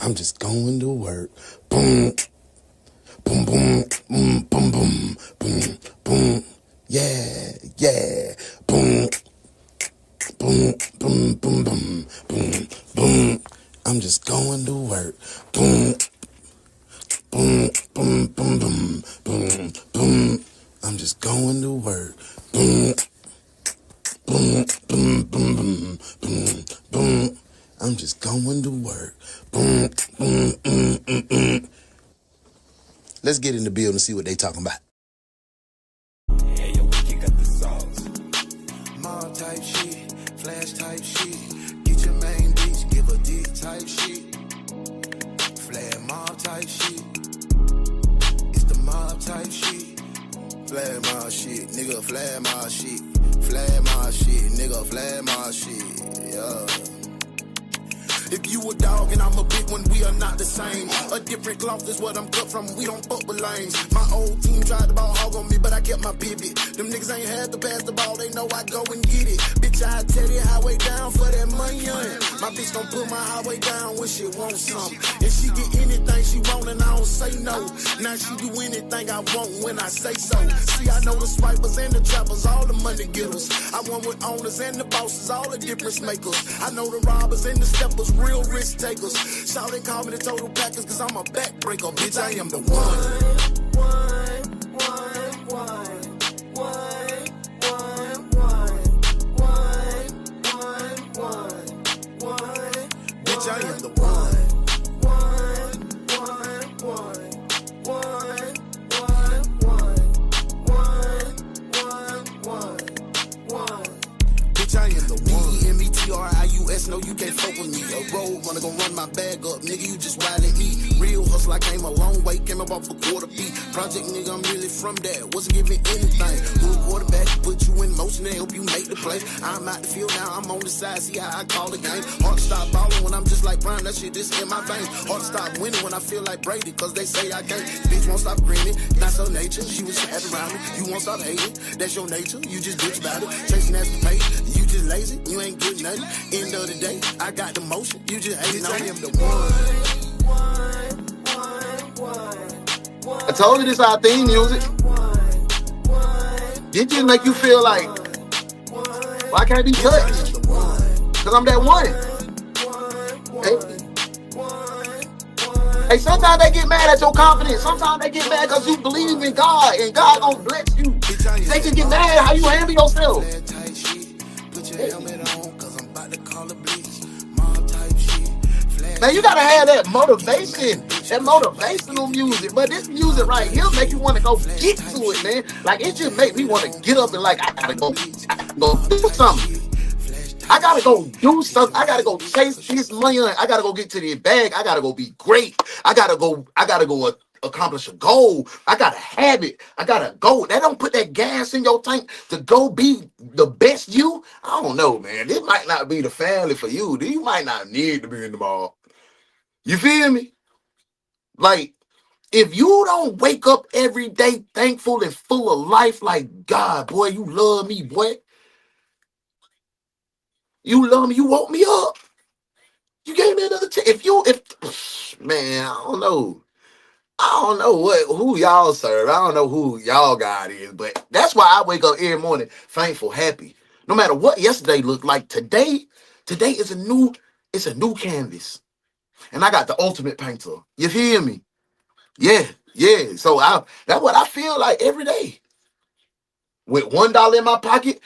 I'm just going to work. Boom, boom, boom, boom, boom, boom, boom, boom. Yeah, yeah. Boom, boom, boom, boom, boom, boom, boom. I'm just going to work. Boom, boom, boom, boom, boom, boom, boom. I'm just going to work. Boom, boom, boom, boom, boom, boom, boom. I'm just going to work. Boom, boom, Let's get in the building and see what they talking about. Hey, yo, we got the sauce. Mob type shit, flash type shit. Get your main bitch, give a dick type shit. Flag mob type shit. It's the mob type shit. Flag mob shit, nigga, flag mob shit. Flag mob shit, nigga, flag mob shit. Yeah. If you a dog and I'm a big one, we are not the same. A different cloth is what I'm cut from, we don't fuck with lanes. My old team tried to ball hog on me, but I kept my pivot. Them niggas ain't had to pass the ball, they know I go and get it. Bitch, I tell the highway down for that money. My bitch gon' put my highway down when she wants some. And she get anything she want and I don't say no. Now she do anything I want when I say so. See, I know the swipers and the trappers, all the money getters. I want with owners and the bosses, all the difference makers. I know the robbers and the steppers, real risk takers. Shout and call me the total packers, cause I'm a backbreaker. Bitch, I am the one. Bitch, I am the one. Bitch, I am the one. METRIUS, no, you can't fuck with me. A road runner gon' run my bag up, nigga, you just ride at me. Real hustle, I came a long way, came up off a quarter beat. Project nigga, I'm really from that, wasn't giving anything. Good quarterback, put you in motion and help you make the play. I'm out the field now, I'm on the side, see how I call the game. Hard to stop balling when I'm just like Brian, that shit just in my veins. Hard to stop winning when I feel like Brady, cause they say I can't. Bitch won't stop grinning, that's her nature, she was happy around me. You won't stop hating, that's your nature, you just bitch about it. Chasing after the pay, you just lazy, you ain't getting nothing. End of the day, I got the motion, you just hating on me. I am the one. I told you this our theme music. It just make you feel like, why can't I be touched? Because I'm that one. Hey, sometimes they get mad at your confidence. Sometimes they get mad because you believe in God and God gonna bless you. They can get mad how you handle yourself. Man, you gotta have that motivation, that motivational music. But this music right here make you want to go get to it, man. Like, it just make me want to get up and like, I gotta go do something. I gotta go do something. I gotta go chase this money. I gotta go get to the bag. I gotta go be great. I gotta go accomplish a goal. I gotta have it. I gotta go. That don't put that gas in your tank to go be the best you. I don't know, man. This might not be the family for you. You might not need to be in the mall. You feel me? Like, if you don't wake up every day thankful and full of life, like, God, boy, you love me, boy. You love me. You woke me up. You gave me another chance. Man, I don't know. I don't know who y'all serve. I don't know who y'all God is, but that's why I wake up every morning thankful, happy. No matter what yesterday looked like, today is a new canvas. And I got the ultimate painter. You feel me? Yeah. So that's what I feel like every day. With $1 in my pocket,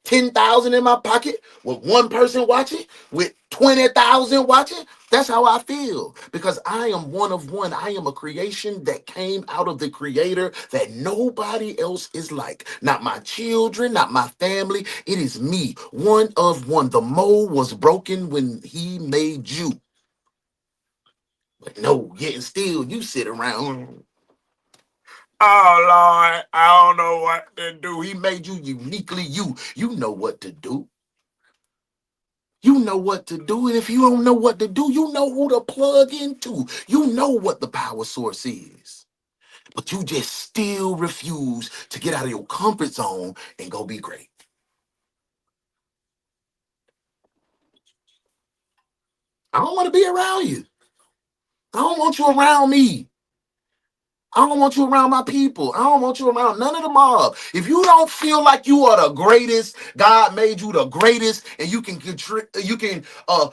10,000 in my pocket, with one person watching, with 20,000 watching. That's how I feel, because I am one of one. I am a creation that came out of the Creator that nobody else is like. Not my children, not my family. It is me, one of one. The mold was broken when He made you. But no, yet still you sit around. Oh, Lord, I don't know what to do. He made you uniquely you. You know what to do. You know what to do. And if you don't know what to do, you know who to plug into. You know what the power source is. But you just still refuse to get out of your comfort zone and go be great. I don't want to be around you. I don't want you around me. I don't want you around my people. I don't want you around none of the mob. If you don't feel like you are the greatest, God made you the greatest, and you can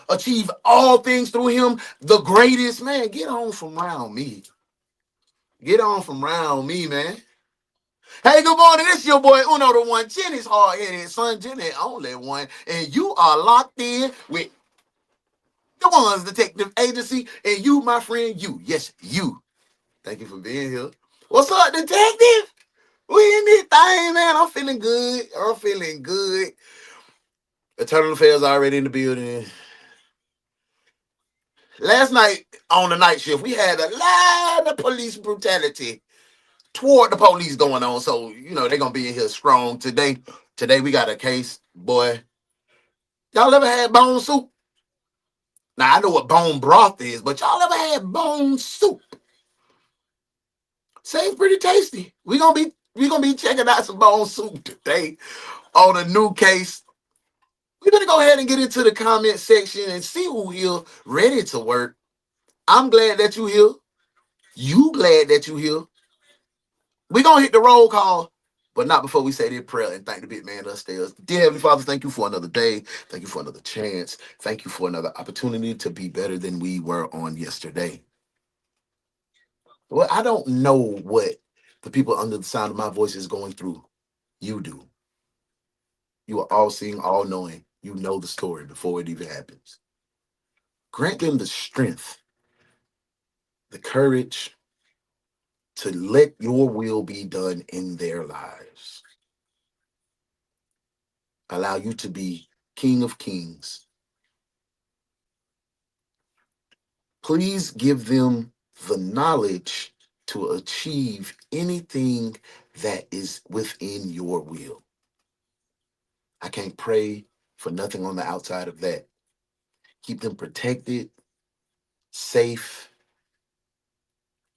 achieve all things through Him, the greatest, man. Get on from around me. Get on from around me, man. Hey, good morning. It's your boy UnoDaOne, Jenny's hard-headed son, Jenny only one, and you are locked in with DaOnes Detective Agency, and you, my friend, you. Yes, you. Thank you for being here. What's up, detective? We in this thing, man. I'm feeling good. I'm feeling good. Eternal Affairs already in the building. Last night on the night shift, we had a lot of police brutality toward the police going on. So, they're going to be in here strong today. Today, we got a case, boy. Y'all ever had bone soup? Now, I know what bone broth is, but y'all ever had bone soup? Seems pretty tasty. We gonna be checking out some bone soup today on a new case. We're gonna go ahead and get into the comment section and see who here ready to work. I'm glad that you here. You glad that you here. We're gonna hit the roll call, but not before we say this prayer and thank the big man upstairs. Dear Heavenly Father, thank you for another day. Thank you for another chance. Thank you for another opportunity to be better than we were on yesterday. Well, I don't know what the people under the sound of my voice is going through. You do. You are all seeing, all knowing. You know the story before it even happens. Grant them the strength, the courage to let your will be done in their lives. Allow you to be King of Kings. Please give them the knowledge to achieve anything that is within your will. I can't pray for nothing on the outside of that. Keep them protected, safe,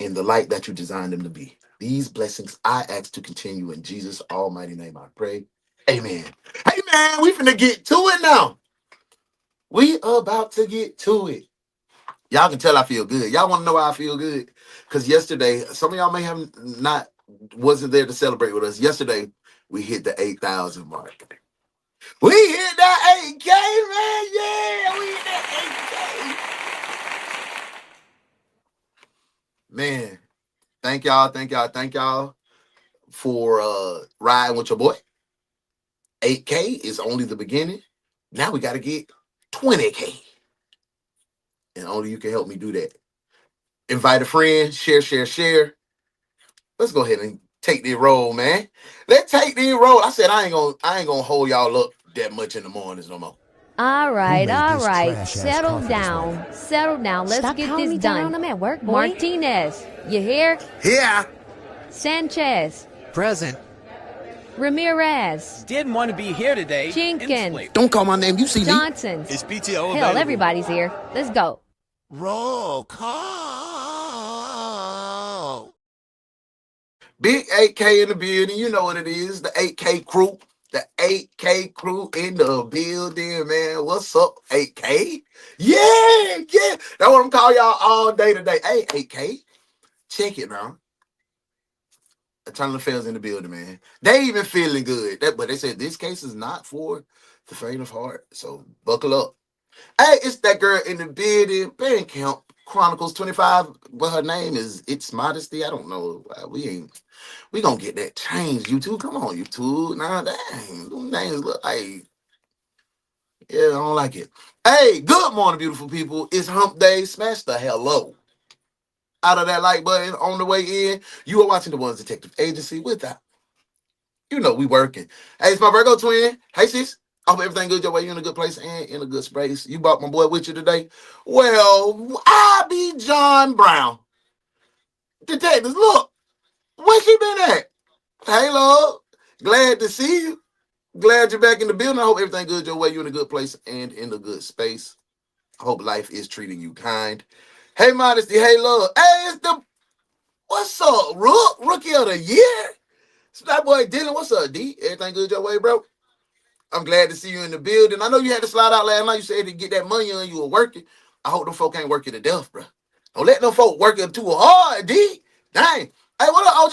in the light that you designed them to be. These blessings I ask to continue in Jesus' almighty name I pray. Amen. Hey man, we finna get to it now. We about to get to it. Y'all can tell I feel good. Y'all want to know why I feel good? Because yesterday, some of y'all may have not wasn't there to celebrate with us. Yesterday, we hit the 8,000 mark. We hit that 8K, man. Yeah, we hit that 8K. Man, thank y'all for riding with your boy. 8K is only the beginning. Now we got to get 20K. And only you can help me do that. Invite a friend, share. Let's go ahead and take this roll, man. Let's take this roll. I said I ain't gonna hold y'all up that much in the mornings no more. All right. Settle down. Let's Stop get calling this me done. down. I'm at work, boy. Martinez, you here? Here. Sanchez, Present. Ramirez, Didn't want to be here today. Jenkins, Don't call my name. You see me. Johnson. Is PTO Hell, available? everybody's here. Let's go. Roll call. Big 8K in the building. You know what it is. The 8K crew. The 8K crew in the building, man. What's up, 8K? Yeah. That's what I'm calling y'all all day today. Hey, 8K. Check it now. Eternal Affairs in the building, man. They even feeling good. But they said this case is not for the faint of heart. So buckle up. Hey, it's that girl in the building. Band Camp Chronicles 25. But her name is It's Modesty. I don't know. We gonna get that changed, YouTube. Come on, YouTube. Nah, dang. Them names look like, yeah, I don't like it. Hey, good morning, beautiful people. It's hump day. Smash the hello out of that like button on the way in. You are watching DaOnes Detective Agency with that. We working. Hey, it's my Virgo twin. Hey, sis. I hope everything good your way. You're in a good place and in a good space. You brought my boy with you today. Well, I be John Brown. Detectives, look. Where she been at? Hey, love. Glad to see you. Glad you're back in the building. I hope everything good your way. You're in a good place and in a good space. I hope life is treating you kind. Hey, Modesty. Hey, love. Hey, it's the what's up, Rookie of the year. It's that boy Dylan. What's up, D? Everything good your way, bro? I'm glad to see you in the building. I know you had to slide out last night. You said to get that money on you were working. I hope them folk ain't working to death, bro. Don't let them folk working too hard, D. Dang. Hey, what up, OG?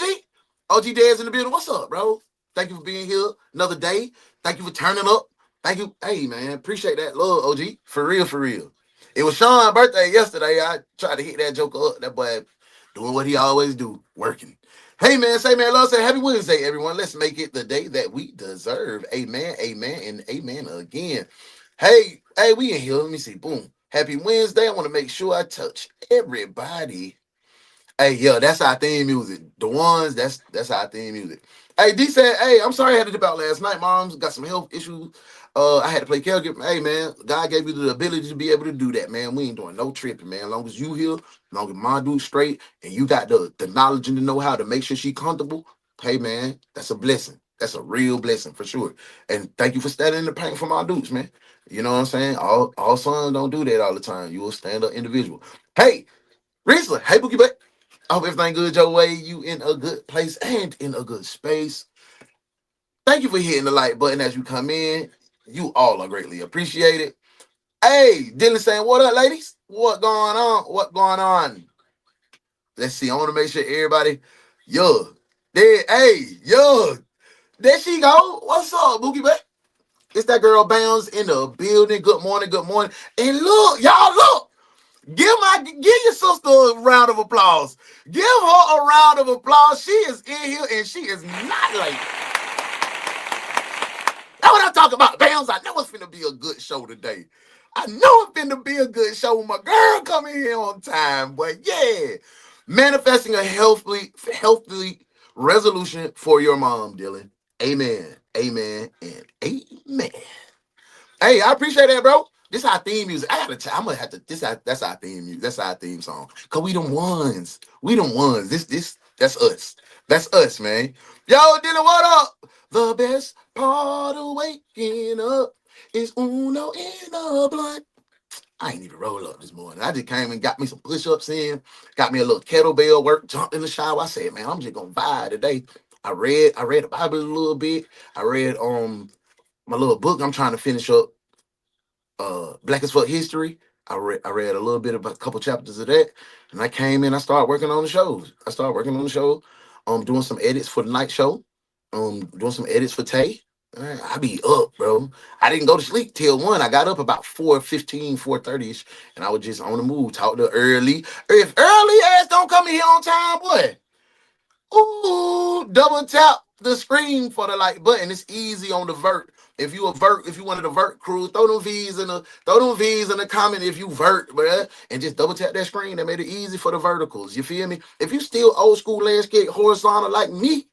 OG Dad's in the building. What's up, bro? Thank you for being here another day. Thank you for turning up. Thank you. Hey, man, appreciate that love, OG. For real, for real. It was Sean's birthday yesterday. I tried to hit that joker up. That boy doing what he always do, working. Hey, man, say, man, love, say happy Wednesday, everyone. Let's make it the day that we deserve. Amen, amen, and amen again. Hey, we in here. Let me see. Boom. Happy Wednesday. I want to make sure I touch everybody. Hey, yeah, that's our theme music. The ones, that's our theme music. Hey, D said, hey, I'm sorry I had to dip out last night. Mom's got some health issues. I had to play caregiver. Hey, man, God gave you the ability to be able to do that, man. We ain't doing no tripping, man. As long as you here, as long as my dude straight, and you got the knowledge and the know-how to make sure she comfortable, hey, man, that's a blessing. That's a real blessing for sure. And thank you for standing in the paint for my dudes, man. You know what I'm saying? All sons don't do that all the time. You will stand up individual. Hey, Riesler, hey, Bookie Butt. I hope everything good your way. You in a good place and in a good space. Thank you for hitting the like button as you come in. You all are greatly appreciated. Hey, Dylan saying, what up, ladies? What going on? What going on? Let's see. I want to make sure everybody, yo, there, hey, yo, there she go. What's up, Bookie Butt? It's that girl Bounds in the building. Good morning, good morning. And look, y'all, look. Give your sister a round of applause. Give her a round of applause. She is in here and she is not late. That's what I'm talking about. Bams, I know it's finna be a good show today. I know it's finna be a good show when my girl coming here on time. But yeah, manifesting a healthy resolution for your mom, Dylan. Amen. Amen. And amen. Hey, I appreciate that, bro. This our theme music. I'm gonna have to. That's our theme music. That's our theme song. Cause we them ones. We them ones. That's us. That's us, man. Yo, Dylan, what up? The best part of waking up is Uno in a blunt. I ain't even roll up this morning. I just came and got me some push-ups in, got me a little kettlebell work, jumped in the shower. I said, man, I'm just gonna vibe today. I read the Bible a little bit. I read my little book I'm trying to finish up, Black as Fuck History. I read a little bit about a couple chapters of that, and I came in. I started working on the shows. I started working on the show, doing some edits for the night show, doing some edits for Tay. I be up, bro. I didn't go to sleep till 1. I got up about 4:15, 4:30ish, and I was just on the move. Talk to early. If early ass don't come in here on time, boy. Ooh, double tap the screen for the like button. It's easy on the vert. If you one of the vert crew, throw them V's in the comment if you vert, bruh, and just double tap that screen. That made it easy for the verticals. You feel me? If you still old school landscape horizontal like me,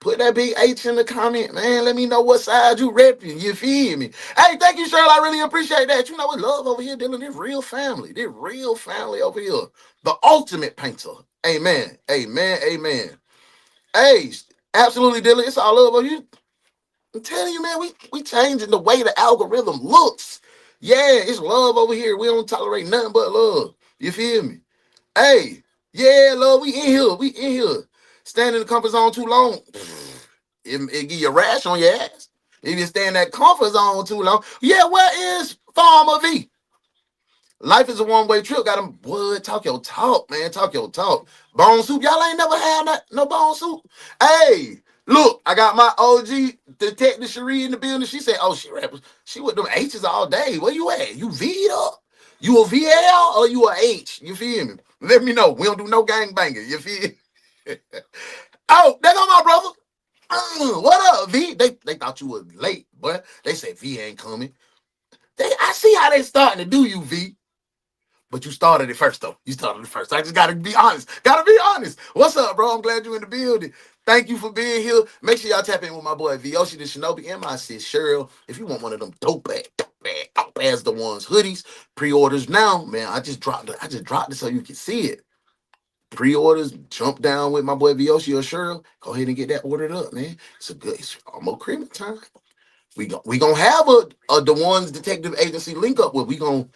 put that big H in the comment, man. Let me know what side you repping. You feel me? Hey, thank you, Cheryl. I really appreciate that. You know what? Love over here dealing this real family. This real family over here. The ultimate painter. Amen. Amen. Amen. Hey, absolutely, Dylan. It's all over you. I'm telling you, man, we changing the way the algorithm looks. Yeah, it's love over here. We don't tolerate nothing but love. You feel me? Hey, yeah, love, we in here. We in here. Stand in the comfort zone too long, it give you a rash on your ass. If you stay in that comfort zone too long, yeah, where is Farmer V? Life is a one-way trip. Got them, boy, talk your talk, man. Talk your talk. Bone soup. Y'all ain't never had no bone soup. Hey, look, I got my OG Detective Cherie in the building. She said, oh, she with them H's all day. Where you at? You V'd up? You a VL or you a H? You feel me? Let me know. We don't do no gang banging. You feel me? Oh, there go my brother. What up, V? They thought you was late, but they said V ain't coming. I see how they starting to do you, V. But you started it first, though. You started it first. I just gotta be honest. Gotta be honest. What's up, bro? I'm glad you're in the building. Thank you for being here. Make sure y'all tap in with my boy Vyoshi the Shinobi and my sis Cheryl. If you want one of them dope ass the ones hoodies, pre-orders now, man. I just dropped it so you can see it. Pre-orders, jump down with my boy Vyoshi or Cheryl. Go ahead and get that ordered up, man. It's almost Christmas time. We gonna have a DaOnes Detective Agency link up with. We gonna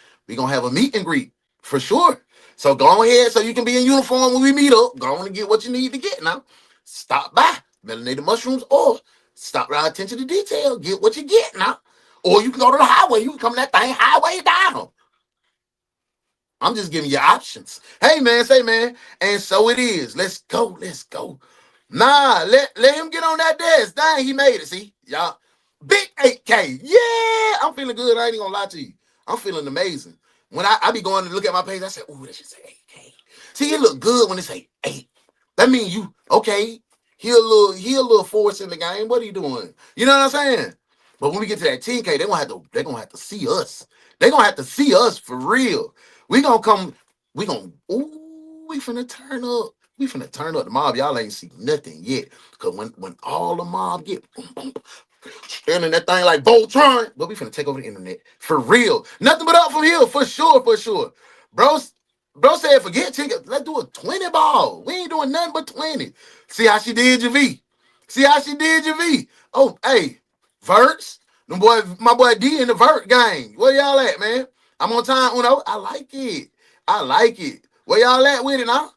have a meet and greet for sure. So go ahead so you can be in uniform when we meet up. Go on and get what you need to get now. Stop by Melanated Mushrooms or stop right attention to detail. Get what you get now. Or you can go to the highway. You can come that thing highway down. I'm just giving you options. Hey man, say man, and so it is. Let's go, let's go. Nah, let him get on that desk. Dang, he made it. See, y'all, big 8K. Yeah, I'm feeling good. I ain't even gonna lie to you. I'm feeling amazing. When I be going to look at my page, I say, "Ooh, that should say 8K." See, it look good when it say 8. That means you okay. He a little force in the game. What are you doing? You know what I'm saying? But when we get to that 10K, they're gonna have to see us. They're gonna have to see us for real. We gonna come, we finna turn up. We finna turn up the mob. Y'all ain't see nothing yet. Cause when all the mob get boom, boom, spinning that thing like Voltron, but we finna take over the internet. For real. Nothing but up from here, for sure, for sure. Bro, bro said forget ticket. Let's do a 20 ball. We ain't doing nothing but 20. See how she did your V. See how she did your V. Oh, hey, Verts. My boy D in the Vert gang. Where y'all at, man? I'm on time, Uno. I like it. I like it. Where y'all at with it now?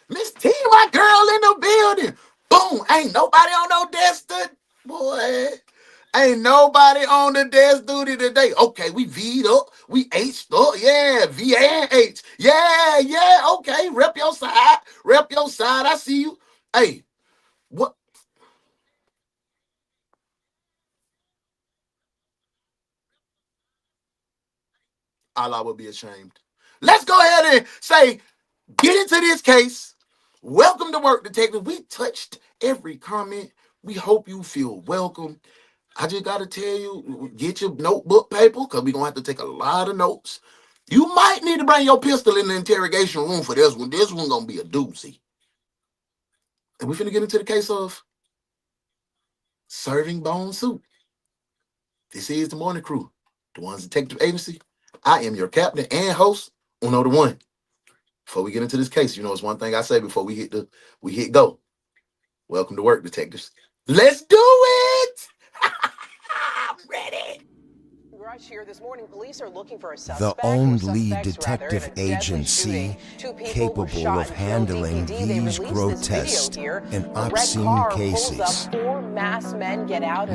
Miss T, my girl in the building. Boom. Ain't nobody on no desk. Boy. Ain't nobody on the desk duty today. Okay, we V'd up. We H'd up. Yeah, V and H. Yeah, yeah. Okay, rep your side. Rep your side. I see you. Hey, what? Allah would be ashamed. Let's go ahead and say, get into this case. Welcome to Work Detective. We touched every comment. We hope you feel welcome. I just got to tell you, get your notebook paper because we're going to have to take a lot of notes. You might need to bring your pistol in the interrogation room for this one. This one's going to be a doozy. And we're finna get into the case of serving bone soup. This is the Morning Crew, DaOnes Detective Agency. I am your captain and host, UnoDaOne. Before we get into this case, you know, it's one thing I say before we hit go. Welcome to Work, detectives. Let's do it! I'm ready. Rush here this morning, police are looking for a The suspect. only detective agency capable of handling these grotesque and obscene cases.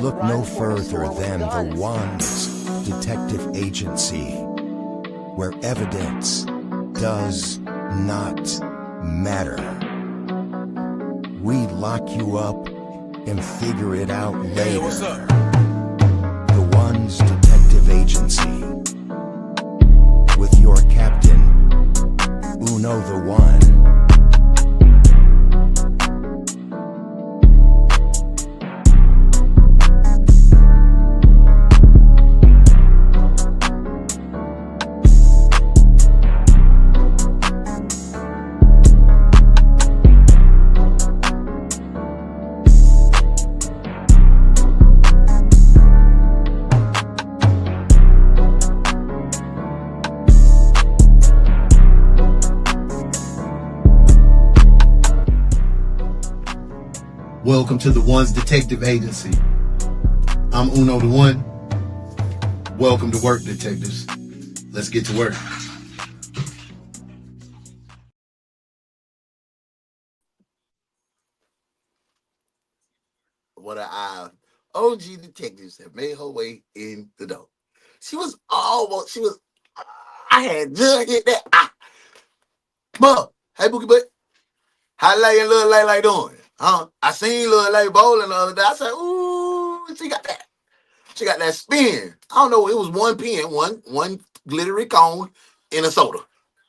Look no further than the Ones Detective Agency, where evidence does not matter. We lock you up and figure it out later. Hey, what's up? The Ones Detective Agency, with your captain, UnoDaOne. Welcome to the Ones Detective Agency. I'm UnoDaOne. Welcome to Work, detectives. Let's get to work. One of our OG detectives have made her way in the door. I had just hit that. Mom, hey, Bookie Butt. How Lay and Lil Lay doing? Huh? I seen Lil Lay bowling the other day. I said, ooh, she got that. She got that spin. I don't know. It was one pin, one glittery cone in a soda.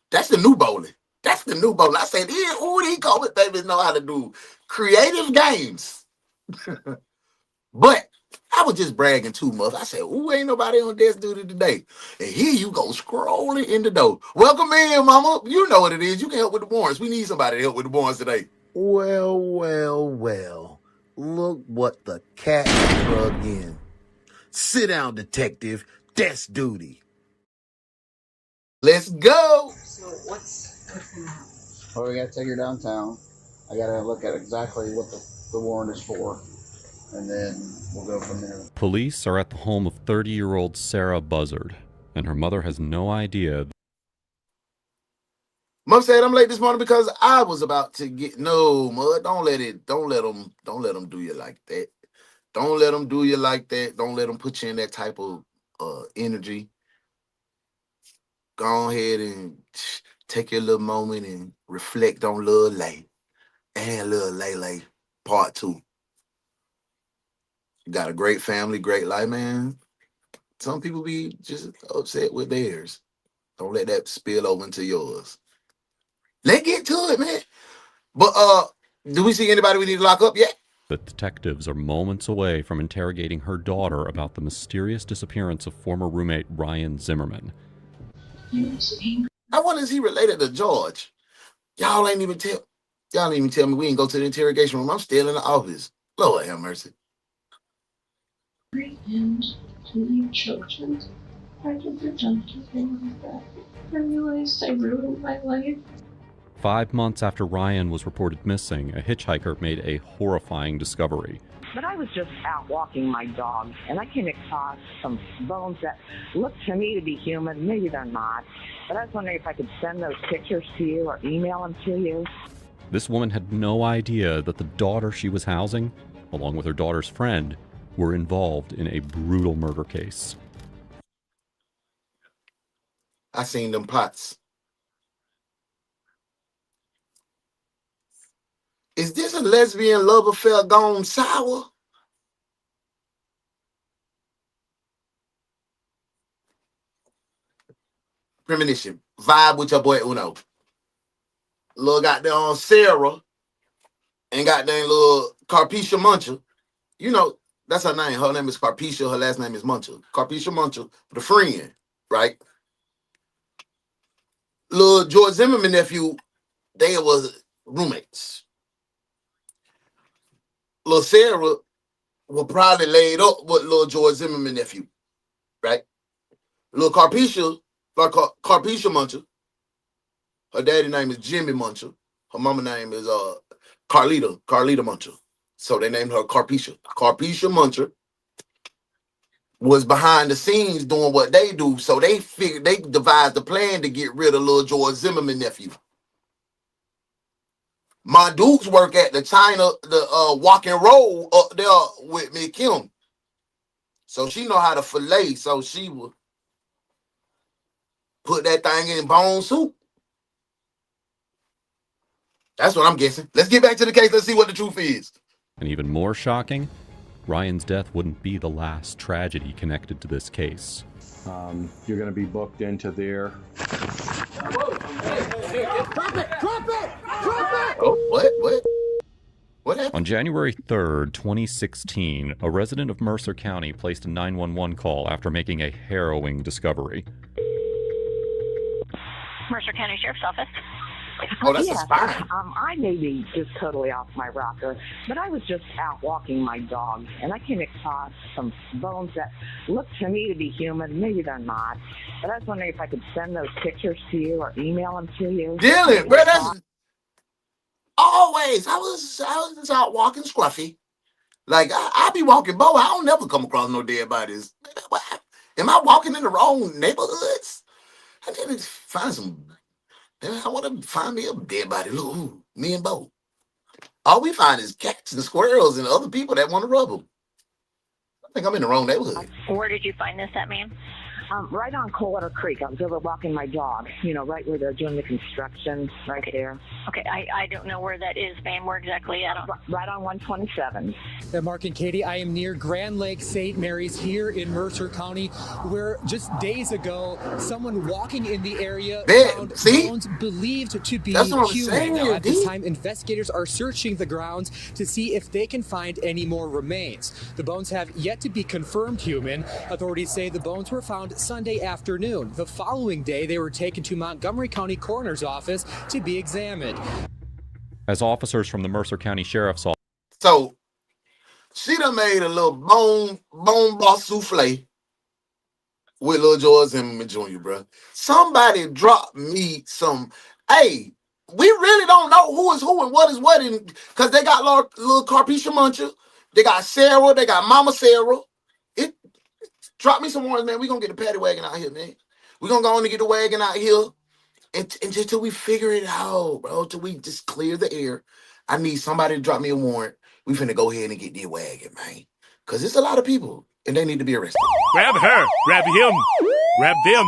That's the new bowling. That's the new bowling. I said, yeah, ooh, these COVID babies know how to do creative games. But I was just bragging too much. I said, ooh, ain't nobody on desk duty today. And here you go scrolling in the door. Welcome in, mama. You know what it is. You can help with the warrants. We need somebody to help with the warrants today. Well, well, well. Look what the cat drugged in. Sit down, detective. Desk duty. Let's go. So what's going on? Well, we gotta take her downtown. I gotta look at exactly what the warrant is for, and then we'll go from there. Police are at the home of 30-year-old Sarah Buzzard, and her mother has no idea. Mom said I'm late this morning because I was about to get no mud. Don't let them do you like that. Don't let them do you like that. Don't let them put you in that type of energy. go ahead and take your little moment and reflect on Lil Lay and Lil Lay Part 2. You got a great family, great life, man. Some people be just upset with theirs. Don't let that spill over into yours. Let's get to it, man. But do we see anybody we need to lock up yet? The detectives are moments away from interrogating her daughter about the mysterious disappearance of former roommate Ryan Zimmerman. I wonder, is he related to George? Y'all ain't even tell me we ain't go to the interrogation room. I'm still in the office. Lord have mercy. And to leave children. I did the dumpster thing like that. I realized I ruined my life. 5 months after Ryan was reported missing, a hitchhiker made a horrifying discovery. But I was just out walking my dog, and I came across some bones that look to me to be human. Maybe they're not. But I was wondering if I could send those pictures to you or email them to you. This woman had no idea that the daughter she was housing, along with her daughter's friend, were involved in a brutal murder case. I seen them pots. Is this a lesbian love affair gone sour? Premonition. Vibe with your boy Uno. Little goddamn Sarah and goddamn little Carpecia Muncher. You know, that's her name. Her name is Carpecia. Her last name is Muncher. Carpecia Muncher, the friend, right? Little George Zimmerman nephew, they was roommates. Little Sarah was probably laid up with little George Zimmerman nephew, right? Little Carpecia, like Carpecia Muncher. Her daddy name is Jimmy Muncher. Her mama name is Carlita Muncher. So they named her Carpecia. Carpecia Muncher was behind the scenes doing what they do. So they figured, they devised a plan to get rid of little George Zimmerman nephew. My dudes work at the China, the walk and roll up there with me, Kim. So she know how to fillet. So she would put that thing in bone soup. That's what I'm guessing. Let's get back to the case. Let's see what the truth is. And even more shocking, Ryan's death wouldn't be the last tragedy connected to this case. You're going to be booked into there. Drop it! Oh, what happened? On January 3rd, 2016, a resident of Mercer County placed a 911 call after making a harrowing discovery. Mercer County Sheriff's Office. Oh, that's yes, a spy. I may be just totally off my rocker, but I was just out walking my dog, and I came across some bones that look to me to be human. Maybe they're not. But I was wondering if I could send those pictures to you or email them to you. Dylan, bro, that's always. I was just out walking Scruffy. Like I be walking Bo. I don't never come across no dead bodies. Am I walking in the wrong neighborhoods? I need to find some. I want to find me a dead body. Look, me and Bo. All we find is cats and squirrels and other people that want to rub them. I think I'm in the wrong neighborhood. Where did you find this at, ma'am? Right on Coldwater Creek. I was over walking my dog, right where they're doing the construction, right there. Okay, I don't know where that is, ma'am. Where exactly? Right on 127. Mark and Katie, I am near Grand Lake St. Mary's here in Mercer County, where just days ago, someone walking in the area found bones believed to be human. Now, at this time, investigators are searching the grounds to see if they can find any more remains. The bones have yet to be confirmed human. Authorities say the bones were found Sunday afternoon. The following day, they were taken to Montgomery County Coroner's Office to be examined. As officers from the Mercer County Sheriff's Office. So she done made a little bone boss souffle with Lil George Zimmerman Jr., bro. Somebody drop me some. Hey, we really don't know who is who and what is what, because they got little Carpecia Muncher, they got Sarah, they got Mama Sarah. Drop me some ones, man. We're going to get the paddy wagon out here, man. We're going to go on and get the wagon out here. And just till we figure it out, bro, till we just clear the air. I need somebody to drop me a warrant. We finna go ahead and get the wagon, man. Because there's a lot of people, and they need to be arrested. Grab her. Grab him. Grab them.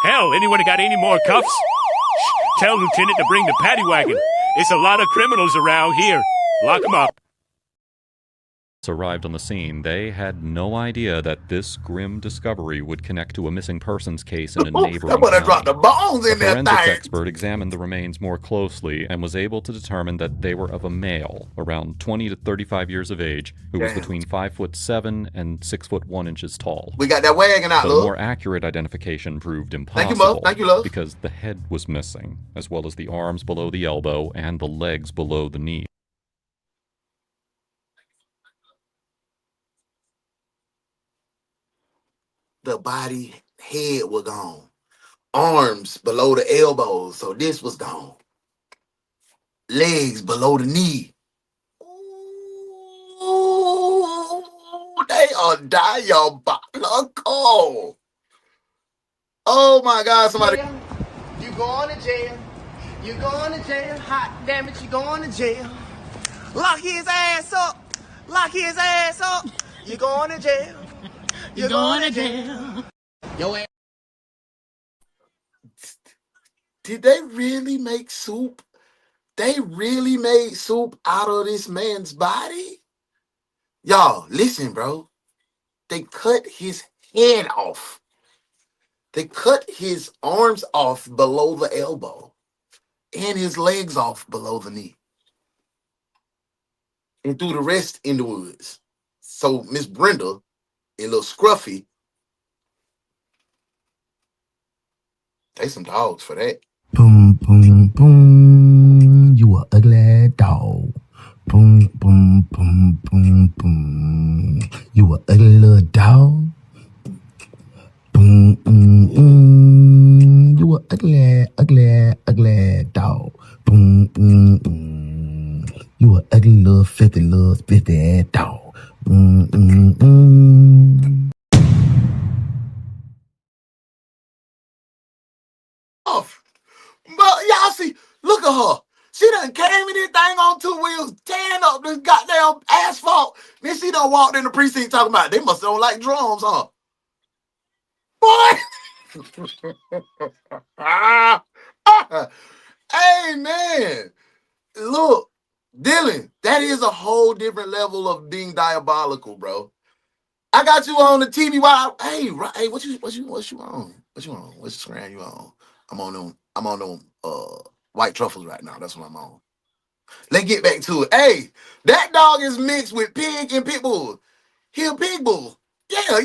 Hell, anyone got any more cuffs? Shh, tell Lieutenant to bring the paddy wagon. It's a lot of criminals around here. Lock them up. Arrived on the scene, they had no idea that this grim discovery would connect to a missing persons case in a neighboring county. Dropped the bones in a that forensics thing. expert examined the remains more closely and was able to determine that they were of a male, around 20 to 35 years of age, who was between 5'7" and 6'1" tall. We got that wagon out, But more accurate identification proved impossible. Thank you, Mo. Thank you, love. Because the head was missing, as well as the arms below the elbow and the legs below the knee. The body head was gone. Arms below the elbows, so this was gone. Legs below the knee. Ooh, they are diabolical. Oh my God, somebody. You going to jail. You going to jail. Hot damn it, you going to jail. Lock his ass up. Lock his ass up. You going to jail. You're going to jail. Yo, did they really make soup? They really made soup out of this man's body? Y'all, listen, bro. They cut his head off. They cut his arms off below the elbow and his legs off below the knee. And threw the rest in the woods. So Miss Brenda, a little scruffy, they some dogs for that. Boom, boom, boom. You a ugly dog. Boom, boom, boom, boom, boom. You a ugly little dog. Boom, You a ugly, ugly, ugly dog. Boom, You a ugly little filthy ass dog. But y'all see, look at her. She done came in this thing on 2 wheels, tearing up this goddamn asphalt. Then she done walked in the precinct talking about they must don't like drums, huh? Boy! Hey, man. Look, Dylan, that is a whole different level of being diabolical, bro. I got you on the TV while hey, what you on? What you on? What screen you on? I'm on them white truffles right now. That's what I'm on. Let's get back to it. Hey, that dog is mixed with pig and pit bull. He a pig bull. Yeah.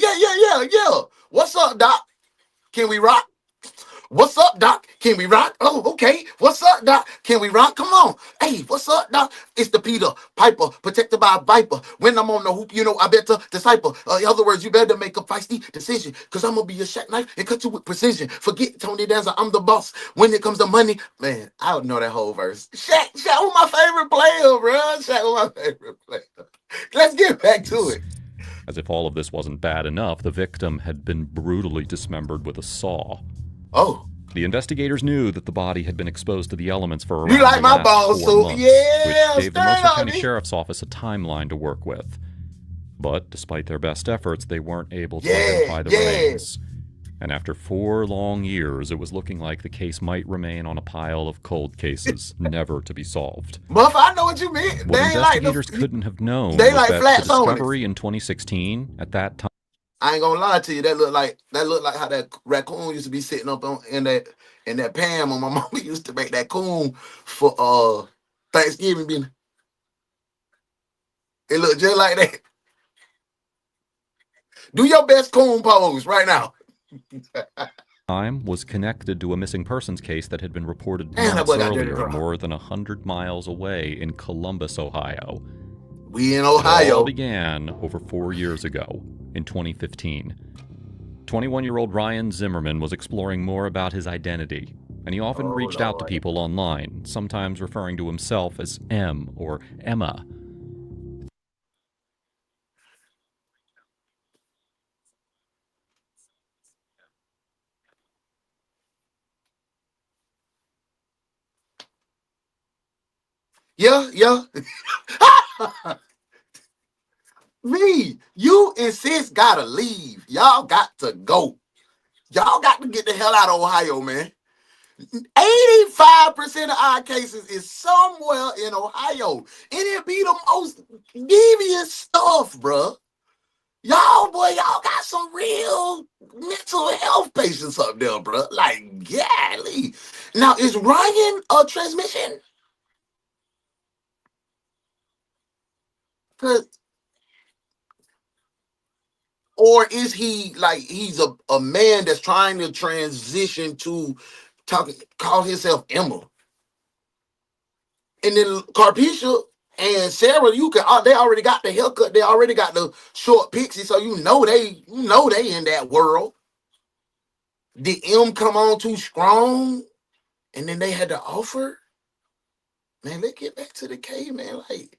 What's up, Doc? Can we rock? What's up, Doc? Can we rock? Oh, okay. What's up, Doc? Can we rock? Come on. Hey, what's up, Doc? It's the Peter Piper, protected by a viper. When I'm on the hoop, I better disciple. In other words, you better make a feisty decision, because I'm going to be a sharp knife and cut you with precision. Forget Tony Danza, I'm the boss. When it comes to money, man, I don't know that whole verse. Shaq was my favorite player, bro. Shaq was my favorite player. Let's get back to it. As if all of this wasn't bad enough, the victim had been brutally dismembered with a saw. Oh. The investigators knew that the body had been exposed to the elements for around you like my balls, 4 so months, yeah, which gave the Mercer County Sheriff's Office a timeline to work with. But despite their best efforts, they weren't able to identify the remains. And after 4 long years, it was looking like the case might remain on a pile of cold cases, never to be solved. Muff, I know what you mean. What investigators couldn't have known was that the discovery in 2016, at that time, I ain't gonna lie to you. That looked like how that raccoon used to be sitting up in that pan when my mama used to make that coon for Thanksgiving dinner. It looked just like that. Do your best coon pose right now. time was connected to a missing persons case that had been reported months earlier, more than 100 miles away in Columbus, Ohio. We in Ohio. It all began over 4 years ago, in 2015. 21-year-old Ryan Zimmerman was exploring more about his identity, and he often reached out to people online, sometimes referring to himself as M or Emma. Yeah. Me, you and sis gotta leave. Y'all got to go. Y'all got to get the hell out of Ohio, man. 85% of our cases is somewhere in Ohio. And it be the most devious stuff, bruh. Y'all got some real mental health patients up there, bruh. Like, golly. Now, is Ryan a transmission? Or is he like he's a man that's trying to transition to call himself Emma? And then Carpisha and Sarah, they already got the haircut, they already got the short pixie, so they in that world. Did M come on too strong? And then they had to offer? Man, let's get back to the K, man. Like,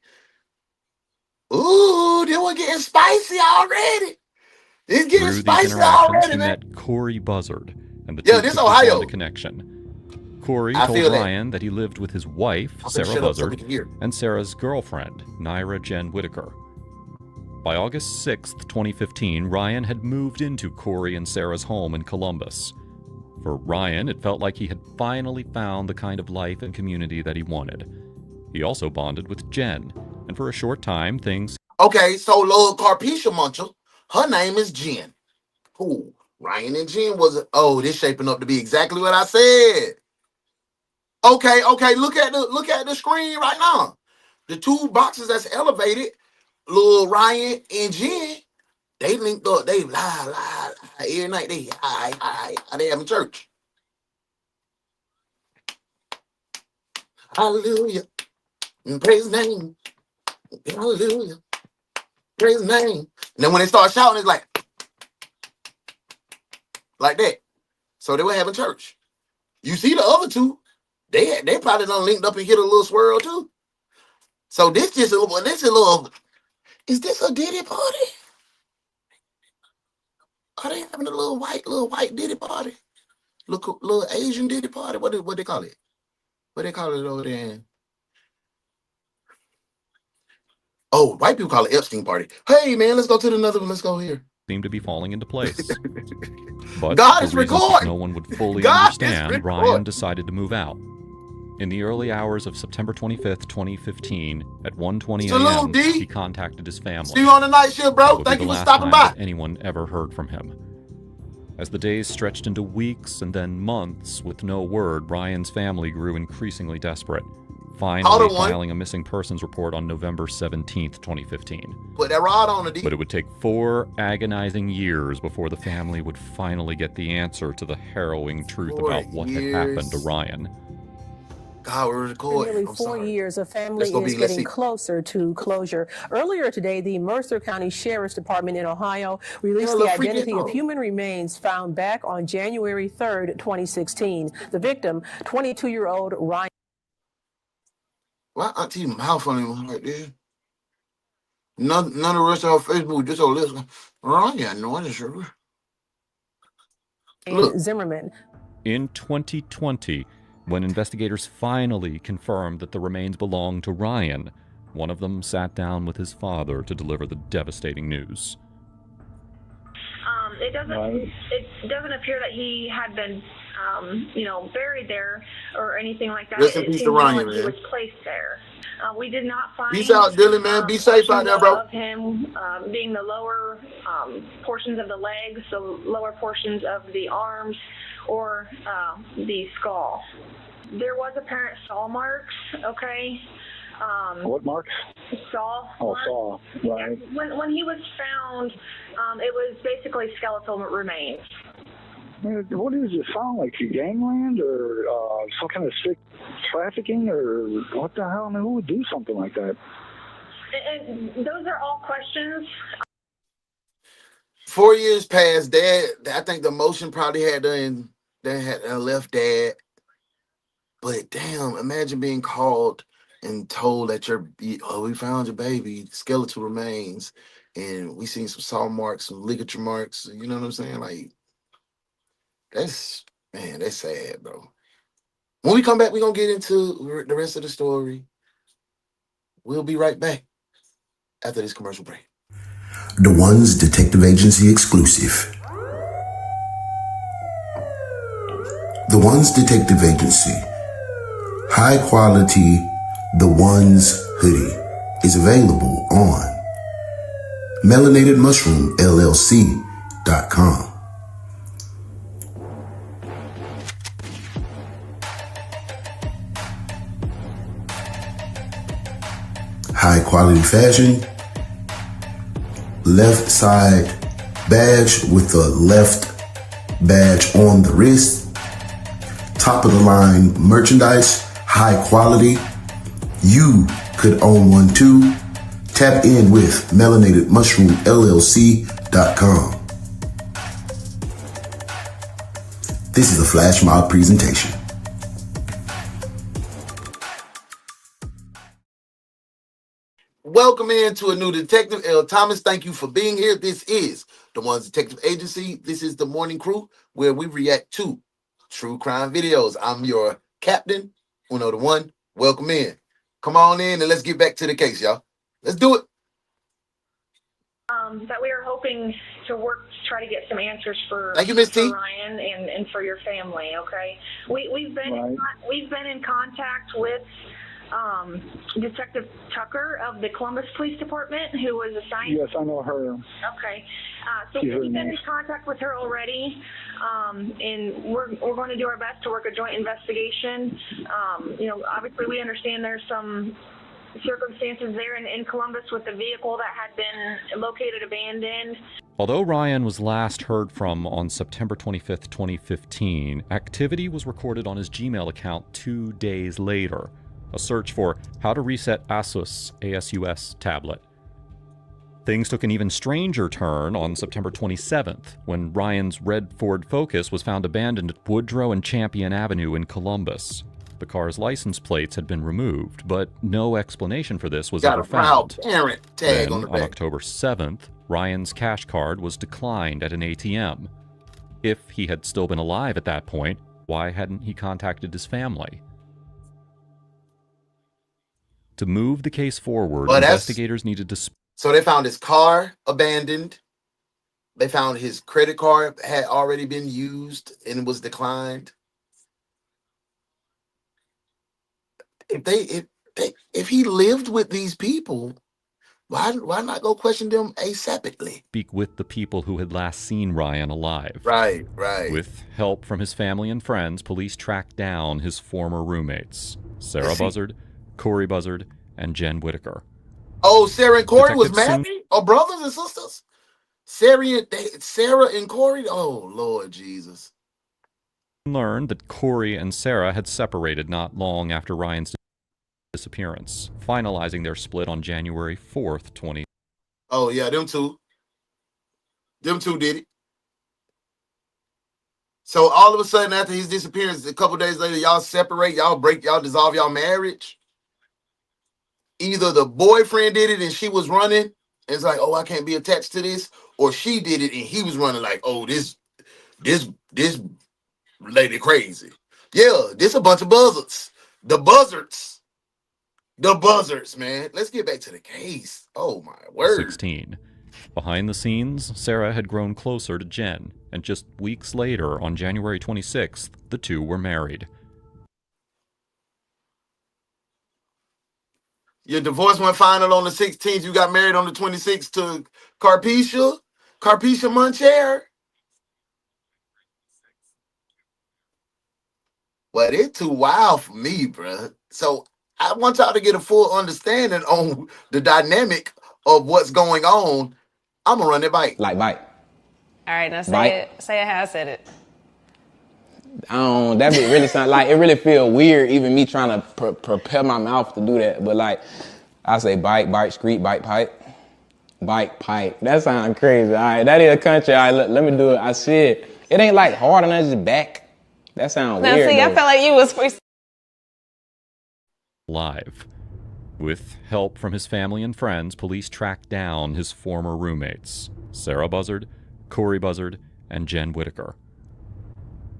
ooh, they were getting spicy already. It's getting Through these spicy interactions, already, he man. met Corey Buzzard, and the two this quickly Ohio. formed a connection. Corey told Ryan that he lived with his wife, Sarah Buzzard, and Sarah's girlfriend, Naira Jen Whitaker. By August 6th, 2015, Ryan had moved into Corey and Sarah's home in Columbus. For Ryan, it felt like he had finally found the kind of life and community that he wanted. He also bonded with Jen, and for a short time, things... Okay, so little Carpisha Muncher, her name is Jen. Who? Ryan and Jen this shaping up to be exactly what I said. Okay, look at the screen right now. The two boxes that's elevated, little Ryan and Jen, they linked up, they lie. Every night they having church. Hallelujah. Praise his name. Hallelujah. Praise his name. And then when they start shouting, it's like that. So they were having church. You see the other two, they probably done linked up and hit a little swirl too. So is this a Diddy party? Are they having a little white Diddy party? Little Asian Diddy party? What they call it? What they call it over there? Oh, white people call it Epstein party. Hey man, let's go to another one. Let's go here. Seemed to be falling into place. But God for reasons that no one would fully understand, Ryan decided to move out. In the early hours of September 25th, 2015, at 1:20 a.m., he contacted his family. See you on the night shift, bro. Thank you for stopping by. That anyone ever heard from him. As the days stretched into weeks and then months with no word, Ryan's family grew increasingly desperate, finally filing a missing persons report on November 17th, 2015. Put that rod on it. But it would take 4 agonizing years before the family would finally get the answer to the harrowing truth about what had happened to Ryan. God, we're recording. Nearly 4 years, a family is getting closer to closure. Earlier today, the Mercer County Sheriff's Department in Ohio released the identity of human remains found back on January 3rd, 2016. The victim, 22-year-old Ryan. Why auntie mouth on him like this? None of the rest of our Facebook just on listen. Ryan, no, that's sure. Look. Zimmerman. In 2020, when investigators finally confirmed that the remains belonged to Ryan, one of them sat down with his father to deliver the devastating news. It doesn't appear that he had been, buried there or anything like that. Rest in peace to Ryan, man. He was placed there. We did not find. Peace out, Dylan, man. Be safe out there, bro. Of him being the lower portions of the legs, the lower portions of the arms, or the skull. There was apparent saw marks. Okay. What marks? Saw. Oh, saw. Right. When he was found, it was basically skeletal remains. What does it sound like? Gangland or some kind of sick trafficking or what the hell? I mean, who would do something like that? And those are all questions. 4 years past, Dad. I think the emotion probably had left Dad. But damn, imagine being called and told that we found your baby, skeletal remains, and we seen some saw marks, some ligature marks. You know what I'm saying? Like, that's sad, bro. When we come back, we're going to get into the rest of the story. We'll be right back after this commercial break. DaOnes Detective Agency exclusive. The Ones Detective Agency. High quality The Ones hoodie is available on melanatedmushroomllc.com. High quality fashion. Left side badge with the left badge on the wrist. Top of the line merchandise. High quality. You could own one too. Tap in with melanatedmushroomllc.com. This is a flash mob presentation. Welcome into a new Detective L. Thomas. Thank you for being here. This is the Ones Detective Agency. This is the morning crew where we react to true crime videos. I'm your captain, UnoDaOne. Welcome in. Come on in and let's get back to the case, y'all. Let's do it. That we are hoping to work to try to get some answers for, Thank you, Ms. T. Ryan and for your family. Okay, we've been in contact with Detective Tucker of the Columbus Police Department, who was assigned. Yes, I know her. Okay, so we've been in contact with her already, and we're going to do our best to work a joint investigation. Obviously we understand there's some circumstances there in Columbus with the vehicle that had been located abandoned. Although Ryan was last heard from on September 25th, 2015, activity was recorded on his Gmail account 2 days later. A search for how to reset ASUS tablet. Things took an even stranger turn on September 27th, when Ryan's red Ford Focus was found abandoned at Woodrow and Champion Avenue in Columbus. The car's license plates had been removed, but no explanation for this was ever found. Parent tag Then, on the back. on October 7th, Ryan's cash card was declined at an ATM. If he had still been alive at that point, why hadn't he contacted his family? To move the case forward, investigators needed to... So they found his car abandoned. They found his credit card had already been used and was declined. If he lived with these people, why not go question them asapidly? Speak with the people who had last seen Ryan alive. Right. With help from his family and friends, police tracked down his former roommates, Sarah Buzzard, Corey Buzzard, and Jen Whitaker. Oh, Sarah and Corey was Detectives married? Oh, brothers and sisters? Sarah and Corey? Oh, Lord Jesus. Learned that Corey and Sarah had separated not long after Ryan's disappearance, finalizing their split on January 4th, 2020. Oh, yeah, them two. Them two did it. So all of a sudden, after his disappearance, a couple days later, y'all separate, y'all break, y'all dissolve y'all marriage. Either the boyfriend did it and she was running, and it's like, oh, I can't be attached to this, or she did it and he was running like, oh, this lady crazy. Yeah, this a bunch of buzzards. The buzzards, man. Let's get back to the case. Oh, my word. 16. Behind the scenes, Sarah had grown closer to Jen, and just weeks later, on January 26th, the two were married. Your divorce went final on the 16th. You got married on the 26th to Carpecia Muncher. Well, it's too wild for me, bruh. So I want y'all to get a full understanding on the dynamic of what's going on. I'm gonna run it back. Like bite. All right, now say Bite. it. Say it how I said it. That bit really sound like, it really feel weird even me trying to prepare my mouth to do that. But like, I say bite, screet, bite, pipe. Bite, pipe. That sounds crazy. All right, that is a country. All right, let me do it. I said, it ain't like hard enough, just back. That sounds Now weird. see, though. I felt like you was first. Live. With help from his family and friends, police tracked down his former roommates, Sarah Buzzard, Corey Buzzard, and Jen Whitaker.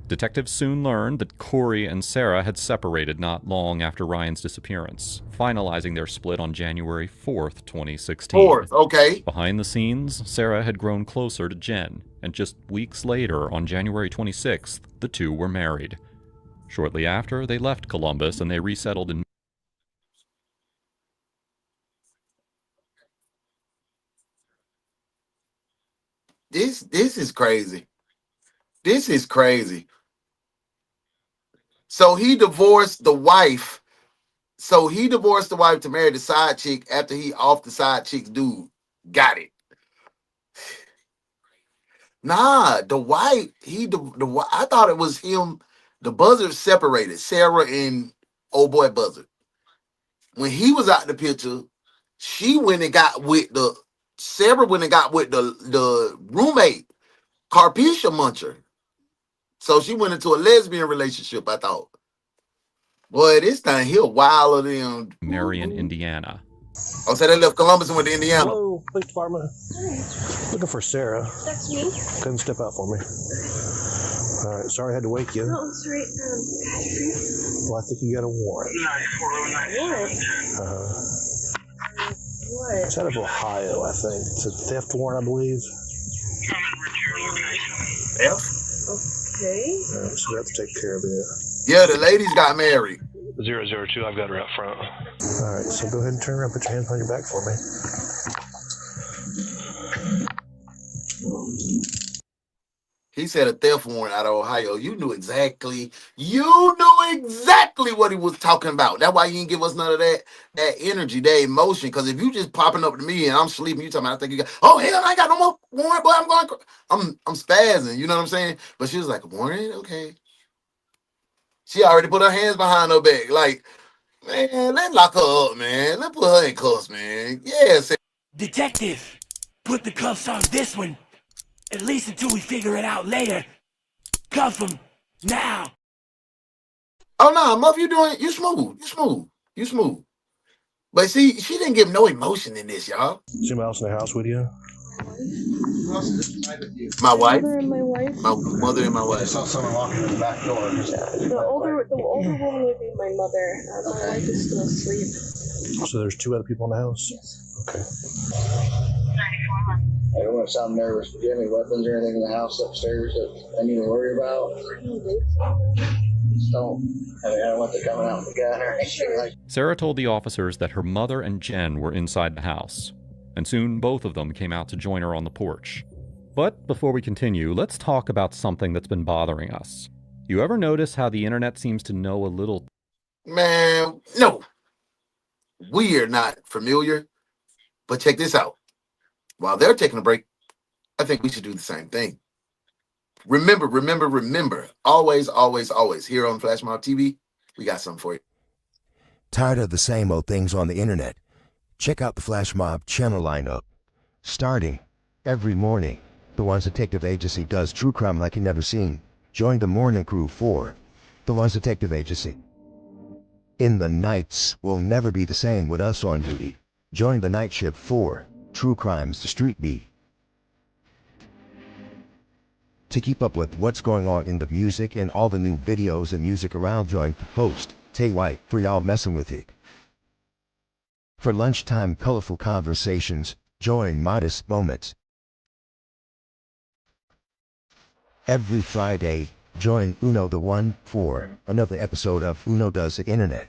Detectives soon learned that Corey and Sarah had separated not long after Ryan's disappearance, finalizing their split on January 4th, 2016. 4th, okay. Behind the scenes, Sarah had grown closer to Jen, and just weeks later, on January 26th, the two were married. Shortly after, they left Columbus and they resettled in This is crazy. This is crazy. So he divorced the wife. So he divorced the wife to marry the side chick after he off the side chick's dude. Got it. Nah, the wife, I thought it was him. The Buzzard separated, Sarah and old boy Buzzard. When he was out the picture, Sarah went and got with the roommate, Carpecia Muncher. So she went into a lesbian relationship, I thought. Boy, this thing here wilder than Marion, Indiana. Oh, so they left Columbus and went to Indiana. Hello, police department. Looking for Sarah. That's me. Couldn't step out for me. All right, sorry I had to wake you. No, I'm sorry. Well, I think you got a warrant. What? What? It's out of Ohio, I think. It's a theft warrant, I believe. Theft? All Okay. right, so we have to take care of it. Yeah, the ladies got married. 002, I've got her out front. All right, so go ahead and turn around, put your hands on your back for me. He said a theft warrant out of Ohio. You knew exactly what he was talking about. That's why you didn't give us none of that energy, that emotion. Because if you just popping up to me and I'm sleeping, you talking about, I think you got, oh hell, I ain't got no more warrant, boy. I'm spazzing. You know what I'm saying? But she was like, warrant, okay. She already put her hands behind her back. Like, man, let's lock her up, man. Let's put her in cuffs, man. Yes. Detective, put the cuffs on this one. At least until we figure it out later. Cuff him now. Oh no, Muff, you smooth. But see, she didn't give no emotion in this, y'all. Is anybody else in the house with you? My wife. Mother and my wife. My mother and my wife. I saw someone walking in the back door. The older woman would be my mother. My wife is still asleep. So there's two other people in the house? Yes. Okay. I don't want to sound nervous, but do you have any weapons or anything in the house upstairs that I need to worry about? Just don't. I don't want them coming out with a gun or anything like that. Sarah told the officers that her mother and Jen were inside the house, and soon both of them came out to join her on the porch. But before we continue, let's talk about something that's been bothering us. You ever notice how the internet seems to know a little... Man, no. We are not familiar. But check this out. While they're taking a break, I think we should do the same thing. Remember, always, here on Flash Mob TV, we got something for you. Tired of the same old things on the internet? Check out the Flash Mob channel lineup. Starting every morning, DaOnes Detective Agency does true crime like you never seen. Join the morning crew for DaOnes Detective Agency. In the nights will never be the same with us on duty. Join the night shift for True Crimes, the Street Beat. To keep up with what's going on in the music and all the new videos and music around, join the post Tay White for y'all messing with it. For lunchtime colorful conversations, join Modest Moments. Every Friday, join UnoDaOne for another episode of Uno Does the Internet.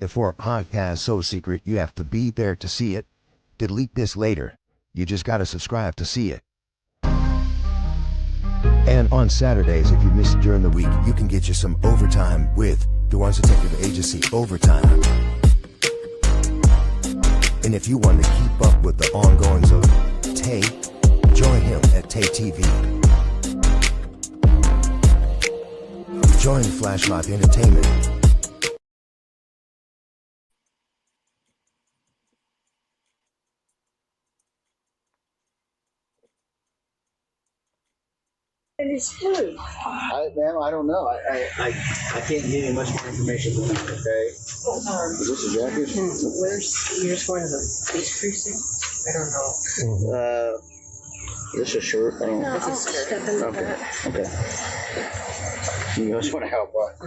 And for a podcast so secret you have to be there to see it, delete this later. You just gotta subscribe to see it. And on Saturdays, if you miss it during the week, you can get you some overtime with DaOnes Detective Agency Overtime. And if you want to keep up with the ongoings of Tay, join him at Tay TV. Join Flash Mob Entertainment. Ma'am, I don't know. I can't give you much more information than that, okay? Is this a jacket? You're just going to the police precinct? I don't know. Is this a shirt? I don't know. It's a skirt. Okay. You just want to help, what? I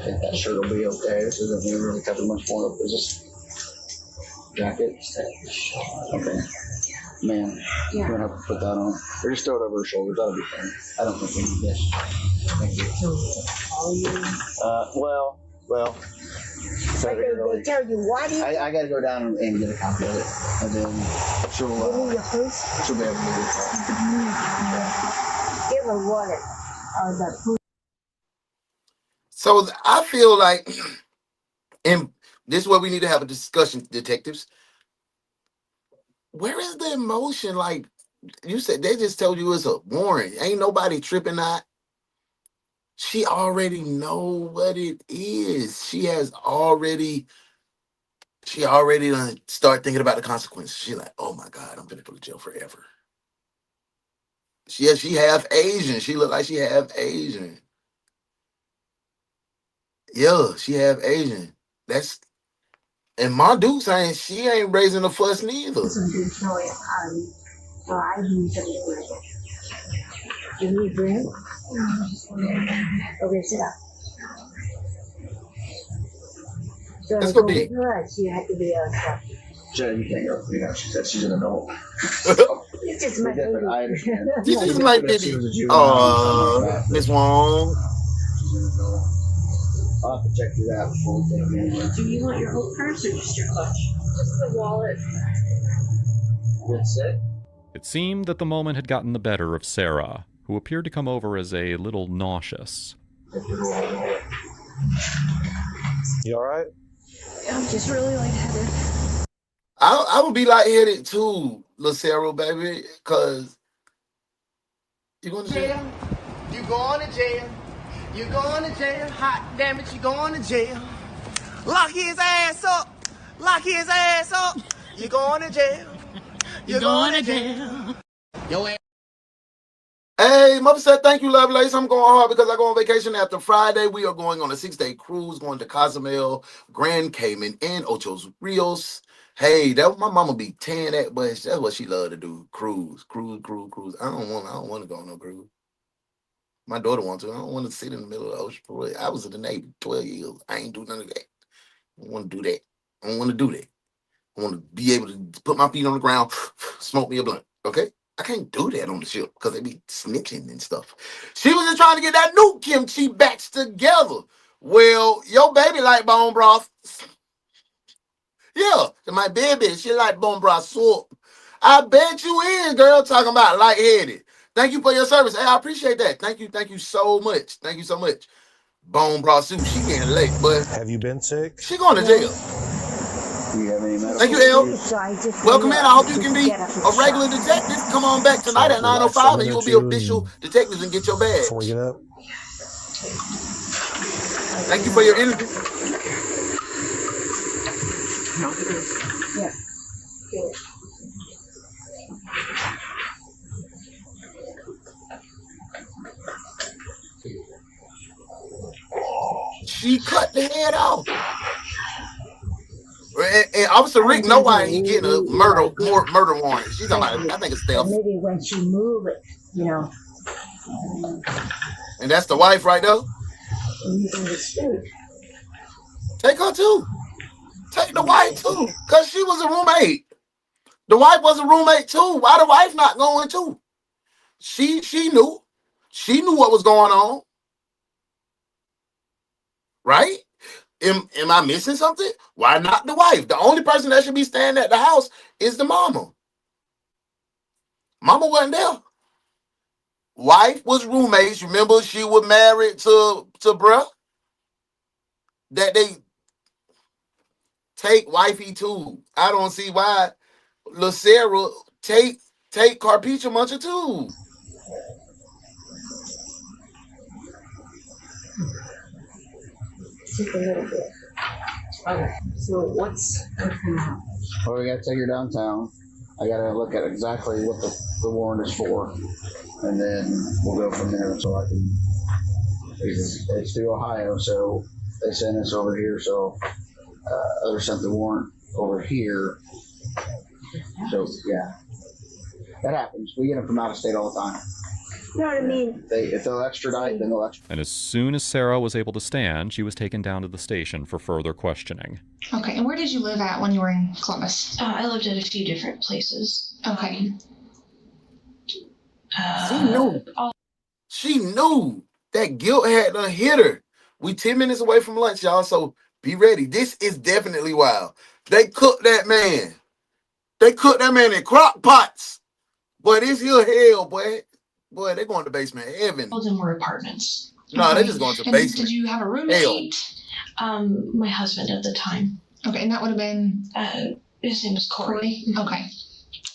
think that shirt will be okay. This isn't really covering much more. Is this jacket? Okay. Man, you're going to have to put that on. Or just throw it over her shoulder. That'll be fine. I don't think we need this. Thank you. Well. So they tell you what? I got to go down and get a copy of it. And then she'll be able to do it. Give her water. So I feel like, and this is where we need to have a discussion, detectives. Where is the emotion? Like you said, they just told you it's a warrant. Ain't nobody tripping out. She already know what it is. She already done start thinking about the consequences. She like, oh my God, I'm gonna go to jail forever. She half Asian. She look like she half Asian. Yeah, she half Asian. And my dude saying she ain't raising a fuss neither. You need drink? Okay, sit up. So That's go what with her, she had to be Jay, you can't go with me now. She said she's an adult. It's just my baby. I understand. This is my baby. Miss Wong. I'll have to check you out before we take me anywhere. Do you want your whole purse or just your clutch? Just the wallet. Good sit. It seemed that the moment had gotten the better of Sarah, who appeared to come over as a little nauseous. You all right? I'm just really lightheaded. I would be lightheaded too, Lucero, baby, because you're going to jail. You going to jail. You going to jail. Hot damn it, you going to jail. Lock his ass up. Lock his ass up. You going to jail. You going to jail. Yo ass. Hey, Mother said, thank you, Lovelace. I'm going hard because I go on vacation after Friday. We are going on a 6-day cruise, going to Cozumel, Grand Cayman, and Ocho Rios. Hey, that my mama be tearing that, but that's what she love to do. Cruise. I don't want to go on no cruise. My daughter wants to. I don't want to sit in the middle of the ocean. Boy, I was in the Navy 12 years. I ain't do none of that. I don't want to do that. I don't want to do that. I want to be able to put my feet on the ground, smoke me a blunt. Okay? I can't do that on the ship because they be snitching and stuff. She was just trying to get that new kimchi batch together. Well, your baby like bone broth. Yeah, my baby, she like bone broth soup. I bet you is, girl, talking about lightheaded. Thank you for your service. Hey, I appreciate that. Thank you so much. Thank you so much. Bone broth soup, she getting late, but have you been sick? She going to jail. Do you have any medical? Thank you, El. Welcome in. I hope you can be a regular detective. Come on back tonight at 9:05 and you'll be official detectives and get your badge. Before we get up. Thank you for your energy. Yeah. She cut the head off. And Officer Rick know why he getting a murder warrant. She's talking about, I think it's theft. Maybe when she move it, you know. And that's the wife right there. Take her too. Take the wife too. Because she was a roommate. The wife was a roommate too. Why the wife not going too? She knew. She knew what was going on. Right? Am I missing something? Why not the wife? The only person that should be staying at the house is the mama. Mama wasn't there. Wife was roommates. Remember, she was married to bruh. That they take wifey too. I don't see why Lucero take Carpecha Muncher too. Just a little bit. Okay. So what's going on? Well, we got to take her downtown. I got to look at exactly what the warrant is for, and then we'll go from there. So I can. It's through Ohio, so they sent us over here. So others sent the warrant over here. So yeah, that happens. We get them from out of state all the time. You know what I mean? If they'll extradite, then they'll extradite. And as soon as Sarah was able to stand, she was taken down to the station for further questioning. Okay, and where did you live at when you were in Columbus? I lived at a few different places. Okay. She knew that guilt had done hit her. We 10 minutes away from lunch, y'all, so be ready. This is definitely wild. They cooked that man. They cooked that man in crock pots. Boy, this here hell, boy. Boy, they going to basement heaven. All of them were apartments. No, they just going to basement. Did you have a roommate? My husband at the time. Okay, and that would have been? His name was Corey. Okay.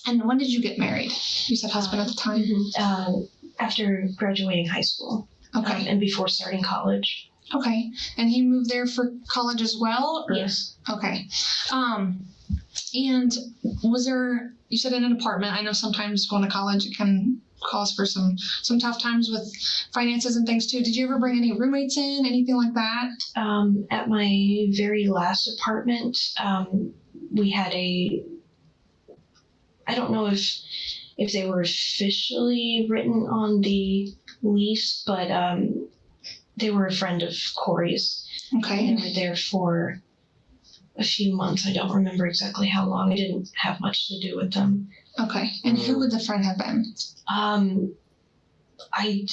And when did you get married? You said husband at the time? After graduating high school. Okay. And before starting college. Okay. And he moved there for college as well? Or? Yes. Okay. And was there, you said in an apartment, I know sometimes going to college it can cause for some tough times with finances and things too. Did you ever bring any roommates in, anything like that? At my very last apartment, we had I don't know if they were officially written on the lease, but they were a friend of Corey's. Okay. And they were there for a few months. I don't remember exactly how long. I didn't have much to do with them. Okay. And who would the friend have been? I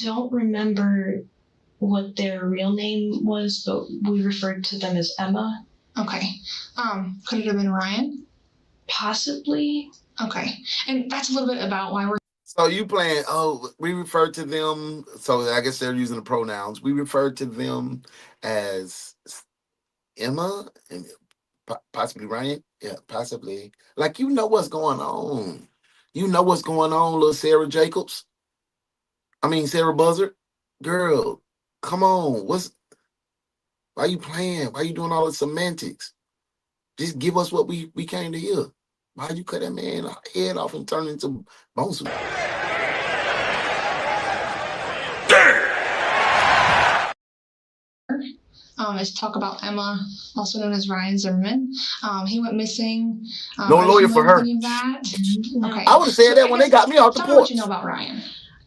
don't remember what their real name was, but we referred to them as Emma. Okay. Could it have been Ryan? Possibly. Okay. And that's a little bit about why we're... So you playing, we refer to them, so I guess they're using the pronouns. We refer to them as Emma and possibly Ryan. Yeah, possibly. Like, you know what's going on. You know what's going on, little Sarah Jacobs. Sarah Buzzard. Girl, come on. Why you playing? Why you doing all the semantics? Just give us what we came to hear. Why you cut that man head off and turn into bone soup? Is talk about Emma, also known as Ryan Zimmerman. He went missing. No lawyer for her. Any of that? Okay. I would have said that when they got me off the porch. Tell me what porch. you know about Ryan.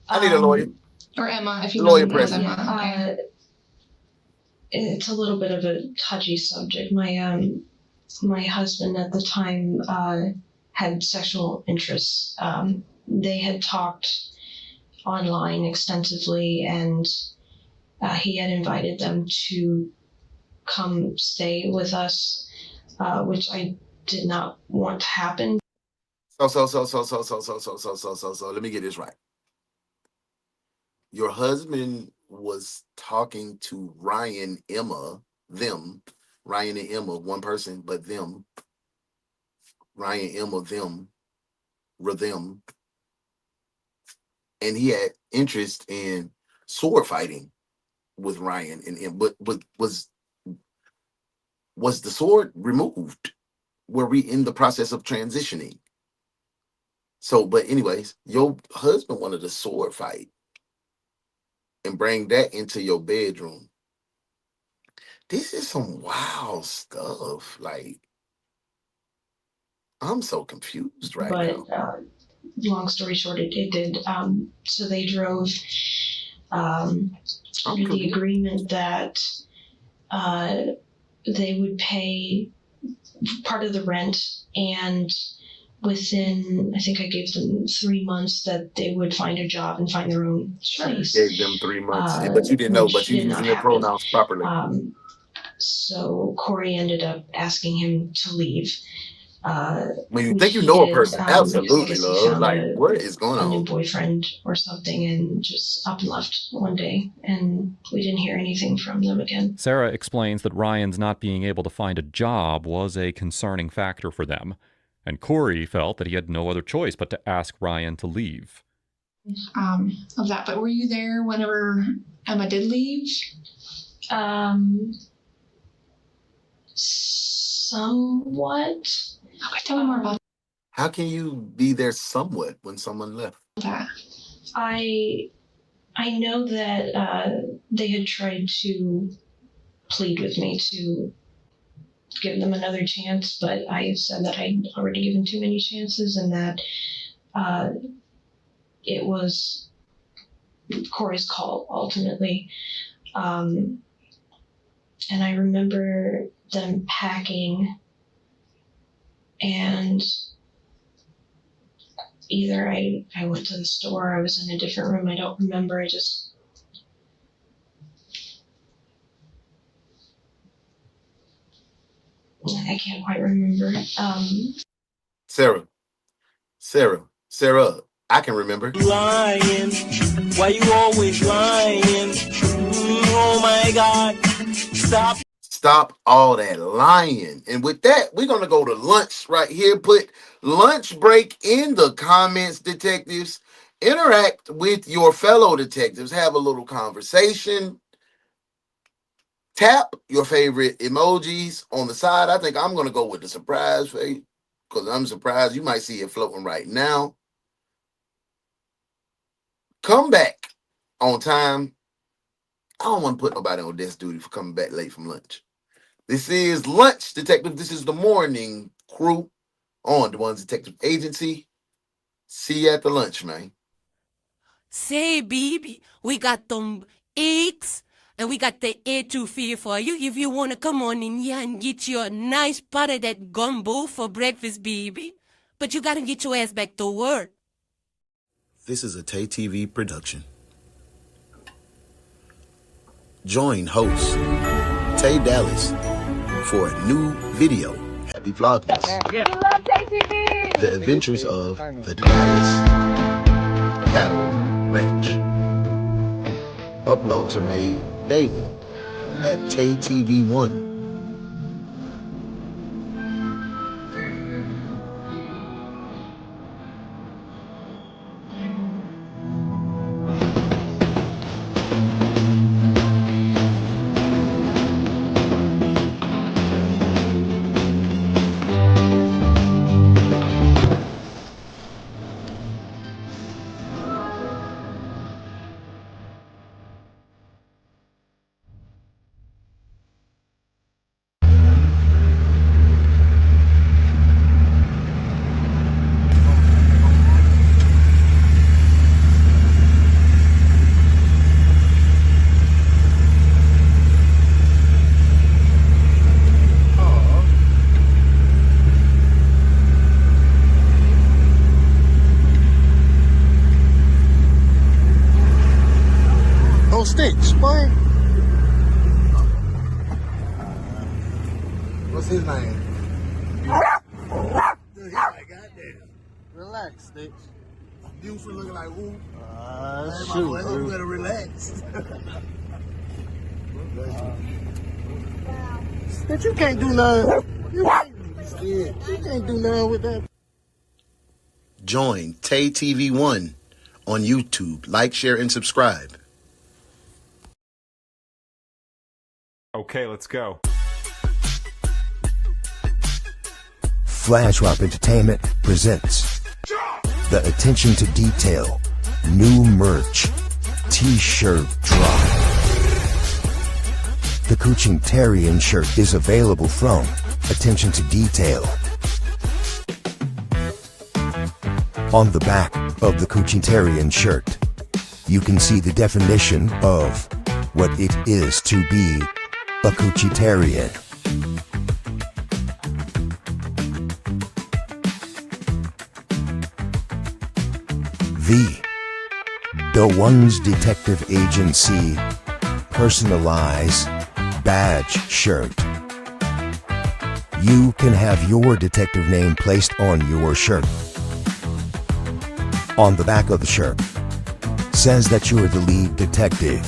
I need a lawyer. Or Emma, if you lawyer know president. Emma. Okay. It's a little bit of a touchy subject. My husband at the time had sexual interests. They had talked online extensively, and he had invited them to come stay with us, which I did not want to happen. So, let me get this right. Your husband was talking to Ryan, Emma, them, Ryan and Emma, one person, but them, Ryan, Emma, them, them, and he had interest in sword fighting with Ryan and Emma, but was the sword removed? Were we in the process of transitioning? So, but anyways, your husband wanted a sword fight and bring that into your bedroom. This is some wild stuff. Like, I'm so confused right now. Long story short, it did. So they drove under the agreement that they would pay part of the rent, and within, I think I gave them 3 months, that they would find a job and find their own place. Gave them 3 months, but you didn't know, but you using your pronouns properly. So Corey ended up asking him to leave. When you think you know a person, absolutely, love. Like, what is going on? A new boyfriend or something, and just up and left one day, and we didn't hear anything from them again. Sarah explains that Ryan's not being able to find a job was a concerning factor for them, and Corey felt that he had no other choice but to ask Ryan to leave. Of that, but were you there whenever Emma did leave? Somewhat. Okay, tell me more about How can you be there somewhat when someone left? that. I know that they had tried to plead with me to give them another chance, but I said that I'd already given too many chances, and that it was Corey's call ultimately. And I remember them packing, and either I went to the store, or I was in a different room. I don't remember. I can't quite remember. Sarah, I can remember. Lying. Why you always lying? Oh my God. Stop all that lying. And with that, we're going to go to lunch right here. Put lunch break in the comments, detectives. Interact with your fellow detectives. Have a little conversation. Tap your favorite emojis on the side. I think I'm going to go with the surprise face because I'm surprised. You might see it floating right now. Come back on time. I don't want to put nobody on desk duty for coming back late from lunch. This is Lunch Detective. This is the morning crew on DaOnes Detective Agency. See you at the lunch, man. Say, baby, we got them eggs and we got the etouffee for you. If you want to come on in here and get you a nice pot of that gumbo for breakfast, baby. But you got to get your ass back to work. This is a Tay TV production. Join host Tay Dallas for a new video. Happy Vlogmas. We love Tay TV. The adventures of the Dallas Cattle Ranch. Uploads are made daily at Tay TV 1. Sticks, boy. What's his name? Dude, he's like, goddamn. Relax, Sticks. You for looking like who? Shoot, boy, you better relax. Sticks, you can't do nothing. You can't do nothing with that. Join Tay TV 1 on YouTube. Like, share, and subscribe. Okay, let's go. Flash Rock Entertainment presents the Attention to Detail new merch t-shirt drop. The Cooching shirt is available from Attention to Detail. On the back of the Cooching shirt, you can see the definition of what it is to be a Coochitarian. The DaOnes Detective Agency Personalized Badge Shirt. You can have your detective name placed on your shirt. On the back of the shirt says that you are the lead detective.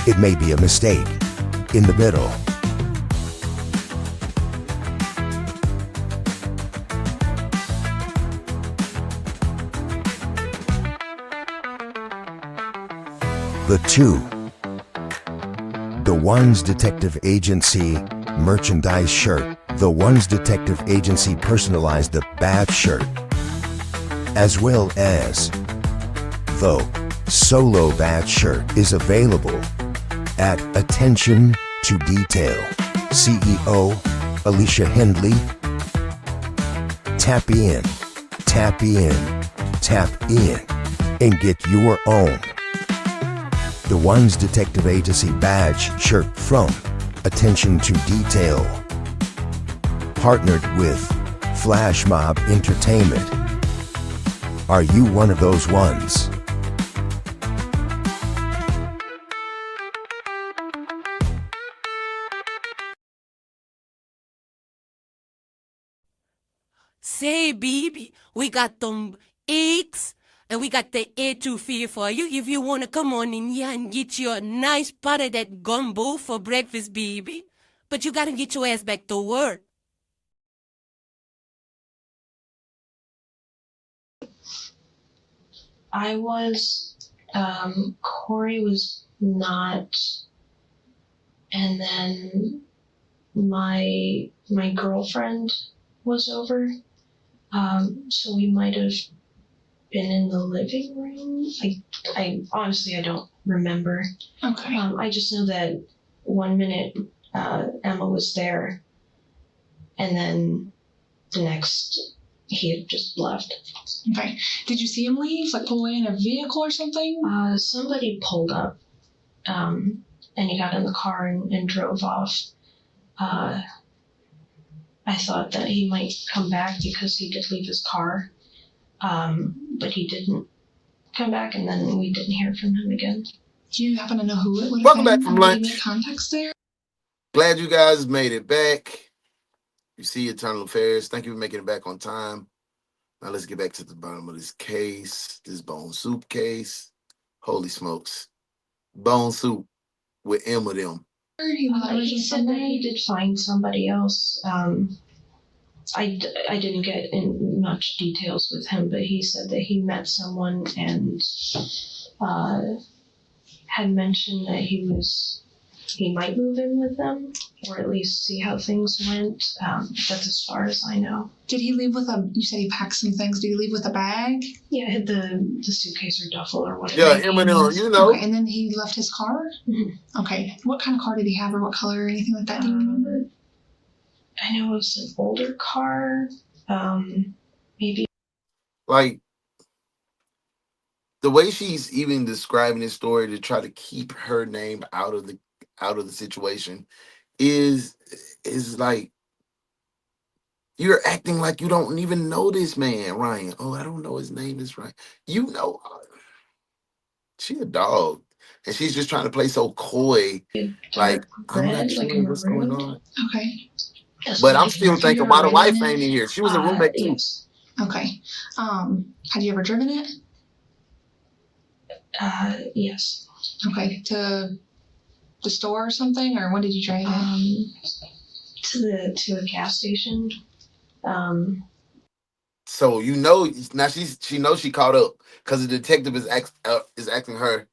It may be a mistake in the middle. The two DaOnes Detective Agency merchandise shirt. DaOnes Detective Agency personalized the badge shirt, as well as the solo badge shirt is available at Attention to Detail. CEO Alicia Hendley. Tap in, tap in, tap in, and get your own The One's detective agency badge shirt from Attention to Detail. Partnered with Flash Mob Entertainment. Are you one of those ones? Say, baby, we got them eggs and we got the etouffee for you if you want to come on in here and get you a nice pot of that gumbo for breakfast, baby. But you got to get your ass back to work. I was, Corey was not, and then my girlfriend was over, so we might have been in the living room. I honestly, I don't remember. Okay. I just know that 1 minute Emma was there, and then the next he had just left. Okay. Did you see him leave? Like pull away in a vehicle or something? Somebody pulled up, and he got in the car and drove off. I thought that he might come back because he did leave his car, but he didn't come back, and then we didn't hear from him again. Do you happen to know who it would have Welcome been? back from Did he lunch. make context there? Glad you guys made it back. You see Eternal Affairs. Thank you for making it back on time. Now let's get back to the bottom of this case, this bone soup case. Holy smokes. Bone soup with M with them. He said that he did find somebody else. I didn't get in much details with him, but he said that he met someone and had mentioned that he might move in with them, or at least see how things went. That's as far as I know. Did he leave with you said he packed some things. Did he leave with a bag? Yeah, it had the suitcase or duffel or whatever. Yeah, M&M, you know. Okay, and then he left his car? Mm-hmm. Okay. What kind of car did he have or what color or anything like that? Do you remember? I know it was an older car. Maybe. Like, the way she's even describing this story to try to keep her name out of the situation is like, you're acting like you don't even know this man, Ryan. Oh, I don't know his name is Ryan. You know, she a dog, and she's just trying to play so coy. Like, I'm not sure what's going on. Okay. But I'm still thinking, why the wife ain't in here? She was a roommate too. Yes. Okay. Had you ever driven it? Yes. Okay. To the store or something, or when did you drive it? To a gas station. So you know now she knows she caught up because the detective is asking her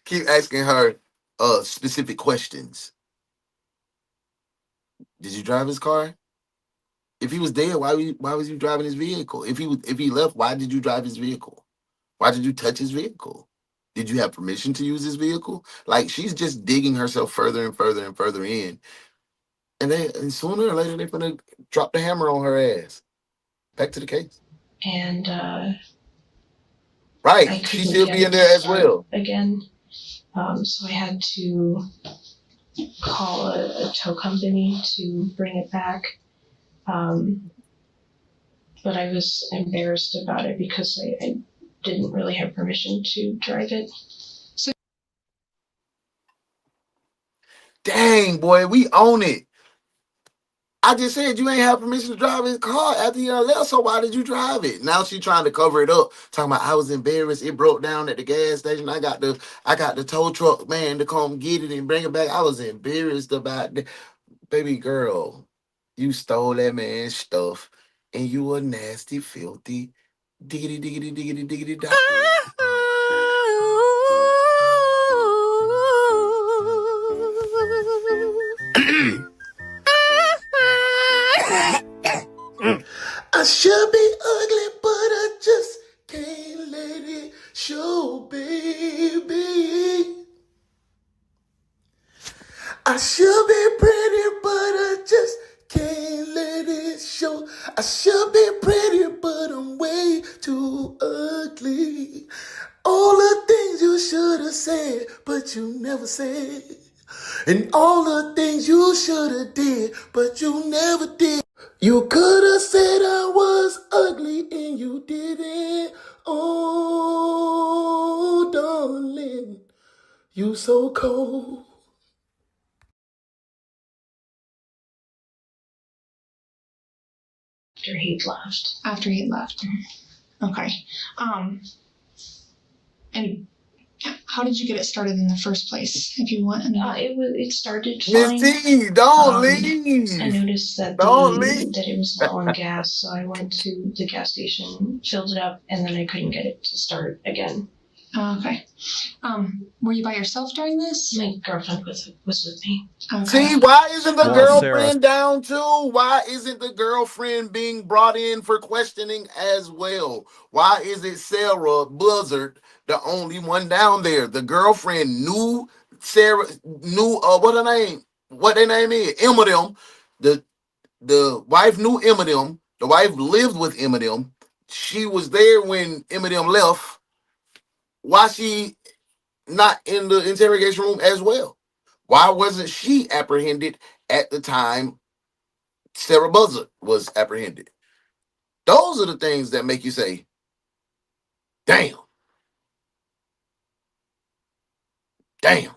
keep asking her specific questions. Did you drive his car? If he was dead, why was you driving his vehicle? If he left, why did you drive his vehicle? Why did you touch his vehicle? Did you have permission to use his vehicle? Like, she's just digging herself further and further and further in. And sooner or later they're gonna drop the hammer on her ass. Back to the case. And right, she should be in there as well. Again, so I had to call a tow company to bring it back. But I was embarrassed about it because I didn't really have permission to drive it. So, dang, boy, we own it. I just said you ain't have permission to drive his car after you left, so why did you drive it? Now she trying to cover it up, talking about I was embarrassed. It broke down at the gas station. I got the tow truck man to come get it and bring it back. I was embarrassed about that. Baby girl, you stole that man's stuff, and you a nasty, filthy, diggity dog. I should be ugly, but I just can't let it show, baby. I should be pretty, but I just can't let it show. I should be pretty, but I'm way too ugly. All the things you should have said, but you never said. And all the things you should have did, but you never did. You could have said I was ugly and you didn't. Oh, darling, you so cold. After he left. After he left. Okay. And how did you get it started in the first place? If you want, it started Miss fine. T, don't leave. I noticed that that it was low on gas, so I went to the gas station, filled it up, and then I couldn't get it to start again. Okay. Were you by yourself during this? My girlfriend was with me. Okay. See, why isn't the Well, girlfriend down too? Why isn't the girlfriend being brought in for questioning as well? Why is it Sarah Blizzard the only one down there? The girlfriend knew Sarah, knew what their name is, Eminem. The wife knew Eminem. The wife lived with Eminem. She was there when Eminem left. Why she not in the interrogation room as well? Why wasn't she apprehended at the time Sarah Buzzard was apprehended? Those are the things that make you say, damn. Damn.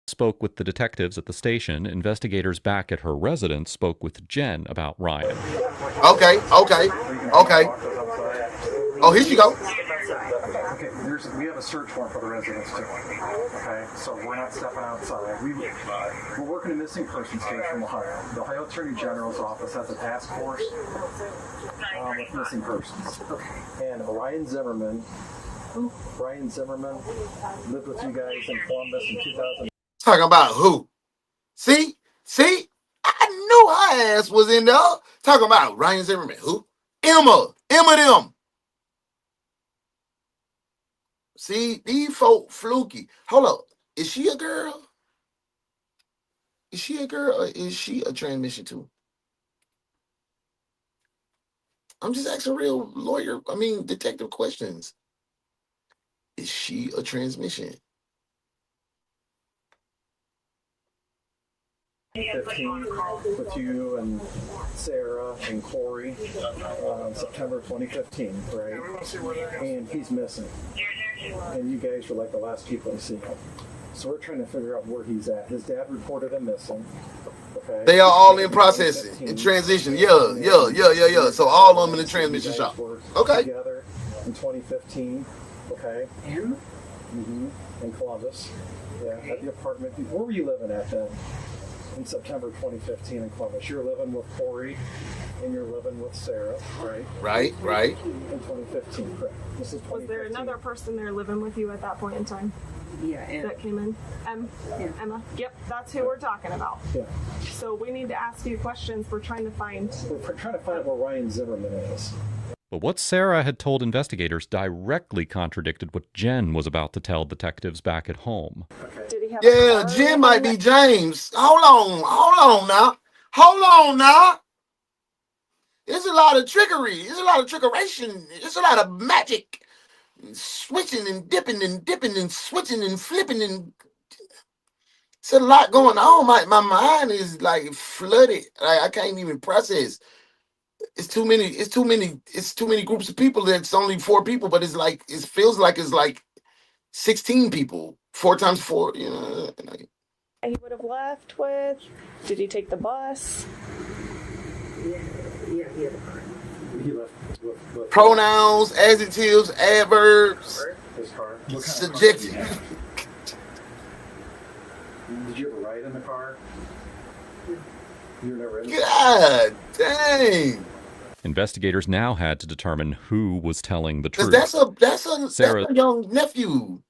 Spoke with the detectives at the station. Investigators back at her residence spoke with Jen about Ryan. Okay. Oh, here she go. Okay, we have a search warrant for the residence too. Okay, so we're not stepping outside. We're working a missing persons case from Ohio. The Ohio Attorney General's office has a task force with missing persons. And Ryan Zimmerman lived with you guys in Columbus in 2000. Talking about who? See? I knew her ass was in there. Talking about Ryan Zimmerman. Who? Emma them. See, these folk fluky. Hold up. Is she a girl? Is she a girl or is she a transmission too? I'm just asking real detective questions. Is she a transmission? 15 with you and Sarah and Corey, September 2015, right? And he's missing. And you guys were like the last people to see him. So we're trying to figure out where he's at. His dad reported him missing. Okay. They are all in processing, in transition. Yeah. So all of them in the transmission shop. Okay. Together in 2015. Okay. In Columbus. Yeah, at the apartment. Where were you living at then? In September 2015 in Columbus. You're living with Corey and you're living with Sarah, right? Right. In 2015, correct. This is 2015. Was there another person there living with you at that point in time? Yeah. That came in? Emma? Yep, that's who we're talking about. Yeah. So we need to ask you questions. We're trying to find out where Ryan Zimmerman is. But what Sarah had told investigators directly contradicted what Jen was about to tell detectives back at home. Did he have Jen might be James. Hold on now. There's a lot of trickery. There's a lot of trickeration. There's a lot of magic. Switching and dipping and switching and flipping and it's a lot going on. My mind is like flooded. I can't even process. It's too many groups of people. It's only 4 people, but it feels like it's like 16 people. 4 times 4, he would have left with? Did he take the bus? Yeah, he had a car. He left with pronouns, adjectives, adverbs, his car. subjective. Did you ever ride in the car? You were never in the God dang. Investigators now had to determine who was telling the truth. That's a young nephew.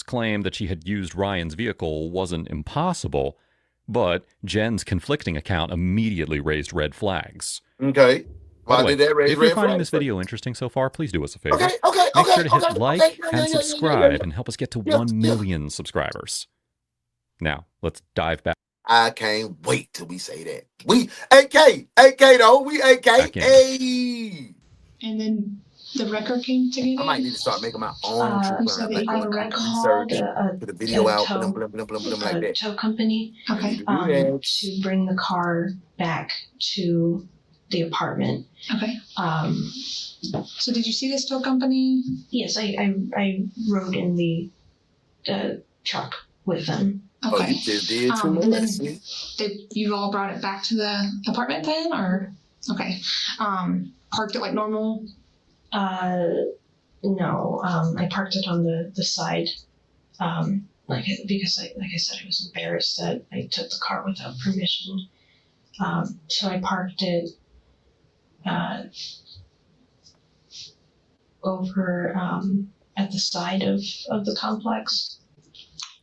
Claim that she had used Ryan's vehicle wasn't impossible, but Jen's conflicting account immediately raised red flags. Okay. Why did that raise red flags? If you're finding this video interesting so far, please do us a favor. Okay. Make sure to hit like and subscribe and help us get to 1 million subscribers. Now, let's dive back. I can't wait till we say that. We AK though. We AK. Hey. And then the wrecker came to get it? I might need to start making my own true crime. Like I going to called research, put a video out, tow, like that. tow company Okay. To bring the car back to the apartment. Okay. So did you see this tow company? Yes, I rode in the truck with them. Okay. Oh, you just did too much. And then you all brought it back to the apartment then, or okay? Parked it like normal? No. I parked it on the side. Because like I said, I was embarrassed that I took the car without permission. So I parked it over at the side of the complex.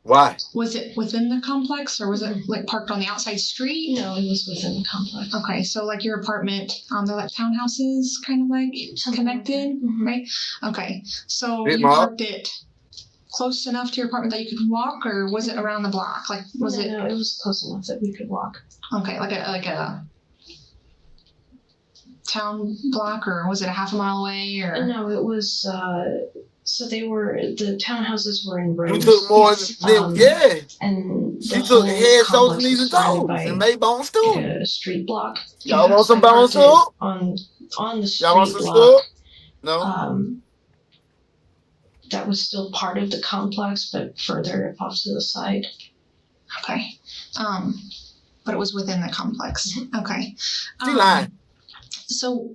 Why? Was it within the complex, or was it like parked on the outside street? No, it was within the complex. Okay, so like your apartment, they're like townhouses, kind of like connected, right? Okay, so you parked it close enough to your apartment that you could walk, or was it around the block? Like, was it? No, it was close enough that we could walk. Okay, like a town block, or was it a half a mile away, or? No, it was. So the townhouses were in rows. You took more than and she took head, shoulders, knees, and toes, and made bones too. Like a street block. Y'all want some bones too? On the street Y'all want some block. No. That was still part of the complex, but further off to the side. Okay. But it was within the complex. Okay. She lied. So,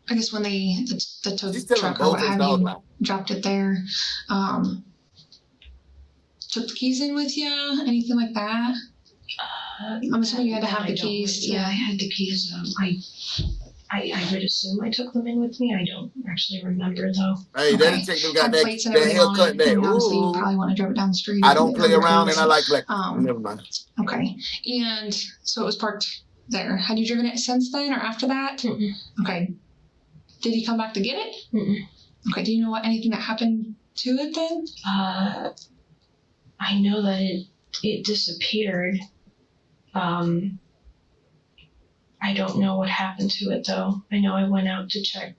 I guess when the tow truck or what have you dropped it there, took the keys in with you? Anything like that? I'm assuming you had to have the keys. Yeah, I had the keys. I would assume I took them in with me. I don't actually remember though. Hey, that detective got that haircut. That obviously you probably want to drive it down the street. I don't play around, and I like black. Never mind. Okay, and so it was parked there. Had you driven it since then or after that? Mm-mm. Okay. Did he come back to get it? Mm-mm. Okay. Do you know anything that happened to it then? I know that it disappeared. I don't know what happened to it though. I know I went out to check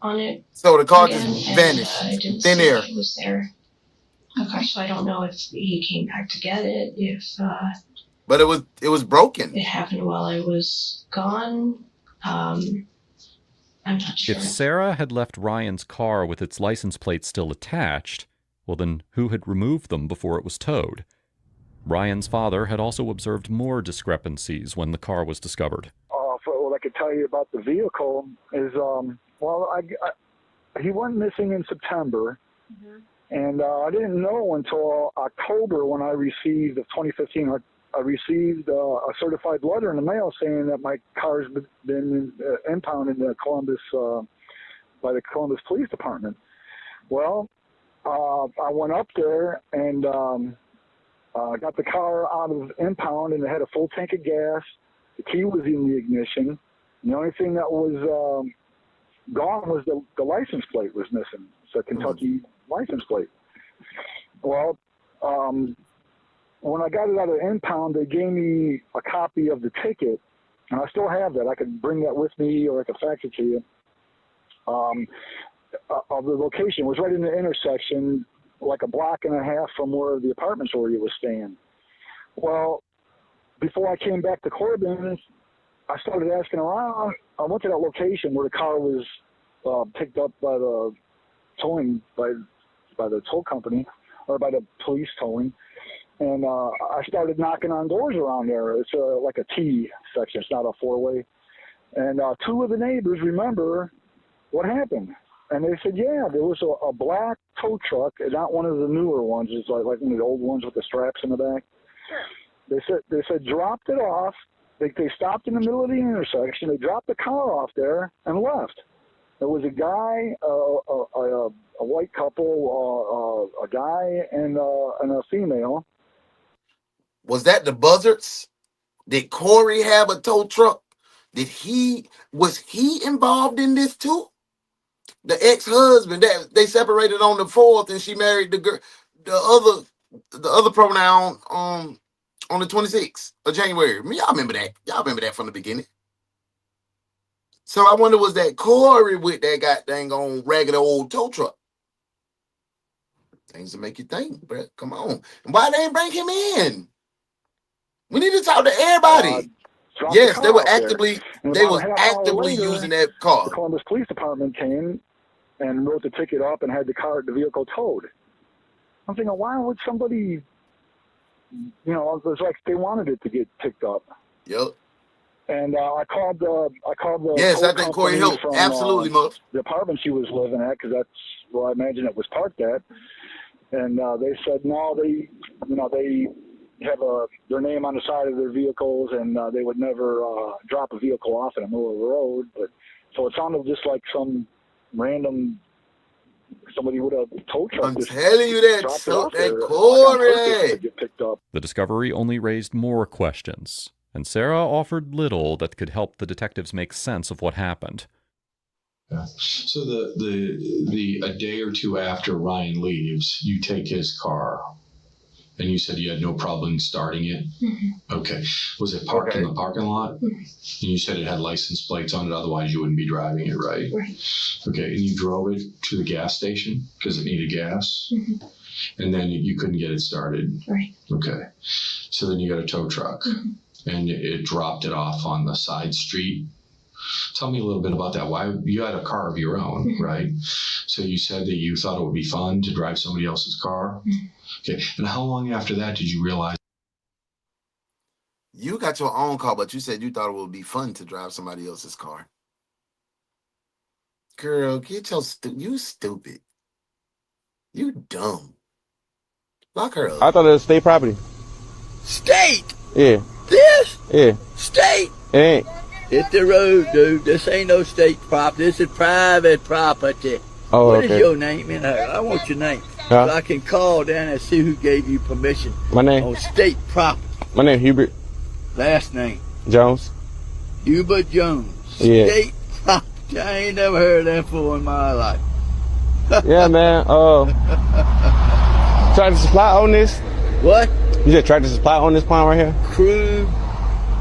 on it. So the car just vanished. I didn't Thin see air. it was there. Okay. So I don't know if he came back to get it. But it was broken. It happened while I was gone. I'm not sure. If Sarah had left Ryan's car with its license plate still attached, well then who had removed them before it was towed? Ryan's father had also observed more discrepancies when the car was discovered. What I could tell you about the vehicle is, he went missing in September, and I didn't know until October when I received, of 2015, I received a certified letter in the mail saying that my car's been impounded in Columbus by the Columbus Police Department. Well, I went up there and got the car out of impound, and it had a full tank of gas. The key was in the ignition. And the only thing that was gone was the license plate was missing. It's a Kentucky license plate. Well, when I got it out of impound, they gave me a copy of the ticket, and I still have that. I could bring that with me, or I could fax it to you. Of the location, it was right in the intersection, like a block and a half from where the apartments where you was staying. Well, before I came back to Corbin, I started asking around. I went to that location where the car was picked up by the towing by the tow company, or by the police towing. And I started knocking on doors around there. It's like a T section. It's not a four-way. And two of the neighbors remember what happened. And they said, yeah, there was a black tow truck, not one of the newer ones. It's like one of the old ones with the straps in the back. Sure. They said dropped it off. They stopped in the middle of the intersection. They dropped the car off there and left. There was a guy, a white couple, a guy and a female. Was that the Buzzards? Did Corey have a tow truck? Was he involved in this too? The ex-husband, that they separated on the 4th, and she married the other pronoun on the 26th of January. I mean, y'all remember that. Y'all remember that from the beginning. So I wonder, was that Corey with that goddamn on ragged old tow truck? Things to make you think, bro. Come on. And why they ain't bring him in? We need to talk to everybody. Yes, they were actively using that car. The Columbus Police Department came and wrote the ticket up and had the vehicle towed. I'm thinking, why would somebody, you know, it was like they wanted it to get picked up. Yep. And I called the yes, I think Corey helped. From, absolutely, the apartment she was living at, because that's where I imagine it was parked at. And they said no, they have their name on the side of their vehicles, and they would never drop a vehicle off in the middle of the road. But so it sounded just like some random somebody with a tow truck. I'm telling you that, so that Corey. Get picked up. The discovery only raised more questions, and Sarah offered little that could help the detectives make sense of what happened. So a day or two after Ryan leaves, you take his car, and you said you had no problem starting it. Mm-hmm. Okay. Was it parked in the parking lot? Mm-hmm. And you said it had license plates on it, otherwise you wouldn't be driving it, right? Right. Okay. And you drove it to the gas station because it needed gas, mm-hmm. and then you couldn't get it started. Right. Okay. So then you got a tow truck, mm-hmm. and it dropped it off on the side street. Tell me a little bit about that. Why you had a car of your own, mm-hmm. right? So you said that you thought it would be fun to drive somebody else's car. Mm-hmm. Okay. And how long after that did you realize? You got your own car, but you said you thought it would be fun to drive somebody else's car. Girl, get your you stupid. You dumb. Lock her up. I thought it was state property. State? Yeah. This? Yeah. State? It ain't. It's the road, dude. This ain't no state property. This is private property. Oh, what okay. is your name in here? I want your name. Huh? So I can call down and see who gave you permission. My name? On state property. My name Hubert. Last name? Jones. Hubert Jones. Yeah. State property. I ain't never heard of that before in my life. Yeah, man. Tractor Supply on this? What? You said Tractor Supply on this pond right here? Crew,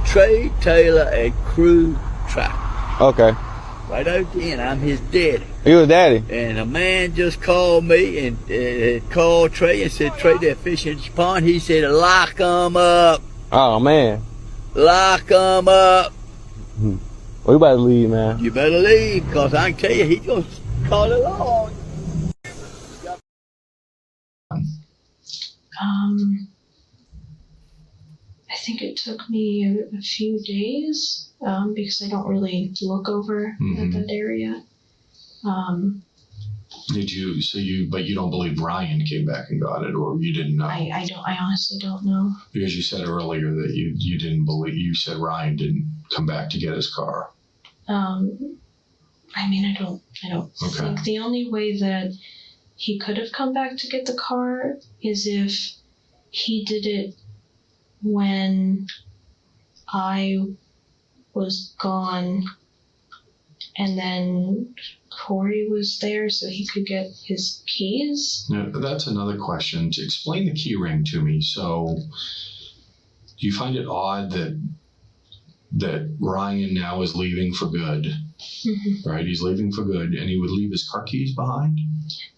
Trey Taylor, and Crew Tractor. Okay. Right again, I'm his daddy. You was daddy? And a man just called me and called Trey and said, Trey, they're fishing at your pond. He said, lock them up. Oh, man. Lock them up. Well, you better leave, man. You better leave, because I can tell you, he's going to call it on. I think it took me a few days because I don't really look over at that area. But you don't believe Ryan came back and got it, or you didn't know? I honestly don't know. Because you said earlier that you didn't believe, you said Ryan didn't come back to get his car. I mean, I don't think the only way that he could have come back to get the car is if he did it when I was gone, and then Corey was there so he could get his keys. Now, that's another question. To explain the key ring to me. So, do you find it odd that Ryan now is leaving for good? Mm-hmm. Right, he's leaving for good, and he would leave his car keys behind?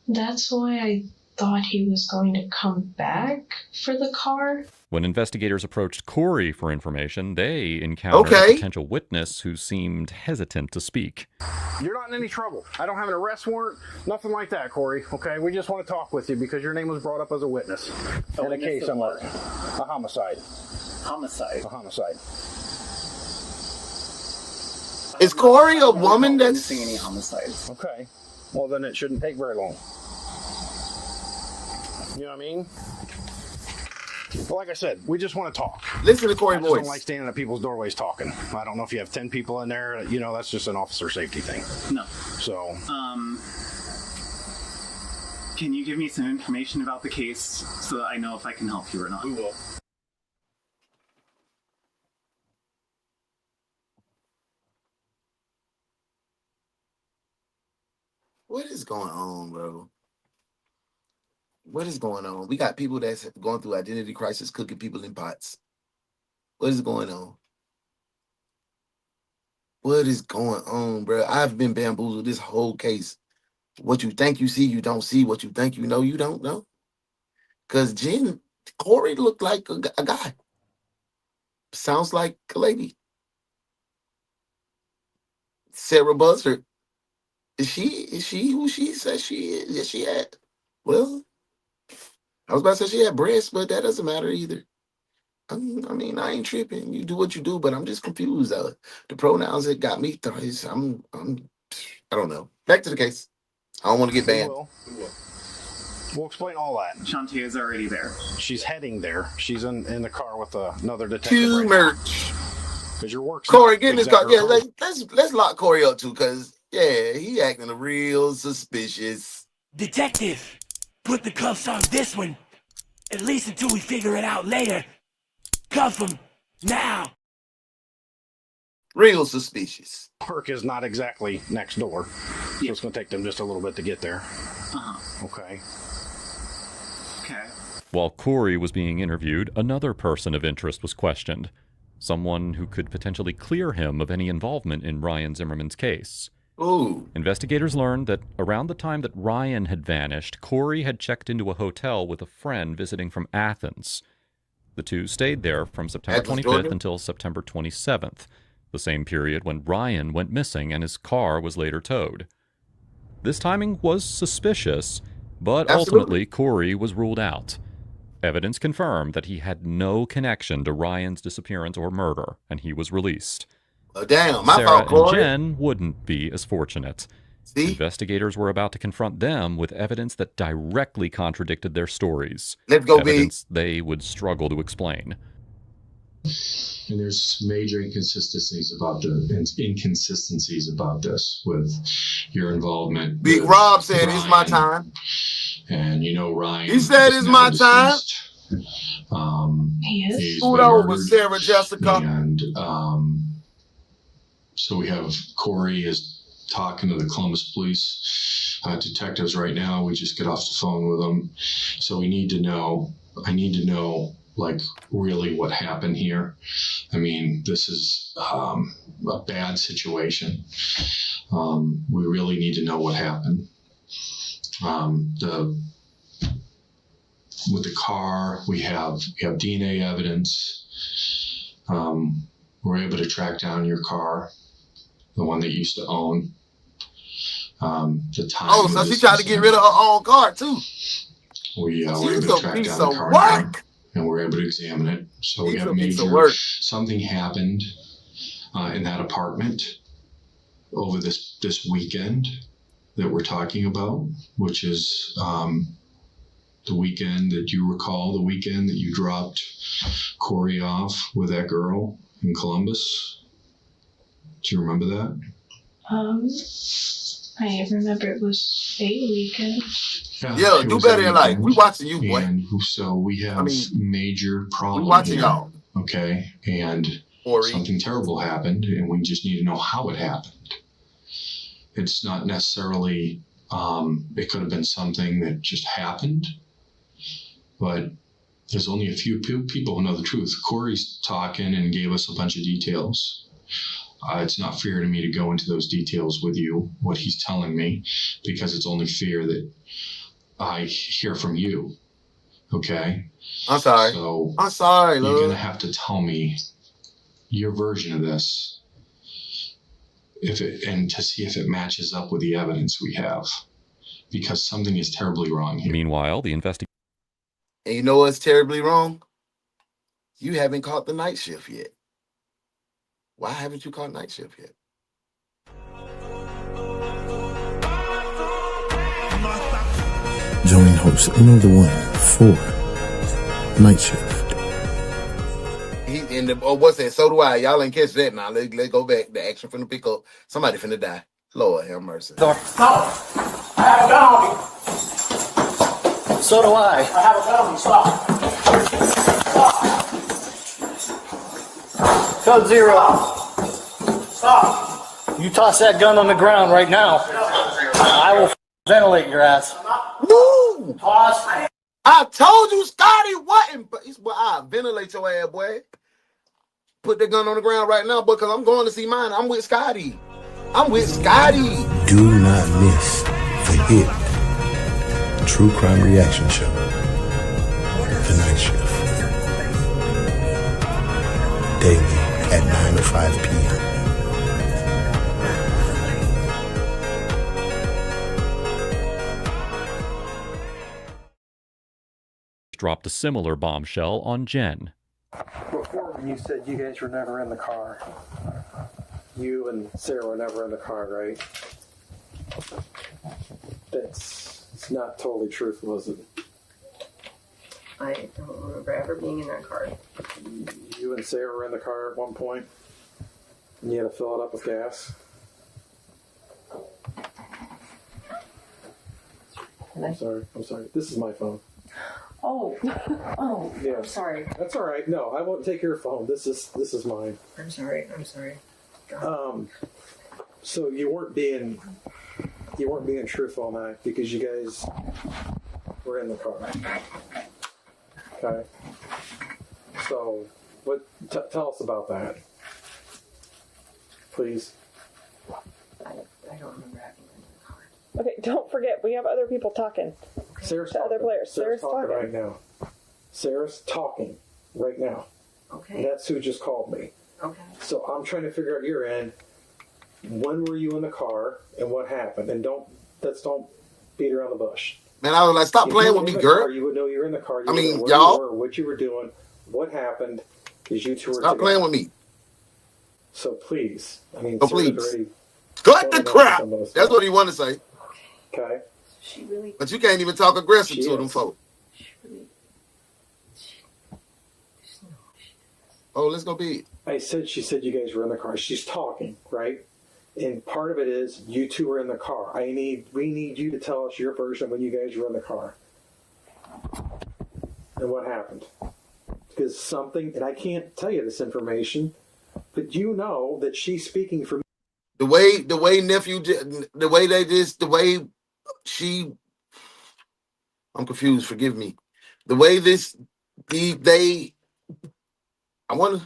That's why I thought he was going to come back for the car. When investigators approached Corey for information, they encountered a potential witness who seemed hesitant to speak. You're not in any trouble. I don't have an arrest warrant, nothing like that, Corey. Okay, we just want to talk with you because your name was brought up as a witness in a case I'm working. A homicide. Homicide? A homicide. Is Corey a woman that's... I'm not any homicides. Okay, well then it shouldn't take very long. You know what I mean? Well, like I said, we just want to talk. Listen to Corey's voice. I don't like standing at people's doorways talking. I don't know if you have 10 people in there. You know, that's just an officer safety thing. No. So. Can you give me some information about the case so that I know if I can help you or not? We will. What is going on, bro? What is going on? We got people that's going through identity crisis, cooking people in pots. What is going on? What is going on, bro? I've been bamboozled this whole case. What you think you see, you don't see. What you think you know, you don't know. Because Corey looked like a guy. Sounds like a lady. Sarah Buzzard. Is she who she says she is? Yes, she had. Well, I was about to say she had breasts, but that doesn't matter either. I mean, I ain't tripping. You do what you do, but I'm just confused. The pronouns that got me I don't know. Back to the case. I don't want to get banned. We'll explain all that. Shantae is already there. She's heading there. She's in the car with another detective. Cue merch. Because your work's Corey, get in this car. Yeah, exactly let's lock Corey up too, because yeah, he acting real suspicious. Detective, put the cuffs on this one. At least until we figure it out later. Cuff him now. Real suspicious. Work is not exactly next door, so it's going to take them just a little bit to get there. Okay. While Corey was being interviewed, another person of interest was questioned. Someone who could potentially clear him of any involvement in Ryan Zimmerman's case. Ooh. Investigators learned that around the time that Ryan had vanished, Corey had checked into a hotel with a friend visiting from Athens. The two stayed there from September 25th until September 27th, the same period when Ryan went missing and his car was later towed. This timing was suspicious, but ultimately Corey was ruled out. Evidence confirmed that he had no connection to Ryan's disappearance or murder, and he was released. Oh, damn, my Sarah fault, Corey. and Jen wouldn't be as fortunate. See? Investigators were about to confront them with evidence that directly contradicted their stories. Let's go, evidence they would struggle to explain. And there's major inconsistencies about this with your involvement. Big Rob said it's my time. And you know Ryan. He said it's my time. He is. Scoot over, Sarah Jessica. And so we have Corey is talking to the Columbus police detectives right now. We just get off the phone with them. So we need to know. I need to know, like, really what happened here. I mean, this is a bad situation. We really need to know what happened. With the car, we have DNA evidence. We're able to track down your car, the one that you used to own. The time. Oh, so she tried to get rid of her own car too. We were able to track down the car now, and we're able to examine it. So we have major. Something happened in that apartment over this weekend that we're talking about, which is the weekend that you recall, the weekend that you dropped Corey off with that girl in Columbus. Do you remember that? I remember it was a weekend. Yeah, do better in life. We watching you, boy. And so we have major problems. We watching y'all. Okay, and something terrible happened, and we just need to know how it happened. It's not necessarily, it could have been something that just happened, but there's only a few people who know the truth. Corey's talking and gave us a bunch of details. It's not fair to me to go into those details with you, what he's telling me, because it's only fair that I hear from you. Okay? I'm sorry. So I'm sorry, you're going to have to tell me your version of this. And to see if it matches up with the evidence we have, because something is terribly wrong here. Meanwhile, the investigation. And you know what's terribly wrong? You haven't caught the night shift yet. Why haven't you caught night shift yet? Join host UnoDaOne for Night Shift. What's that? So do I. Y'all ain't catch that now. Let's go back. The action finna pick up. Somebody finna die. Lord have mercy. Stop. I have a gun on me. So do I. I have a gun on me. Stop. Stop. Code 0. Stop. You toss that gun on the ground right now. I will ventilate your ass. Woo! Toss. I told you, Scotty, what? But I ventilate your ass, boy. put that gun on the ground right now, because I'm going to see mine. I'm with Scotty. I'm with Scotty. Do not miss the hit True Crime Reaction Show, The Night Shift, daily at 9 to 5 p.m. Dropped a similar bombshell on Jen. Before, when you said you guys were never in the car, you and Sarah were never in the car, right? It's not totally truthful, is it? I don't remember ever being in that car. You and Sarah were in the car at one point, and you had to fill it up with gas. I'm sorry. This is my phone. Oh, Yeah. I'm sorry. That's all right. No, I won't take your phone. This is mine. I'm sorry. God. So you weren't being truthful on that because you guys were in the car. Okay. So what? Tell us about that, please. I don't remember having been in the car. Okay, don't forget, we have other people talking. Sarah's The other players. Sarah's talking right now. Sarah's talking right now. Okay. And that's who just called me. Okay. So I'm trying to figure out your end. When were you in the car and what happened? And don't beat around the bush. Man, I was like, stop playing with me, girl. You would know you were in the car. You I mean, would know where y'all. you were, what you were doing, what happened, because you two were Stop together. playing with me. So please, I mean, Oh, Sarah's please. already Cut the pulling out crap. some of the That's stuff. what he wanted to say. Okay. She really. But you can't even talk aggressive She to them is. folks. Oh, let's go be. She said you guys were in the car. She's talking, right? And part of it is you two were in the car. We need you to tell us your version when you guys were in the car. And what happened. Because something, and I can't tell you this information, but you know that she's speaking for me. The way I'm confused, forgive me. The way I wonder.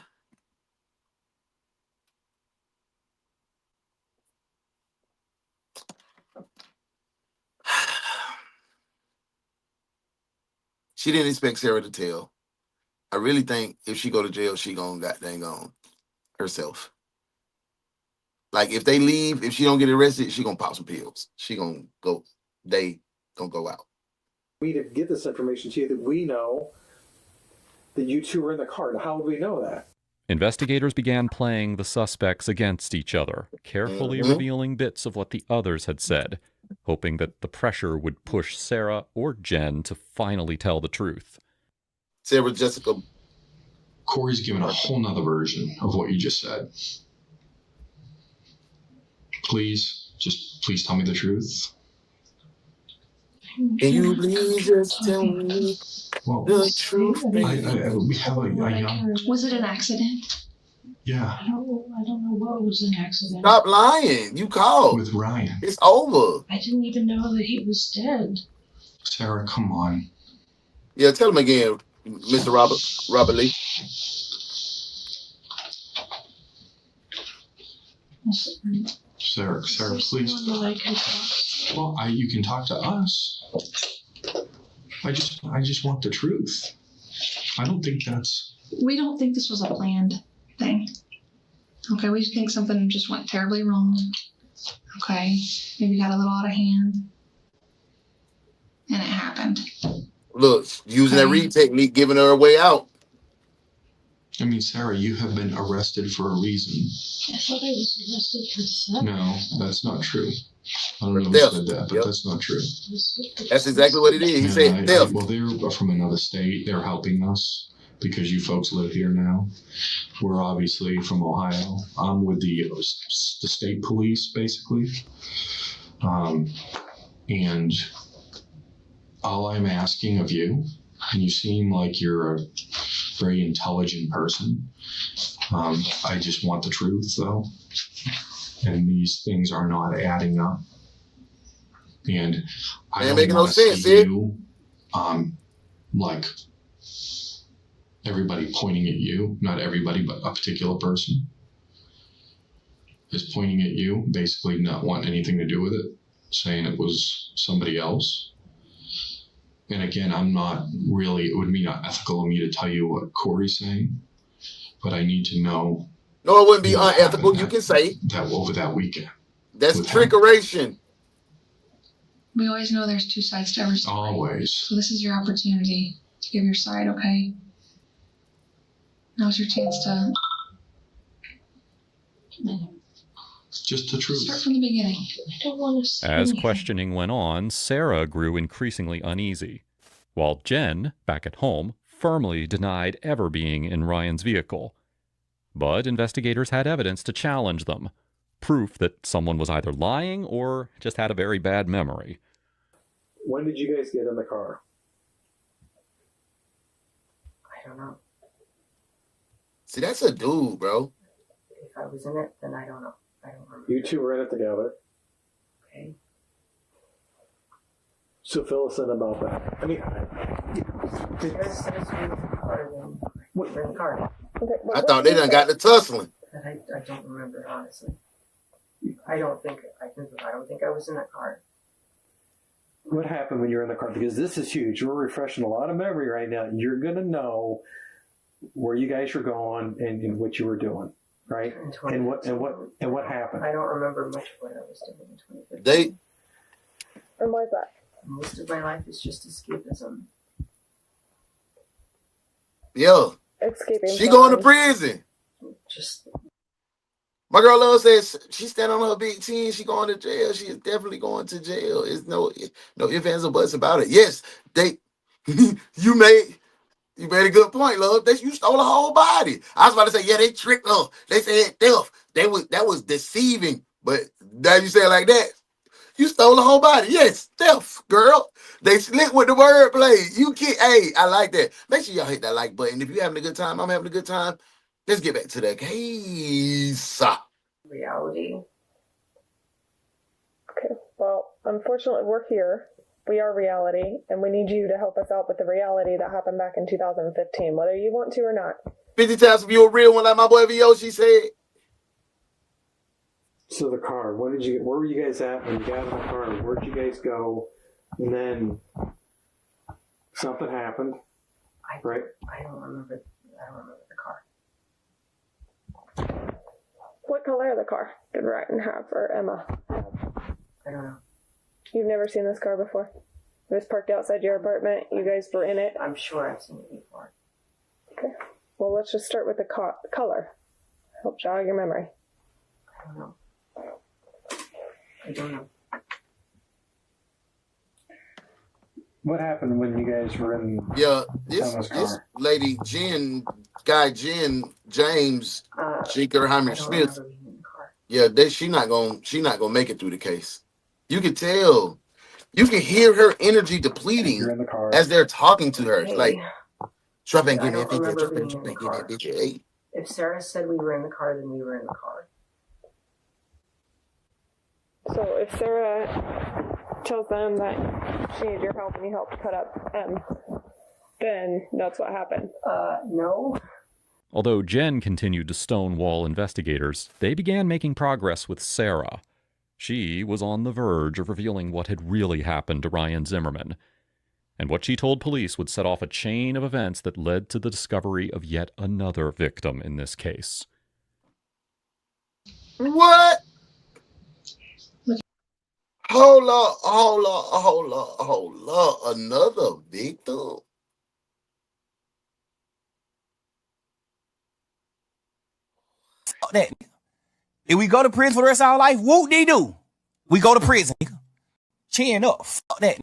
She didn't expect Sarah to tell. I really think if she go to jail, she gonna got dang on herself. Like if they leave, if she don't get arrested, she gonna pop some pills. She gonna go. They gonna go out. We to get this information to you that we know that you two were in the car. Now, how would we know that? Investigators began playing the suspects against each other, carefully revealing bits of what the others had said, hoping that the pressure would push Sarah or Jen to finally tell the truth. Sarah, Jessica. Corey's given a whole nother version of what you just said. Please tell me the truth. Can you please just tell me the truth? We have a young... Was it an accident? Yeah. I don't know what was an accident. Stop lying. You called. With Ryan. It's over. I didn't even know that he was dead. Sarah, come on. Yeah, tell him again, Mr. Robert Lee. Sarah, please. Well, you can talk to us. I just want the truth. I don't think that's... We don't think this was a planned thing. Okay, we think something just went terribly wrong. Okay, maybe got a little out of hand. And it happened. Look, using that read technique, giving her a way out. I mean, Sarah, you have been arrested for a reason. I thought I was arrested for theft. No, that's not true. I don't know who said that, but that's not true. That's exactly what it is. He said theft. Well, they're from another state. They're helping us because you folks live here now. We're obviously from Ohio. I'm with the state police, basically. And all I'm asking of you, and you seem like you're a very intelligent person. I just want the truth, though. And these things are not adding up. And I don't want to see you, everybody pointing at you, not everybody, but a particular person is pointing at you, basically not wanting anything to do with it, saying it was somebody else. And again, I'm not really, it would be not ethical of me to tell you what Corey's saying, but I need to know. No, it wouldn't be unethical. You can say that over that weekend. That's trickeration. We always know there's two sides to every story. Always. So this is your opportunity to give your side, okay? Now's your chance to just the truth. Start from the beginning. I don't want to. As questioning went on, Sarah grew increasingly uneasy, while Jen, back at home, firmly denied ever being in Ryan's vehicle. But investigators had evidence to challenge them, proof that someone was either lying or just had a very bad memory. When did you guys get in the car? I don't know. See, that's a dude, bro. If I was in it, then I don't know. I don't remember. You two were in it together. Okay. So fill us in about that. I mean, Sarah says we were in the car, then we were in the car. I thought they done got the tussling. I don't remember, honestly. I don't think I was in that car. what happened when you were in the car? Because this is huge. We're refreshing a lot of memory right now. You're going to know where you guys were going and what you were doing, right? And what happened. I don't remember much of what I was doing in 2015. And why is that? Most of my life is just escapism. Yo, Escaping. she going to prison. Just my girl Love says she stand on her big team. She going to jail. She is definitely going to jail. There's no ifs, ands, or buts about it. Yes, you made a good point, Love. You stole a whole body. I was about to say, yeah, they tricked her. They said theft. That was deceiving. But now you say it like that. You stole a whole body. Yes, theft, girl. They slick with the wordplay. You can't. Hey, I like that. Make sure y'all hit that like button. If you're having a good time, I'm having a good time. Let's get back to the case. reality. Okay, well, unfortunately, we're here. We are reality, and we need you to help us out with the reality that happened back in 2015, whether you want to or not. 50 times if you're a real one, like my boy Yoshi said. So the car, where were you guys at when you got in the car? Where'd you guys go? And then something happened, right? I don't remember the car. What color of the car did Ryan have, or Emma have? I don't know. You've never seen this car before? It was parked outside your apartment. You guys were in it. I'm sure I've seen it before. Okay. Well, let's just start with the color. Help jog your memory. I don't know. I don't know. What happened when you guys were in This lady Jen James Jinkerheimer Smith. Yeah, she not gonna make it through the case. You can tell. You can hear her energy depleting as they're talking to her. Hey, like, drop and I get don't that remember bitch, being drop in and the get car. that bitch. Hey. If Sarah said we were in the car, then we were in the car. So if Sarah tells them that she needs your help and you help cut up M, then that's what happened. No. Although Jen continued to stonewall investigators, they began making progress with Sarah. She was on the verge of revealing what had really happened to Ryan Zimmerman. And what she told police would set off a chain of events that led to the discovery of yet another victim in this case. What? Hold up. Another victim? That. If we go to prison for the rest of our life, whoop-de-doo. We go to prison. Chin up. Fuck that.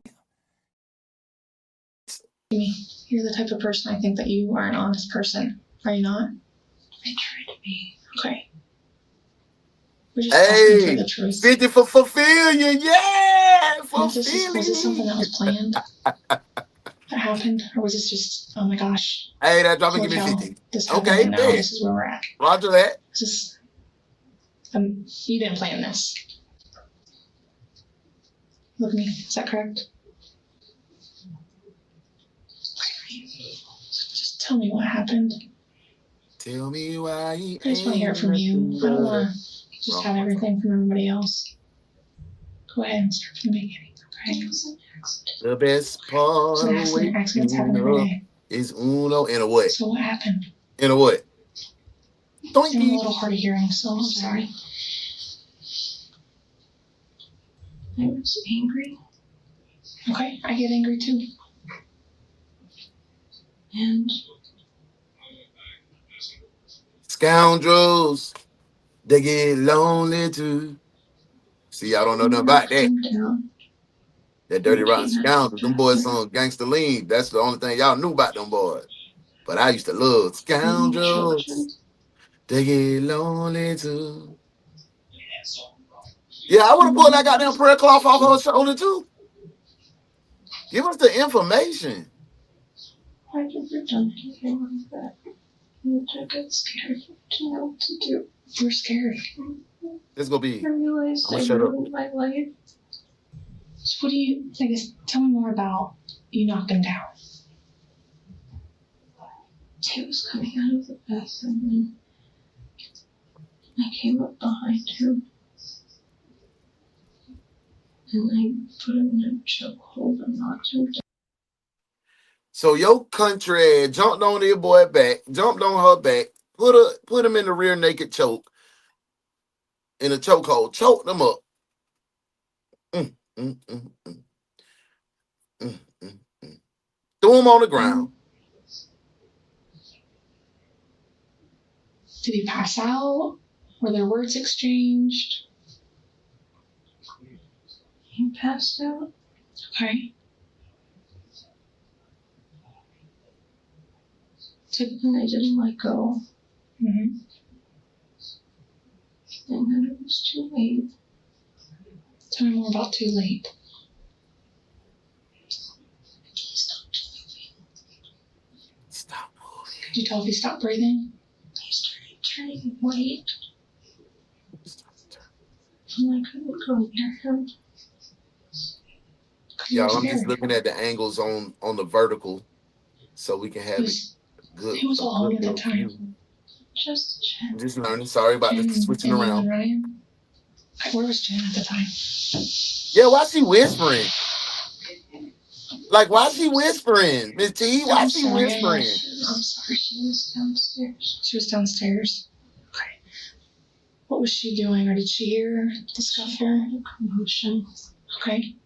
You're the type of person I think that you are an honest person. Are you not? I try to be. Okay. We're just asking for the truth. 50 for fulfilling, yeah! Was this something that was planned? That happened? Or was this just, oh my gosh. Hey, that dropping, Look give me how 50. This happened Okay, and now this is where we're at. Roger that. This is, you didn't plan this. Look at me. Is that correct? Just Tell me what happened. Tell me why he I just want to hear it from you. I don't want to just have everything from everybody else. Go ahead and start from the beginning. Okay. The best part So of accidents happen every waking up day. is Uno in a what? So what happened? In a what? I'm a little hard of hearing, so I'm sorry. I was angry. Okay, I get angry too. And Scoundrels, they get lonely too. See, I don't know nothing about that. That Dirty Rotten Scoundrels, them boys on Gangsta Lean. That's the only thing y'all knew about them boys. But I used to love Scoundrels. They get lonely too. Yeah, I would have pulled that goddamn prayer cloth off her shoulder too. Give us the information. I've never done anything like that. I get scared to know what to do. We're scared. It's gonna be. I realized I ruined my life. So what do you, I guess, tell me more about you knocked him down. He was coming out of the bathroom and I came up behind him and I put him in a chokehold and knocked him down. So your country jumped on their boy back, jumped on her back, put him in the rear naked choke, in a chokehold, choked him up. Threw him on the ground. Did he pass out? Were there words exchanged? He passed out? Okay. So then I didn't let go. Mm-hmm. And then it was too late. Tell me more about too late. He stopped moving. Stop moving. Could you tell if he stopped breathing? He started turning white. And I couldn't go near him. Y'all, I'm just looking at the angles on the vertical so we can have it good. He was all home at the time. Just Jen. Just learning. Sorry about the switching around. Ryan. Where was Jen at the time? Yeah, why she whispering? Like, why she whispering? Miss T, why she whispering? I'm sorry, she was downstairs. She was downstairs. Okay. What was she doing, or did she hear the scuffle? Commotion. Okay.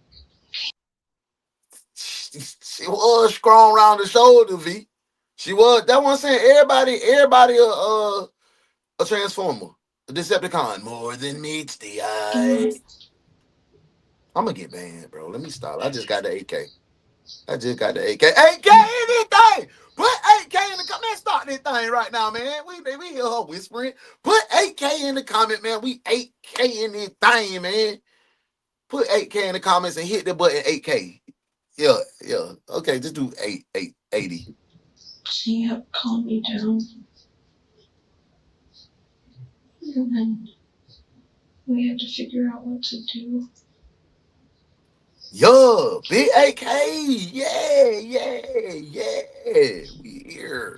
She was strong around the shoulder, V. She was. That one saying everybody a transformer, a Decepticon, more than meets the eye. I'm gonna get banned, bro. Let me stop. I just got the AK. AK anything. Put AK in the comment. Start this thing right now, man. We hear her whispering. Put AK in the comment, man. We 8K in this thing, man. Put 8K in the comments and hit the button 8K. Yeah. Okay, just do 80. She helped calm me down. And then we had to figure out what to do. Yo, big AK. Yeah. We here.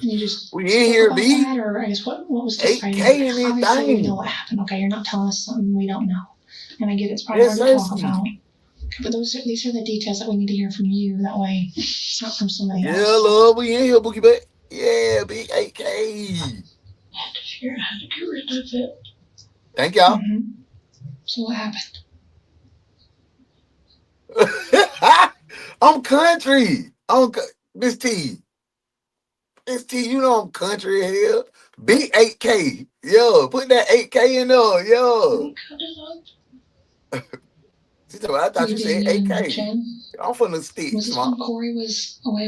We in here, B. Or I guess what was decided? 8K in this Obviously, thing. we know what happened. Okay, you're not telling us something we don't know. And I get it's probably hard to talk about. But these are the details that we need to hear from you. That way, it's not from somebody else. Yeah, love, we in here, Bookie Butt. Yeah, big AK. I had to figure out how to get rid of it. Thank y'all. Mm-hmm. So what happened? I'm country. Miss T. Miss T, you know I'm country here. Big 8K. Yo, put that 8K in there. Yo. Cut it up. I thought you said 8K. I'm from the sticks. Was this when Corey was away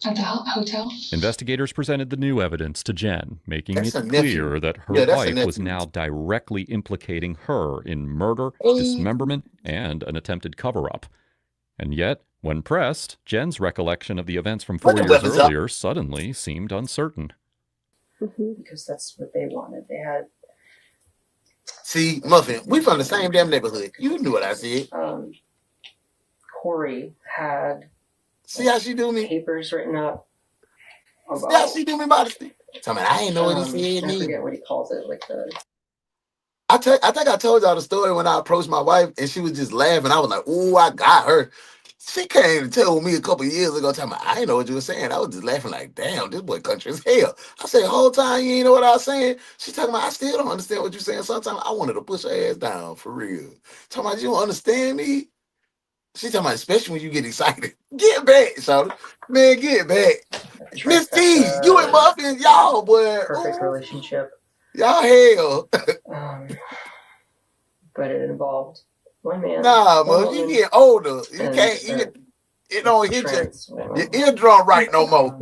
at the hotel? Investigators presented the new evidence to Jen, making it clear that her wife was now directly implicating her in murder, dismemberment, and an attempted cover-up. And yet, when pressed, Jen's recollection of the events from 4 years earlier suddenly seemed uncertain. Because that's what they wanted. They had. See, Muffin, we from the same damn neighborhood. You knew what I said. Corey had. See how she do me? Papers written up about. Yeah, she do me modesty. Tell me, I ain't know what he said. I forget what he calls it, like the. I think I told y'all the story when I approached my wife and she was just laughing. I was like, "Ooh, I got her." She came to tell me a couple of years ago, telling me, I didn't know what you were saying. I was just laughing like, damn, this boy country as hell. I said, the whole time you ain't know what I was saying. She talking about, I still don't understand what you're saying. Sometimes I wanted to push her ass down, for real. Talking about, you don't understand me? She talking about, especially when you get excited. Get back, Shawty. Man, get back. Miss T, you and Muffin, y'all, boy. Perfect relationship. Y'all hell. But it involved one man. Nah, one man, you woman, get older. You and, can't, it don't hit trans your woman. eardrum right no more.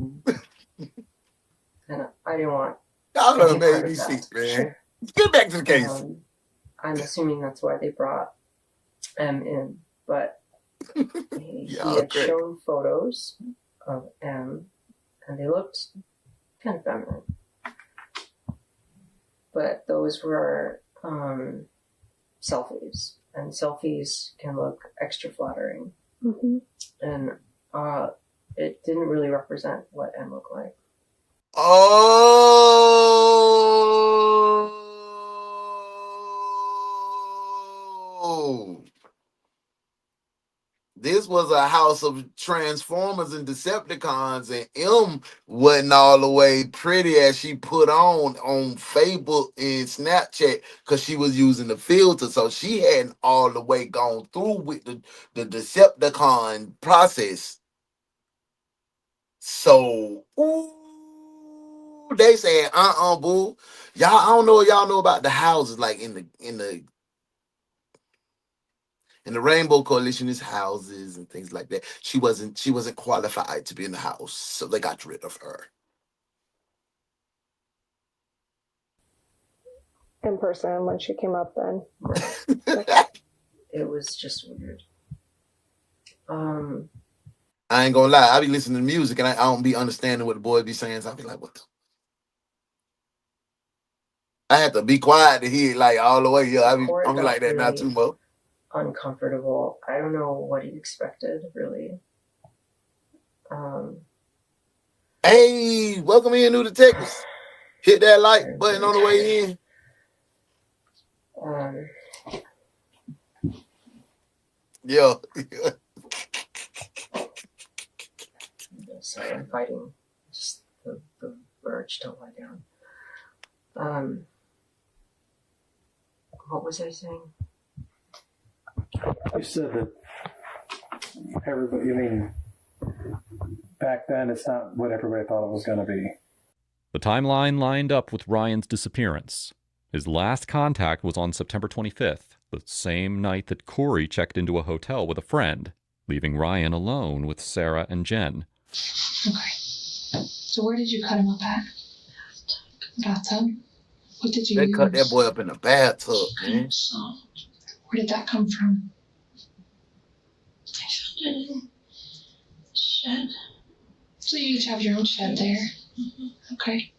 And I didn't want. Y'all done any made part me of that. sick, man. Sure. Get back to the case. I'm assuming that's why they brought M in, but he had shown photos of M, and they looked kind of feminine. But those were selfies, and selfies can look extra flattering. Mm-hmm. And it didn't really represent what M looked like. Oh, this was a house of Transformers and Decepticons, and M wasn't all the way pretty as she put on Facebook and Snapchat because she was using the filter, so she hadn't all the way gone through with the Decepticon process. So, they said, boo. Y'all, I don't know if y'all know about the houses, like in the Rainbow Coalition is houses and things like that. She wasn't qualified to be in the house, so they got rid of her. In person when she came up then. It was just weird. I ain't gonna lie, I be listening to music and I don't be understanding what the boy be saying. So I be like, what the? I had to be quiet to hear it like all the way. Yeah, I'm like that now too, Mo. Uncomfortable. I don't know what he expected, really. Hey, welcome in, new detectives. Hit that like button on the way in. Yeah. Sorry, I'm fighting just the urge to lie down. What was I saying? You said that everybody, back then it's not what everybody thought it was going to be. The timeline lined up with Ryan's disappearance. His last contact was on September 25th, the same night that Corey checked into a hotel with a friend, leaving Ryan alone with Sarah and Jen. Okay. So where did you cut him up at? Bathtub? What did you use? They cut that boy up in the bathtub, man. So, where did that come from? I found it in the shed. So you each have your own shed there? Mm-hmm. Okay.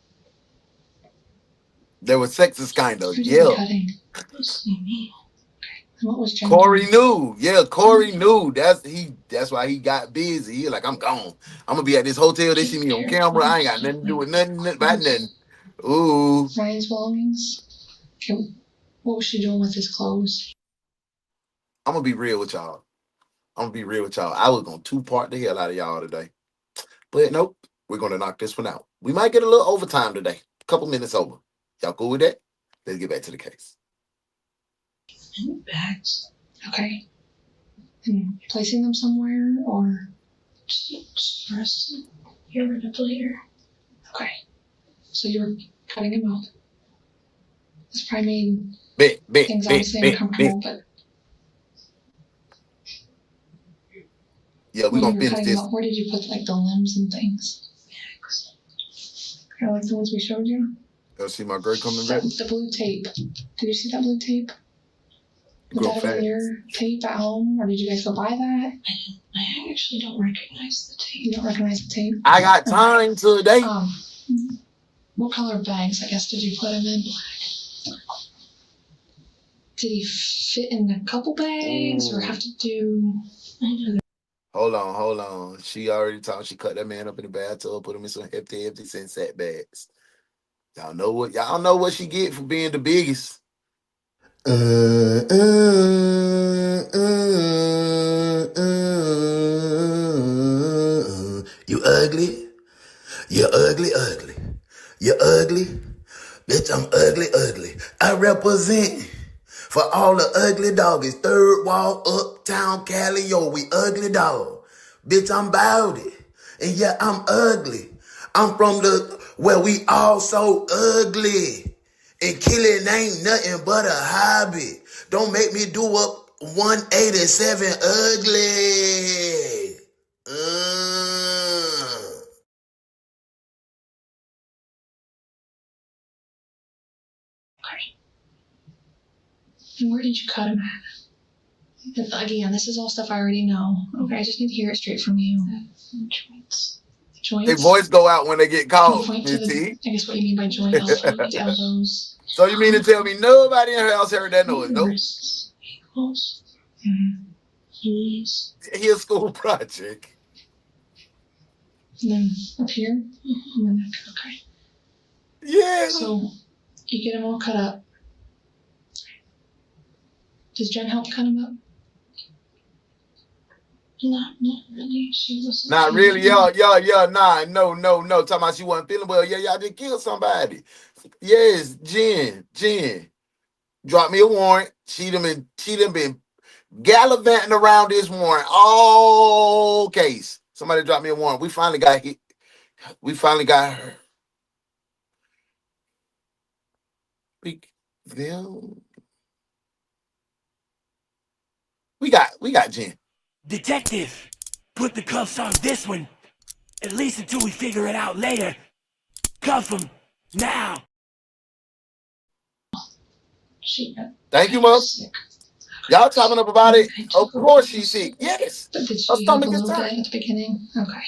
They were sexist kind of, Who did yeah. the cutting? Mostly me. And what was Jen Corey doing? knew. Yeah, Corey knew. That's why he got busy. He like, I'm gone. I'm gonna be at this hotel. They see me on camera. I ain't got nothing to do with nothing about nothing. Ooh. Ryan's belongings? Okay. What was she doing with his clothes? I'm gonna be real with y'all. I was gonna two-part the hell out of y'all today. But nope, we're gonna knock this one out. We might get a little overtime today. A couple minutes over. Y'all cool with that? Let's get back to the case. In bags. Okay. And placing them somewhere or? Just for us to get rid of later. Okay. So you were cutting him out. This probably made things obviously uncomfortable, but. Yeah, we're gonna finish this. Where did you put the limbs and things? Bags. Kind of like the ones we showed you? Y'all see my girl coming back? The blue tape. Did you see that blue tape? Was that on your tape at home, or did you guys go buy that? I didn't. I actually don't recognize the tape. You don't recognize the tape? I got time today. What color bags, I guess, did you put him in? Did he fit in a couple bags, or have to do? Hold on. She already talked. She cut that man up in the bathtub, put him in some hefty sunset bags. Y'all know what she get for being the biggest. You ugly? You ugly. You ugly? Bitch, I'm ugly. I represent for all the ugly doggies. Third wall, uptown, Cali, yo, we ugly dog. Bitch, I'm bout it. And yeah, I'm ugly. I'm from where we all so ugly. And killing ain't nothing but a hobby. Don't make me do up 187 ugly. And where did you cut him at? And again, this is all stuff I already know. Okay, I just need to hear it straight from you. Joints. Joints. Their voice go out when they get caught. Can you point to I guess what you mean by joints. Elbows. So you mean to tell me nobody in her house heard that noise? Nope. Ankles. Knees. He a school project. And then up here. And then okay. Yeah. So you get them all cut up. Does Jen help cut him up? Not really. She wasn't. Not really. Yeah. Nah. No. Talking about she wasn't feeling well. Yeah, y'all just killed somebody. Yes, Jen. Drop me a warrant. She done been gallivanting around this warrant all case. Somebody drop me a warrant. We finally got hit. We finally got her. We got Jen. Detective, put the cuffs on this one. At least until we figure it out later. Cuff him now. Thank you, Mom. Y'all talking up about it? Of course she's sick. Yes. But did Her she help a stomach is little bit turning. at the beginning? Okay.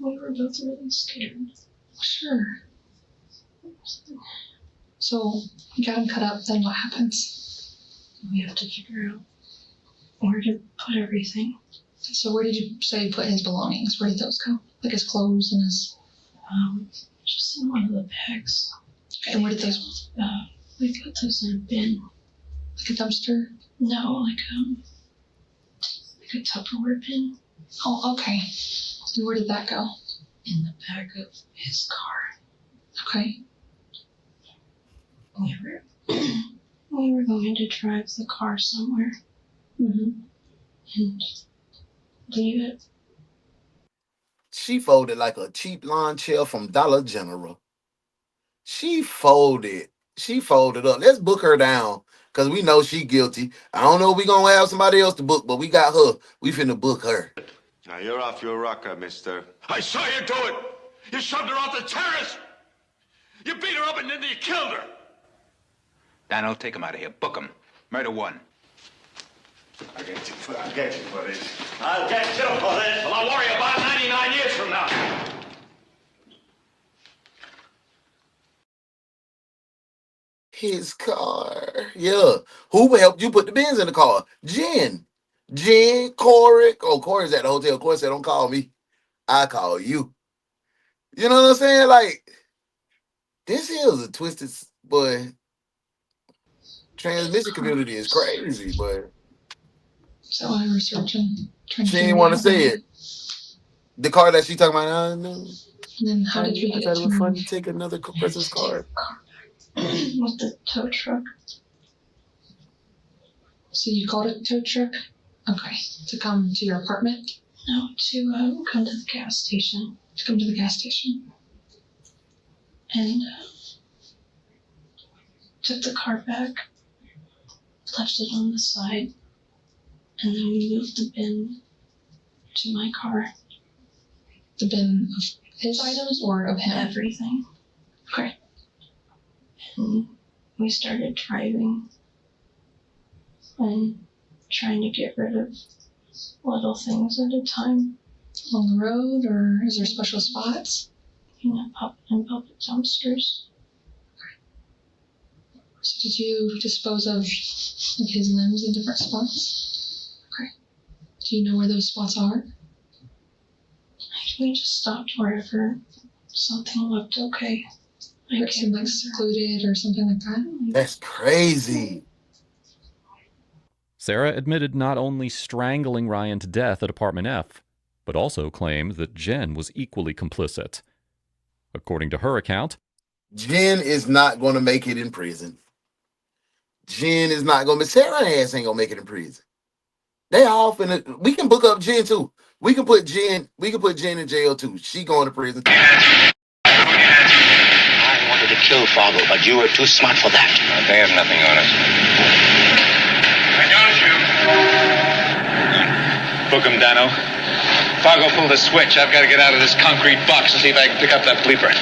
We were both really scared. Sure. So you got him cut up, then what happens? We have to figure out where to put everything. So where did you say you put his belongings? Where did those go? Like his clothes and his... just in one of the bags. Okay, and where did those... we put those in a bin. Like a dumpster? No, like a Tupperware bin. Oh, okay. And where did that go? In the back of his car. Okay. We were going to drive the car somewhere. Mm-hmm. And leave it. She folded like a cheap lawn chair from Dollar General. She folded up. Let's book her down. Because we know she guilty. I don't know if we going to have somebody else to book, but we got her. We finna book her. Now, you're off your rocker, mister. I saw you do it. You shoved her off the terrace. You beat her up and then you killed her. Daniel, take him out of here. Book him. Murder one. I'll get you for this. I'll get you for this. Well, I'll worry about it 99 years from now. His car. Yeah. Who helped you put the bins in the car? Jen, Corey. Oh, Corey's at the hotel. Corey said, don't call me. I call you. You know what I'm saying? Like, this here is a twisted, boy. Transmission community is crazy, but. So I was searching. She didn't want to say it. The car that she talking about, I know. And then how did you get it to was fun to take another person's car? with the tow truck? So you called it a tow truck? Okay. To come to your apartment? No, to come to the gas station. To come to the gas station. And took the car back, left it on the side, and then we moved the bin to my car. The bin of his items or of him? Everything. Okay. And we started driving and trying to get rid of little things at a time. Along the road, or is there special spots? In public dumpsters. So did you dispose of his limbs in different spots? Okay. Do you know where those spots are? We just stopped wherever something looked okay. Like it seemed like secluded or something like that. That's crazy. Sarah admitted not only strangling Ryan to death at apartment F, but also claimed that Jen was equally complicit. According to her account, Jen is not going to make it in prison. Jen is not going to. Sarah ass ain't going to make it in prison. They all finna. We can book up Jen too. We can put Jen in jail too. She going to prison. I wanted to kill Fargo, but you were too smart for that. They have nothing on us. Book him, Dano. Fargo, pull the switch. I've got to get out of this concrete box and see if I can pick up that bleeper.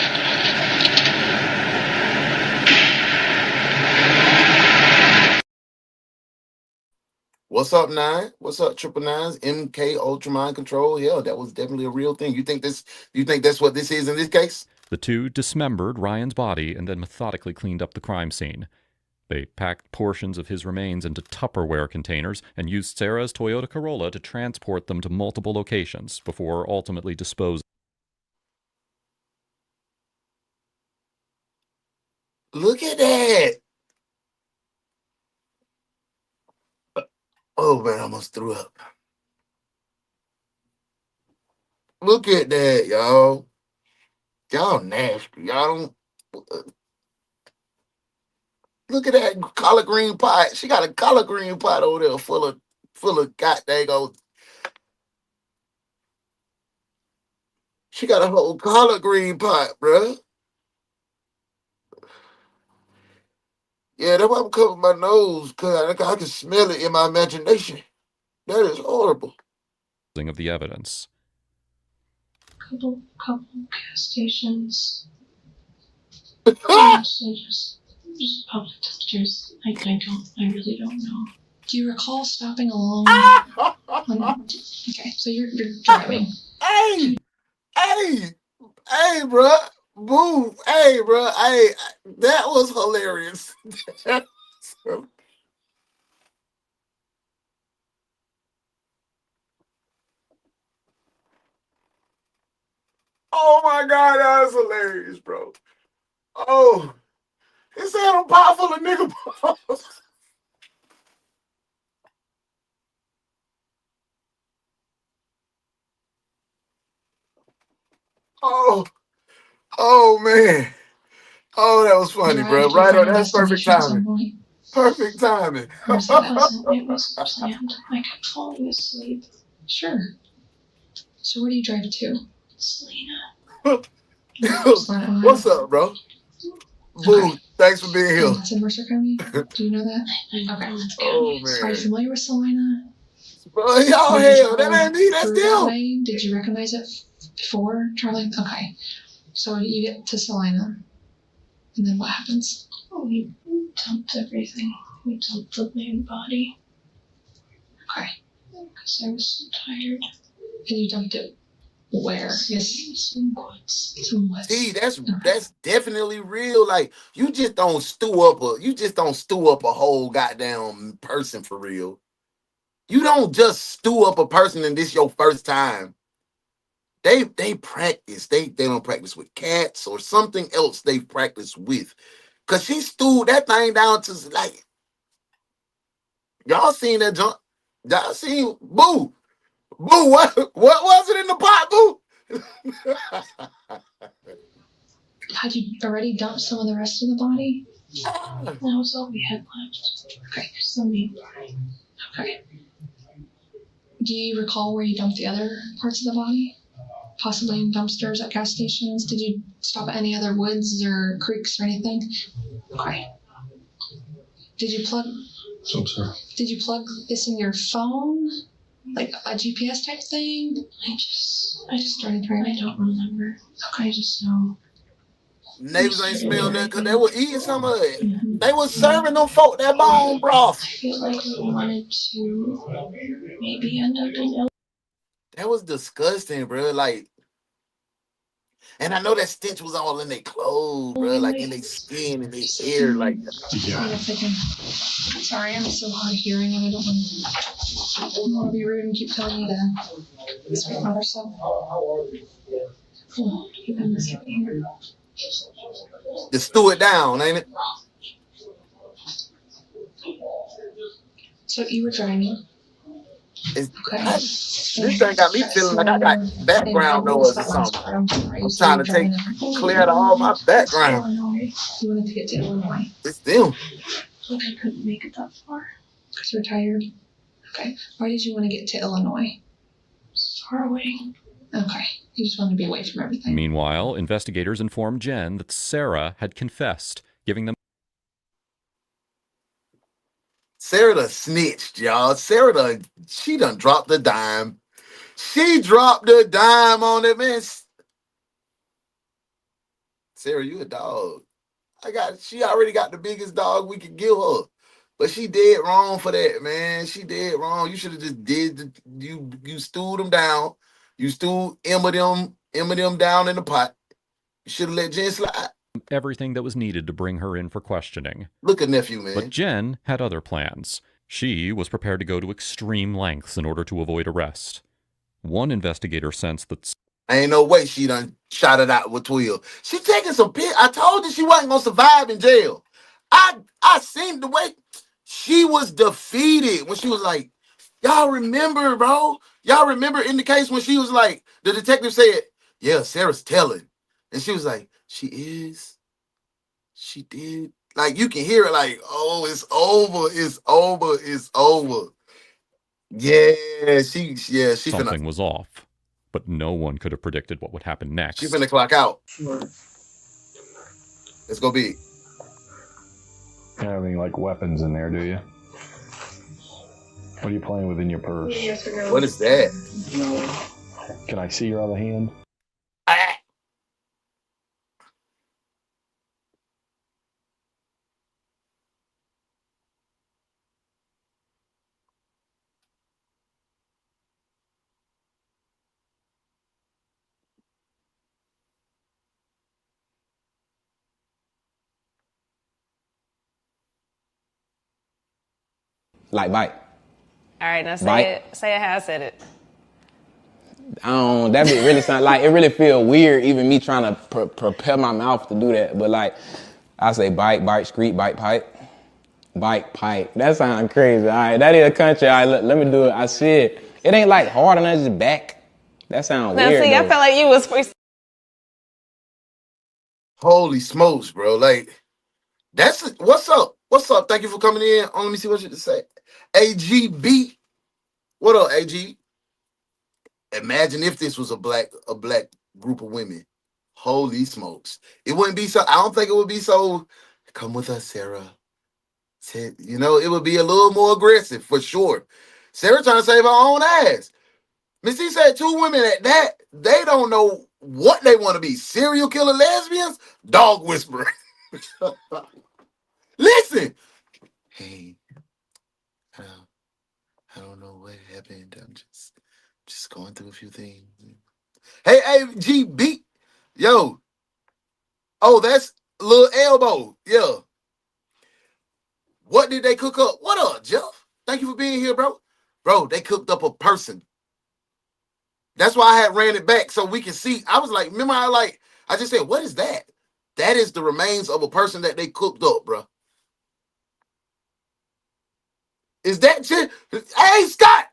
What's up, 9? What's up, 999s? MK Ultramind Control. Yeah, that was definitely a real thing. You think that's what this is in this case? the two dismembered Ryan's body and then methodically cleaned up the crime scene. They packed portions of his remains into Tupperware containers and used Sarah's Toyota Corolla to transport them to multiple locations before ultimately disposing. Look at that. Oh, man, I almost threw up. Look at that, y'all. Y'all nasty. Y'all don't... Look at that collard green pot. She got a collard green pot over there full of goddamn. She got a whole collard green pot, bruh. Yeah, that's why I'm covering my nose, because I can smell it in my imagination. That is horrible. Of the evidence. Couple gas stations. just public dumpsters. I really don't know. Do you recall stopping along? Okay, so you're driving. Hey, bro. Boo. Hey, bro. Hey, that was hilarious. Oh my God, that was hilarious, bro. Oh, he said I'm pot full of nigga balls. Oh man. Oh, that was funny, bro. Right on. That's perfect timing. Perfect timing. It wasn't planned. I kept falling asleep. Sure. So where do you drive to? Selena. What's up, bro? Boo, thanks for being here. That's in Mercer County? Do you know that? Okay. Oh, man. Are you familiar with Selena? Bro, y'all hell, that ain't me, that's them. Did you recognize it before, Charlie? Okay. So you get to Selena, and then what happens? Oh, we dumped everything. We dumped the main body. Okay. Because I was so tired. And you dumped it where? Yes. Some woods. See, that's definitely real. Like, you just don't stew up a whole goddamn person for real. You don't just stew up a person and this your first time. They practice. They don't practice with cats or something else they practice with. Cause she stewed that thing down to like, y'all seen that junk? Y'all seen Boo? Boo, what was it in the pot, Boo? Had you already dumped some of the rest of the body? That was all we had left. Okay, so me. Okay. Do you recall where you dumped the other parts of the body? Possibly in dumpsters at gas stations? Did you stop at any other woods or creeks or anything? Okay. Did you plug this in your phone? Like a GPS type thing? I just started driving. I don't remember. Okay, I just know. Neighbors ain't smelled that because they were eating some of it. They was serving them folk that bone broth. I feel like we wanted to maybe end up in. That was disgusting, bro. Like, And I know that stench was all in their clothes, bro, like in their skin and their hair, like. Yeah. Sorry, I'm so hard of hearing and I don't want to be rude and keep telling you to speak about yourself. Keep on this here. Just stew it down, ain't it? So you were driving. Okay. This thing got me feeling like I got background noise or something. I'm trying to take clear out all my background. Illinois. You wanted to get to Illinois. It's them. Look, I couldn't make it that far because you're tired. Okay. Why did you want to get to Illinois? It's far away. Okay. You just wanted to be away from everything. Meanwhile, investigators informed Jen that Sarah had confessed, giving them. Sarah done snitched, y'all. She done dropped the dime. She dropped the dime on it, man. Sarah, you a dog. She already got the biggest dog we could give her. But she did wrong for that, man. She did wrong. You should have just you stewed them down. You stewed Emma them down in the pot. You should have let Jen slide. Everything that was needed to bring her in for questioning. Look at nephew, man. But Jen had other plans. She was prepared to go to extreme lengths in order to avoid arrest. One investigator sensed that ain't no way she done shot it out with 12. She taking some piss. I told you she wasn't gonna survive in jail. I seen the way she was defeated when she was like, y'all remember, bro? Y'all remember in the case when she was like, the detective said, yeah, Sarah's telling. And she was like, she is. She did. Like, you can hear it like, oh, it's over. It's over. It's over. Yeah, she something was off. But no one could have predicted what would happen next. She finna clock out. Let's go big. You don't have any like weapons in there, do you? What are you playing with in your purse? What is that? Can I see your other hand? Like bite. All right, now say Bite. it. Say it how I said it. That bit really sound like it really feel weird even me trying to prepare my mouth to do that. But like I say bite, screet, bite, pipe. Bite, pipe. That sounds crazy. All right, that is a country. All right, let me do it. I see it. It ain't like hard enough, just back. That sounds Now weird. see, though. I felt like you was free. Holy smokes, bro. Like, what's up? What's up? Thank you for coming in. Let me see what you to say. AGB. What up, AG? Imagine if this was a black group of women. Holy smokes. It wouldn't be so, I don't think it would be so, come with us, Sarah. You know, it would be a little more aggressive for sure. Sarah trying to save her own ass. Missy said 2 women at that, they don't know what they want to be. Serial killer lesbians? Dog whisperer. Listen. Hey, I don't know what happened. I'm just going through a few things. Hey, AGB. Yo. Oh, that's Lil Elbow. Yeah. What did they cook up? What up, Jeff? Thank you for being here, bro. Bro, they cooked up a person. That's why I had ran it back so we can see. I was like, remember I just said, what is that? That is the remains of a person that they cooked up, bro. Is that shit? Hey, Scott,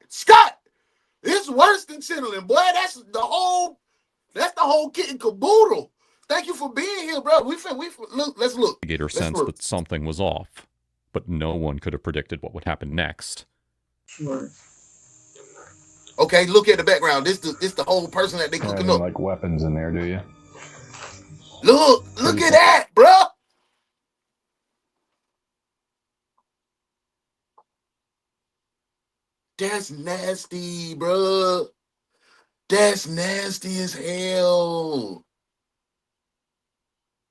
it's worse than Chitlin, boy. That's the whole kit and caboodle. Thank you for being here, bro. Look, let's look. Investigator sensed that something was off, but no one could have predicted what would happen next. Sure. Okay, look at the background. This the whole person that they cooking up. Like weapons in there, do you? Look at that, bro. That's nasty, bro. That's nasty as hell.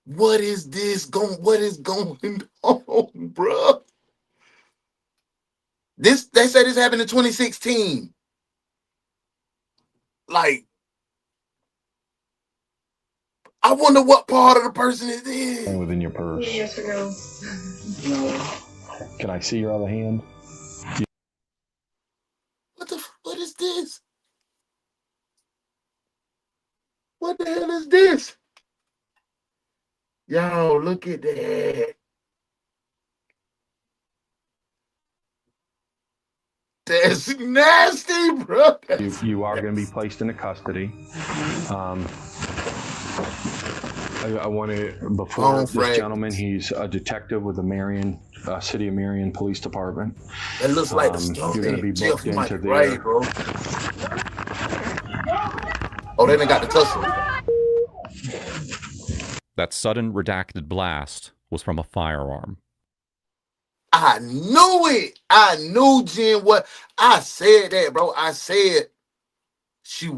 What is going on, bro? They said this happened in 2016. Like, I wonder what part of the person it is. Within your purse. Yes or no? Can I see your other hand? What is this? What the hell is this? Yo, look at that. That's nasty, bro. You are going to be placed into custody. I want to, before this gentleman, he's a detective with the City of Marion Police Department. That looks like the stuff. You're going to be booked into there. Right, bro. Oh, they done got the tussle. That sudden redacted blast was from a firearm. I knew it. I knew Jen what I said that, bro. I said she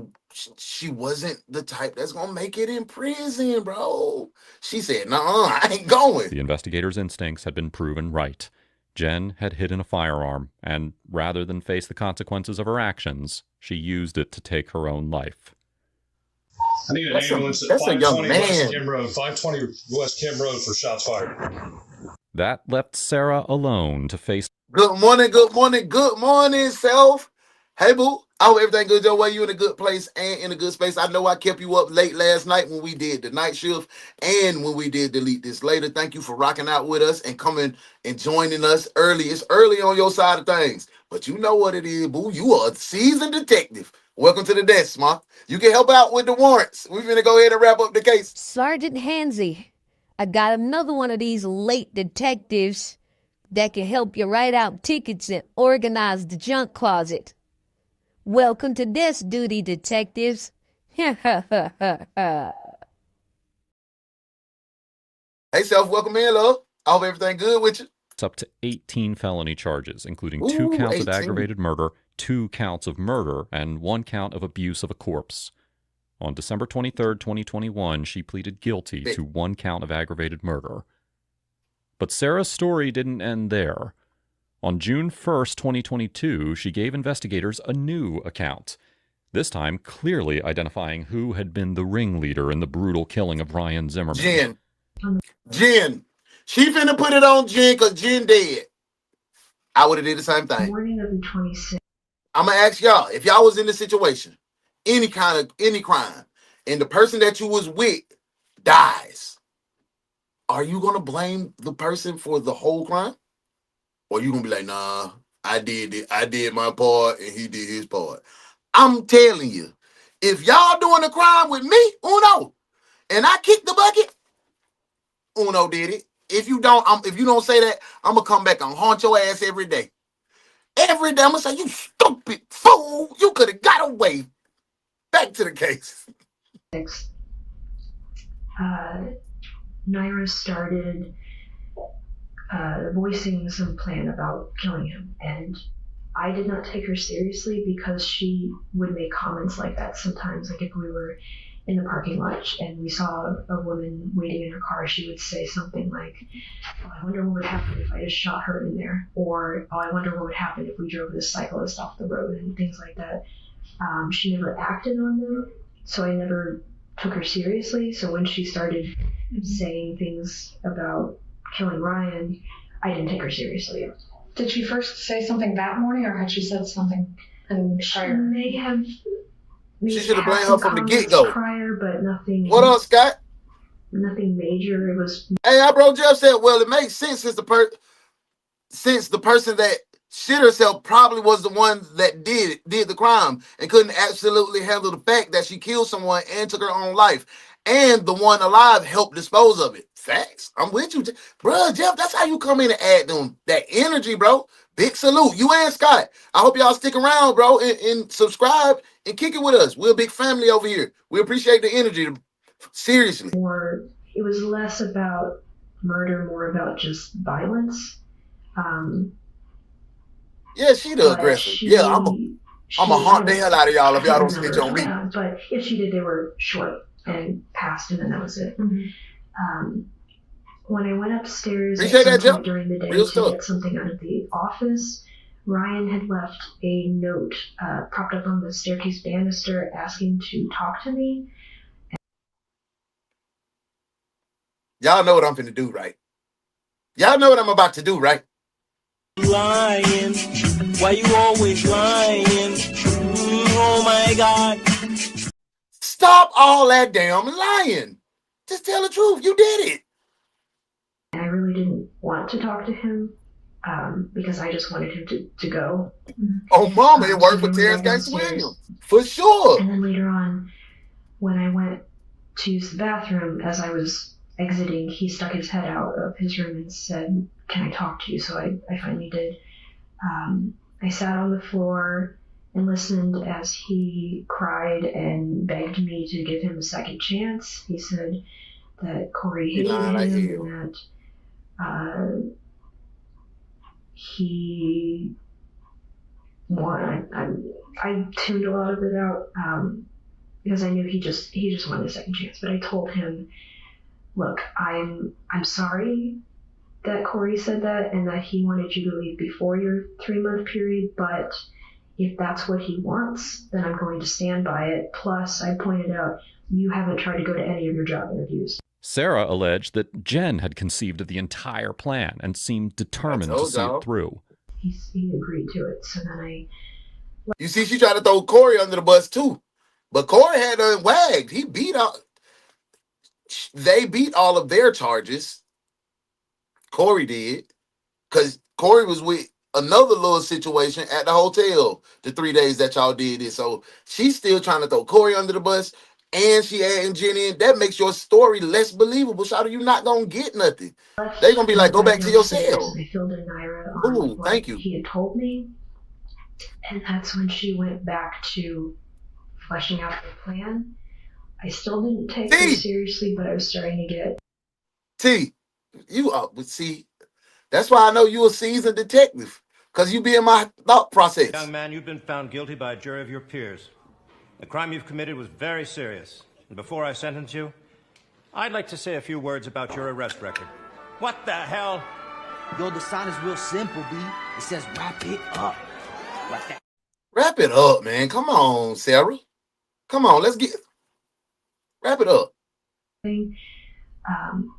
wasn't the type that's gonna make it in prison, bro. She said, "Nah, I ain't going." The investigators' instincts had been proven right. Jen had hidden a firearm, and rather than face the consequences of her actions, she used it to take her own life. I need an ambulance at 520 West Kim Road. 520 West Kim Road for shots fired. That left Sarah alone to face. Good morning, good morning, good morning, self. Hey, boo. I hope everything good your way. You in a good place and in a good space. I know I kept you up late last night when we did the night shift and when we did Delete This Later. Thank you for rocking out with us and coming and joining us early. It's early on your side of things, but you know what it is, boo. You are a seasoned detective. Welcome to the desk, Ma. You can help out with the warrants. We're going to go ahead and wrap up the case. Sergeant Hansy, I got another one of these late detectives that can help you write out tickets and organize the junk closet. Welcome to desk duty, detectives. Hey, self, welcome in, love. I hope everything good with you. It's up to 18 felony charges, including 2 counts of aggravated murder, 2 counts of murder, and 1 count of abuse of a corpse. On December 23rd, 2021, she pleaded guilty to 1 count of aggravated murder. But Sarah's story didn't end there. On June 1st, 2022, she gave investigators a new account, this time clearly identifying who had been the ringleader in the brutal killing of Ryan Zimmerman. Jen. She finna put it on Jen because Jen dead. I would have did the same thing. Morning of the 26th. I'm going to ask y'all, if y'all was in this situation, any crime, and the person that you was with dies, are you going to blame the person for the whole crime? Or you going to be like, nah, I did it. I did my part and he did his part. I'm telling you, if y'all doing a crime with me, Uno, and I kicked the bucket, Uno did it. If you don't say that, I'm going to come back and haunt your ass every day. Every day I'm going to say, you stupid fool. You could have got away. Back to the case. Naira started voicing some plan about killing him, and I did not take her seriously because she would make comments like that sometimes. Like if we were in the parking lot and we saw a woman waiting in her car, she would say something like, "Oh, I wonder what would happen if I just shot her in there," or "Oh, I wonder what would happen if we drove this cyclist off the road," and things like that. She never acted on them, so I never took her seriously. So when she started saying things about killing Ryan, I didn't take her seriously. Did she first say something that morning, or had she said something prior? She may have. She should have blamed her from the get-go. Prior, but nothing. What up, Scott? Nothing major. It was. Hey, our bro Jeff said, well, it makes sense since the person that shit herself probably was the one that did the crime and couldn't absolutely handle the fact that she killed someone and took her own life. And the one alive helped dispose of it. Facts. I'm with you. Bro, Jeff, that's how you come in and add them that energy, bro. Big salute. You and Scott. I hope y'all stick around, bro, and subscribe and kick it with us. We're a big family over here. We appreciate the energy. Seriously. It was less about murder, more about just violence. Yeah, she the aggressor. Yeah, I'm going to haunt the hell out of y'all if y'all don't snitch on me. Yeah, but if she did, they were short and passed, and then that was it. Mm-hmm. When I went upstairs at some point during the day to get something out of the office, Ryan had left a note propped up on the staircase banister asking to talk to me. Y'all know what I'm finna do, right? Y'all know what I'm about to do, right? Lying. Why you always lying? Oh my God. Stop all that damn lying. Just tell the truth. You did it. And I really didn't want to talk to him because I just wanted him to go. Oh, mama, it worked for Terrence Gangster Williams. For sure. And then later on, when I went to use the bathroom, as I was exiting, he stuck his head out of his room and said, "Can I talk to you?" So I finally did. I sat on the floor and listened as he cried and begged me to give him a second chance. He said that Corey hated him and that he wanted. I tuned a lot of it out because I knew he just wanted a second chance. But I told him, "Look, I'm sorry that Corey said that and that he wanted you to leave before your 3-month period, but if that's what he wants, then I'm going to stand by it. Plus, I pointed out, you haven't tried to go to any of your job interviews." Sarah alleged that Jen had conceived of the entire plan and seemed determined to see it through. He agreed to it, so then You see, she tried to throw Corey under the bus too. But Corey had her wagged. They beat all of their charges. Corey did. Because Corey was with another little situation at the hotel the 3 days that y'all did it. So she's still trying to throw Corey under the bus. And she adding Jen in. That makes your story less believable. Shawty, you not going to get nothing. They're going to be like, go back to your cell. I filled in Naira on what thank you. he had told me. And that's when she went back to fleshing out the plan. I still didn't take her seriously, but I was starting to get... That's why I know you a seasoned detective. Because you be in my thought process. Young man, you've been found guilty by a jury of your peers. The crime you've committed was very serious. And before I sentence you, I'd like to say a few words about your arrest record. What the hell? Yo, the sign is real simple, B. It says wrap it up. Like that. Wrap it up, man. Come on, Sarah. Come on, wrap it up. And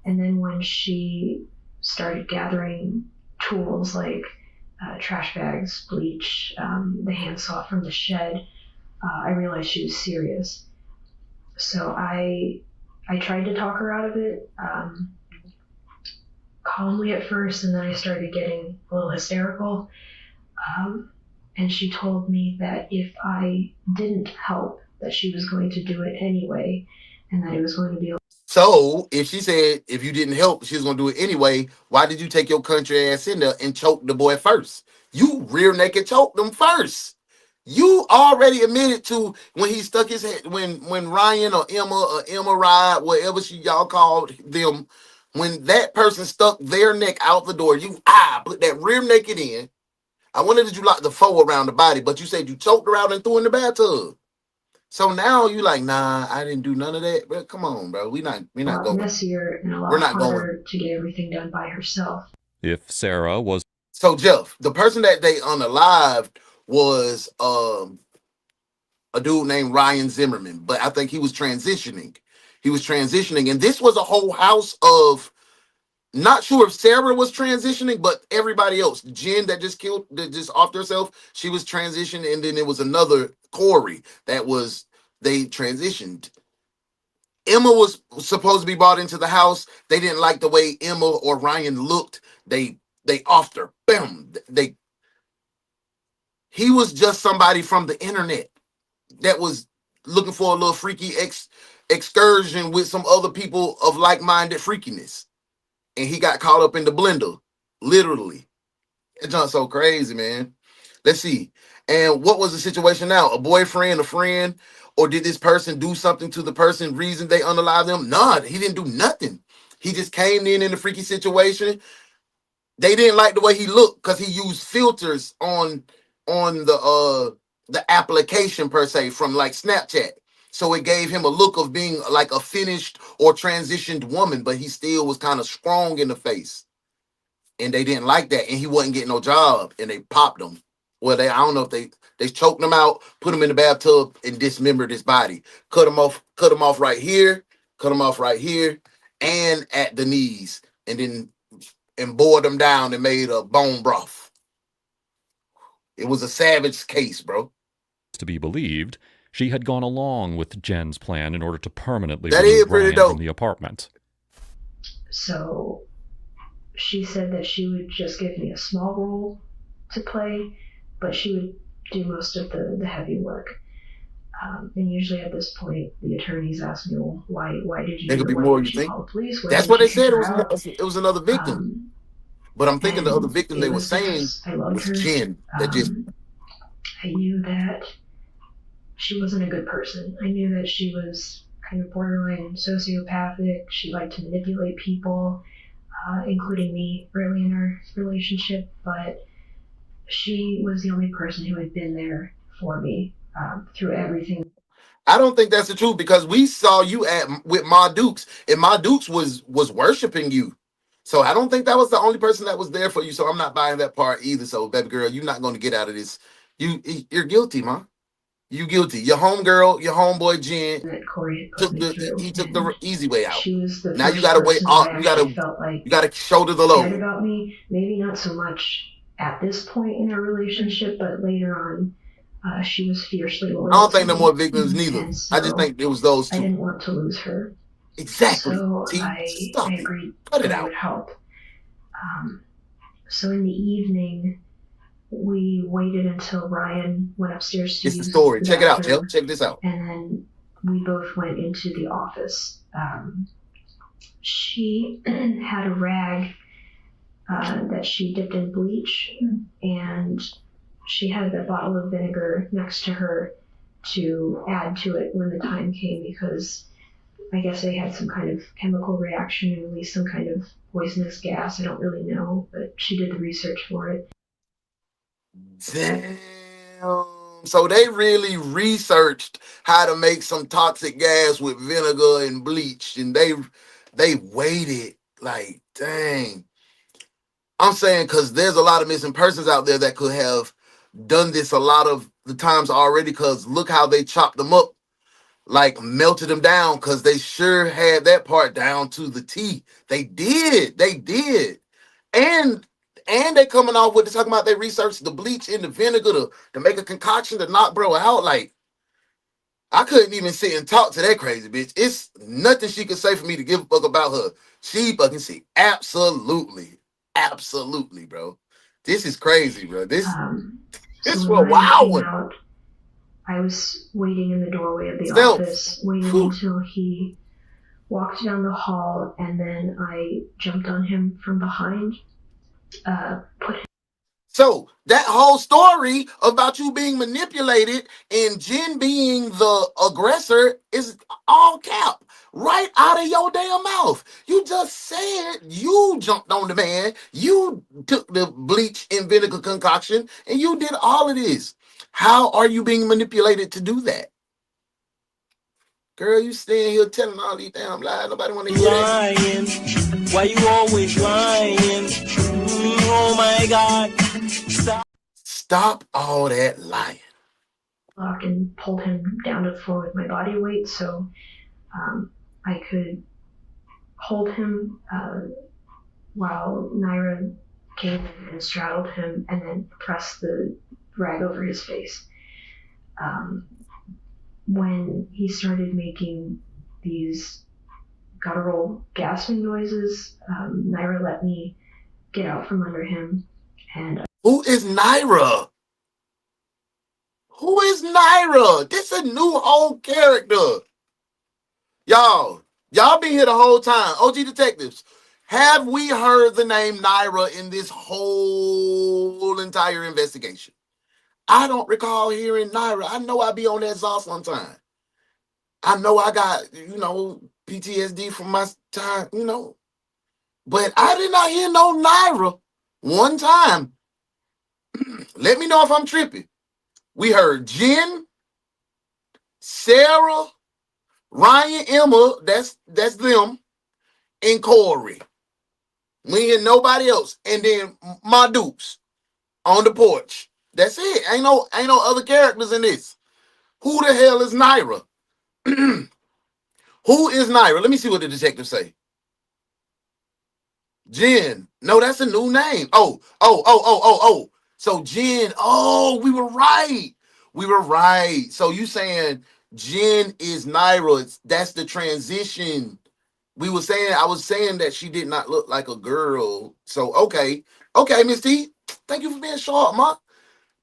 then when she started gathering tools like trash bags, bleach, the handsaw from the shed, I realized she was serious. So I tried to talk her out of it, calmly at first, and then I started getting a little hysterical. And she told me that if I didn't help, that she was going to do it anyway, and that it was going to be... So, if she said if you didn't help, she was going to do it anyway, why did you take your country ass in there and choke the boy first? You rear naked choked him first. You already admitted to when he stuck his head, when Ryan or Emma Ride, whatever y'all called them, when that person stuck their neck out the door, you put that rear naked in. I wondered did you lock the foe around the body, but you said you choked her out and threw in the bathtub. So now you like, nah, I didn't do none of that. But come on, bro. We're not going. Messier and a lot harder to get everything done by herself. If Sarah was... So, Jeff, the person that they unalived was a dude named Ryan Zimmerman, but I think he was transitioning. And this was a whole house of, not sure if Sarah was transitioning, but everybody else. Jen that just offed herself, she was transitioning, and then there was another Corey they transitioned. Emma was supposed to be brought into the house. They didn't like the way Emma or Ryan looked. They offed her. Bam. He was just somebody from the internet that was looking for a little freaky excursion with some other people of like-minded freakiness. And he got caught up in the blender, literally. It's just so crazy, man. Let's see. And what was the situation now? A boyfriend, a friend, or did this person do something to the person, reason they unalive them? Nah, he didn't do nothing. He just came in a freaky situation. They didn't like the way he looked because he used filters on the application per se from like Snapchat. So it gave him a look of being like a finished or transitioned woman, but he still was kind of strong in the face. And they didn't like that. And he wasn't getting no job. And they popped him. Well, I don't know if they choked him out, put him in the bathtub, and dismembered his body. Cut him off right here, cut him off right here, and at the knees, and boiled them down and made a bone broth. It was a savage case, bro. To be believed, she had gone along with Jen's plan in order to permanently That is remove pretty Ryan dope. from the apartment. So she said that she would just give me a small role to play, but she would do most of the heavy work. And usually at this point, the attorneys ask me, well, why did you There do could it? be Why more, didn't you you think? call the police? Where That's did what they you said. take her out? It was another victim. But I'm thinking the other victim they were saying I loved was her. Jen. That just I knew that she wasn't a good person. I knew that she was kind of borderline sociopathic. She liked to manipulate people, including me early in our relationship, but she was the only person who had been there for me through everything. I don't think that's the truth, because we saw you with Ma Dukes, and Ma Dukes was worshiping you. So I don't think that was the only person that was there for you. So I'm not buying that part either. So baby girl, you're not going to get out of this. You're guilty, Ma. You guilty. Your homegirl, your homeboy Jen took the easy way out. She was the Now you first gotta wait. person that I You actually felt like gotta shoulder the cared load. about me. Maybe not so much at this point in our relationship, but later on, she was fiercely loyal. I don't think to no me. more victims neither. And I just think it was those two. I didn't want to lose her. Exactly. So See? I agreed Cut it that I out. would help. So in the evening, we waited until Ryan went upstairs to It's the use story. the Check it out, bathroom, Jill. Check this out. and then we both went into the office. She had a rag that she dipped in bleach, and she had a bottle of vinegar next to her to add to it when the time came, because I guess they had some kind of chemical reaction and released some kind of poisonous gas. I don't really know, but she did the research for it. Damn. So they really researched how to make some toxic gas with vinegar and bleach, and they waited. Like, dang. I'm saying, because there's a lot of missing persons out there that could have done this a lot of the times already, because look how they chopped them up, like melted them down, because they sure had that part down to the T. They did. And they coming off with talking about they researched the bleach in the vinegar to make a concoction to knock bro out. Like, I couldn't even sit and talk to that crazy bitch. It's nothing she could say for me to give a fuck about her. She fucking see. Absolutely, bro. This is crazy, bro. This So was a when Ryan wild came one. out, I was waiting in the doorway of the Stealth. office, waiting until he walked down the hall, and then I jumped on him from behind, So that whole story about you being manipulated and Jen being the aggressor is all cap right out of your damn mouth. You just said you jumped on the man, you took the bleach and vinegar concoction, and you did all of this. How are you being manipulated to do that? Girl, you staying here telling all these damn lies. Nobody want to hear that. Lying. Why you always lying? Oh my God. Stop all that lying. and pulled him down to the floor with my body weight, so I could hold him while Naira came and straddled him and then pressed the rag over his face. When he started making these guttural gasping noises, Naira let me get out from under him. And who is Naira? Who is Naira? This is a new whole character. Y'all been here the whole time. OG Detectives, have we heard the name Naira in this whole entire investigation? I don't recall hearing Naira. I know I be on that sauce sometime. I know I got, PTSD from my time, But I did not hear no Naira one time. Let me know if I'm tripping. We heard Jen, Sarah, Ryan, Emma, that's them, and Corey. We hear nobody else. And then my dupes on the porch. That's it. Ain't no other characters in this. Who the hell is Naira? Who is Naira? Let me see what the detectives say. Jen. No, that's a new name. Oh. So Jen. Oh, we were right. So you saying Jen is Naira? That's the transition. I was saying that she did not look like a girl. So okay, Miss T. Thank you for being short, ma.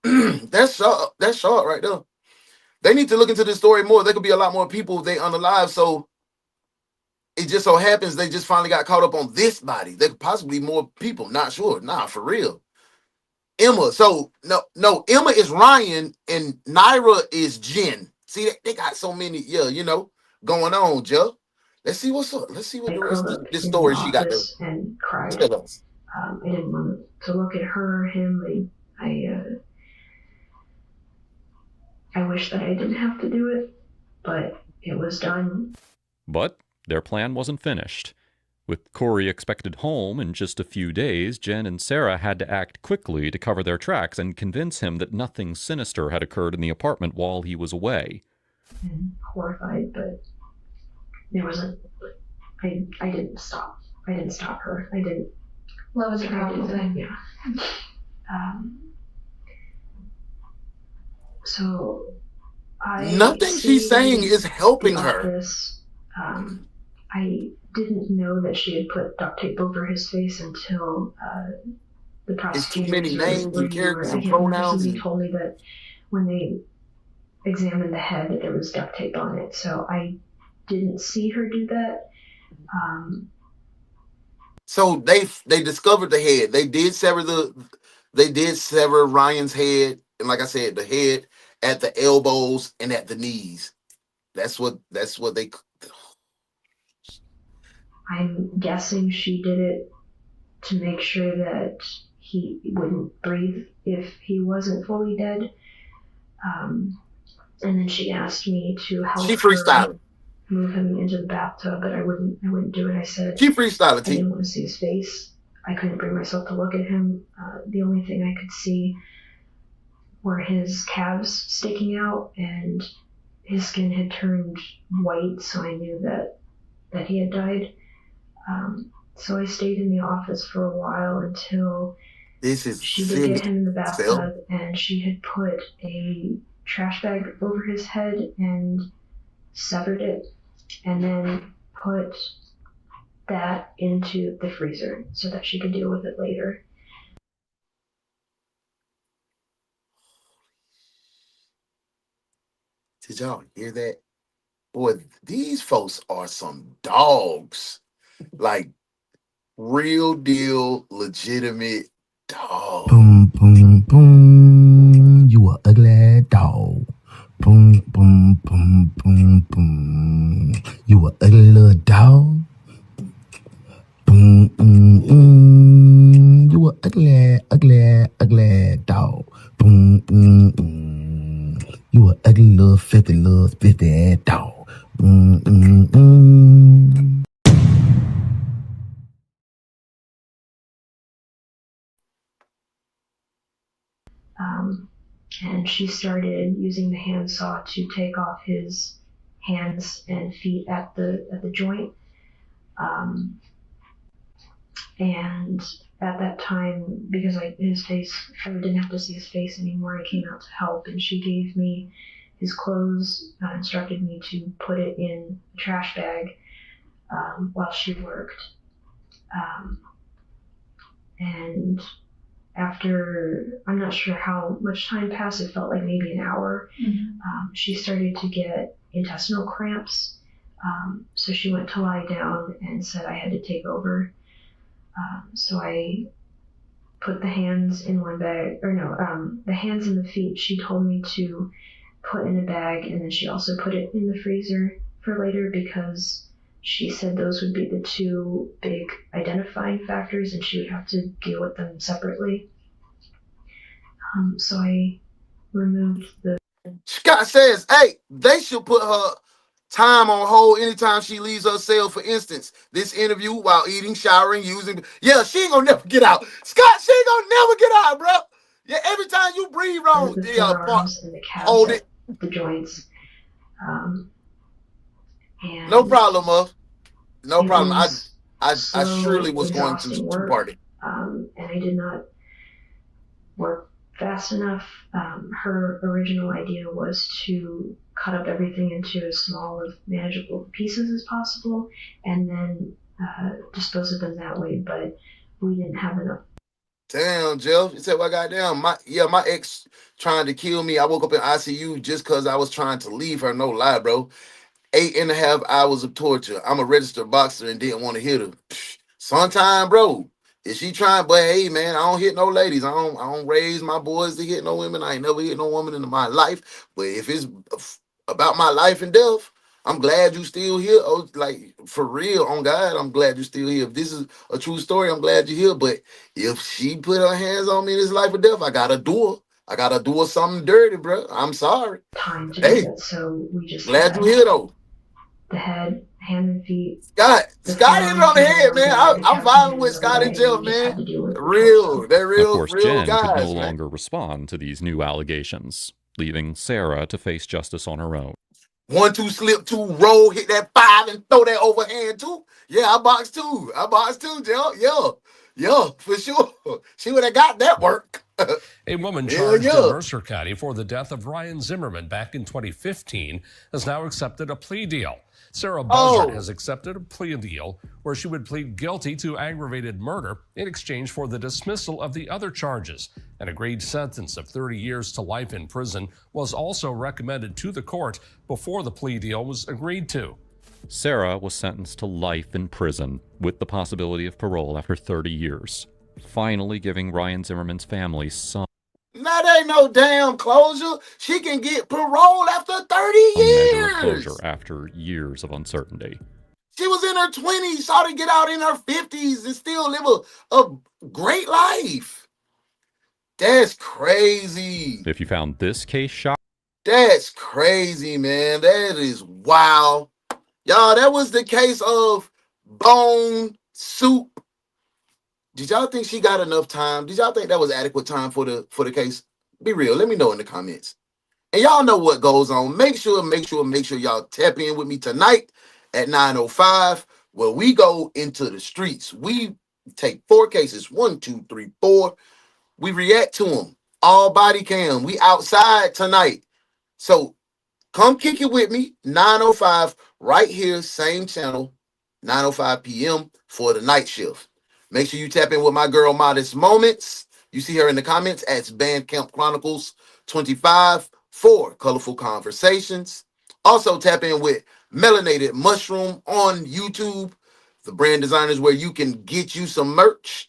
That's short. That's short right there. They need to look into this story more. There could be a lot more people they unalive. So it just so happens they just finally got caught up on this body. There could possibly be more people. Not sure. Nah, for real. Emma. So no. Emma is Ryan and Naira is Jen. See, they got so many. Yeah, going on, Joe. Let's see what's up. Let's see what the rest of this story she got to and cried. tell us. I didn't want to look at her or him. I wish that I didn't have to do it, but it was done. But their plan wasn't finished. With Corey expected home in just a few days, Jen and Sarah had to act quickly to cover their tracks and convince him that nothing sinister had occurred in the apartment while he was away. And horrified, but there wasn't. I didn't stop. I didn't stop her. I didn't. What was the problem then? Yeah. So nothing she's saying is helping her. I didn't know that she had put duct tape over his face until the prosecutor. It's too many names and characters and pronouns. Somebody told me that when they examined the head, that there was duct tape on it. So I didn't see her do that. So they discovered the head. They did sever Ryan's head, and like I said, the head at the elbows and at the knees. That's what they. I'm guessing she did it to make sure that he wouldn't breathe if he wasn't fully dead. And then she asked me to help her move him into the bathtub, but I wouldn't do it. I said she freestyled. I didn't want to see his face. I couldn't bring myself to look at him. The only thing I could see were his calves sticking out, and his skin had turned white, so I knew that he had died. So I stayed in the office for a while until she did get him in the bathtub, and she had put a trash bag over his head and severed it, and then put that into the freezer so that she could deal with it later. Did y'all hear that? Boy, these folks are some dogs. Like real deal, legitimate dogs. Boom, boom, boom. You a ugly dog. Boom, boom, boom, boom, boom. You a ugly little dog. Boom, boom, boom. You a ugly, ugly, ugly dog. Boom, boom, boom. You a ugly little filthy ass dog. Boom, boom, boom. And she started using the handsaw to take off his hands and feet at the joint. And at that time, because his face, I didn't have to see his face anymore, I came out to help, and she gave me his clothes, instructed me to put it in a trash bag while she worked. And after, I'm not sure how much time passed, it felt like maybe an hour, she started to get intestinal cramps. So she went to lie down and said I had to take over. So I put the hands in one bag, the hands and the feet she told me to put in a bag, and then she also put it in the freezer for later because she said those would be the two big identifying factors and she would have to deal with them separately. So I removed the... Scott says, hey, they should put her time on hold anytime she leaves her cell. For instance, this interview while eating, showering, using... Yeah, she ain't gonna never get out. Scott, she ain't gonna never get out, bro. Yeah, every time you breathe wrong, the forearms and the calves, hold it. The joints. And no problem, Muff. No problem. I surely was going to exhausting work, party. And I did not work fast enough. Her original idea was to cut up everything into as small of manageable pieces as possible and then dispose of them that way, but we didn't have enough. Damn, Jeff. You said, well, goddamn, my ex trying to kill me. I woke up in ICU just because I was trying to leave her. No lie, bro. 8.5 hours of torture. I'm a registered boxer and didn't want to hit her. Sometime, bro. Is she trying? But hey, man, I don't hit no ladies. I don't raise my boys to hit no women. I ain't never hit no woman in my life. But if it's about my life and death, I'm glad you still here. Oh, like for real, on God, I'm glad you're still here. If this is a true story, I'm glad you're here. But if she put her hands on me in this life or death, I gotta do her. I gotta do her something dirty, bro. I'm sorry. Time to do that, so we just glad you're here though. The head, hand and feet. Scott hit it on the head, man. I'm vibing with Scott and Jeff, man. They're real Of course, Jen guys, could no man. longer respond to these new allegations, leaving Sarah to face justice on her own. 1-2 slip 2 roll, hit that 5 and throw that overhand too. Yeah, I boxed too, Jeff. Yeah, for sure. She would have got that work. A woman charged in Mercer County for the death of Ryan Zimmerman back in 2015 has now accepted a plea deal. Sarah Buzzard has accepted a plea deal where she would plead guilty to aggravated murder in exchange for the dismissal of the other charges. An agreed sentence of 30 years to life in prison was also recommended to the court before the plea deal was agreed to. Sarah was sentenced to life in prison with the possibility of parole after 30 years, finally giving Ryan Zimmerman's family some That ain't no damn closure. She can get parole after 30 years. Closure after years of uncertainty. She was in her 20s, saw to get out in her 50s and still live a great life. That's crazy. If you found this case shocking, that's crazy, man. That is wow. Y'all, that was the case of Bone Soup. Did y'all think she got enough time? Did y'all think that was adequate time for the case? Be real. Let me know in the comments. And y'all know what goes on. Make sure y'all tap in with me tonight at 9:05, where we go into the streets. We take 4 cases, 1, 2, 3, 4. We react to them. All body cam. We outside tonight. So come kick it with me, 9:05, right here, same channel, 9:05 p.m. for the night shift. Make sure you tap in with my girl, Modest Moments. You see her in the comments at Bandcamp Chronicles 25 for Colorful Conversations. Also tap in with Melanated Mushroom on YouTube, the brand designers where you can get you some merch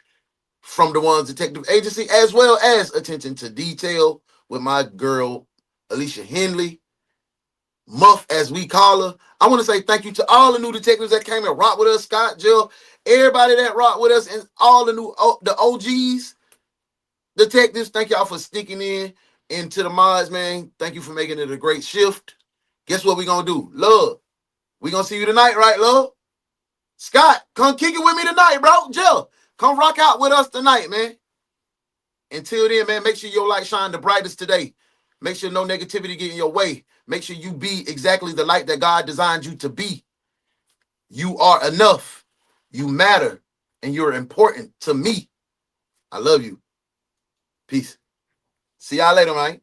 from DaOnes Detective Agency, as well as Attention to Detail with my girl, Alicia Henley. Muff, as we call her. I want to say thank you to all the new detectives that came and rocked with us, Scott, Jill, everybody that rocked with us, and all the OGs, detectives. Thank y'all for sticking into the mods, man. Thank you for making it a great shift. Guess what we're going to do? Love, we're going to see you tonight, right, love? Scott, come kick it with me tonight, bro. Jill, come rock out with us tonight, man. Until then, man, make sure your light shine the brightest today. Make sure no negativity get in your way. Make sure you be exactly the light that God designed you to be. You are enough. You matter. And you're important to me. I love you. Peace. See y'all later, man.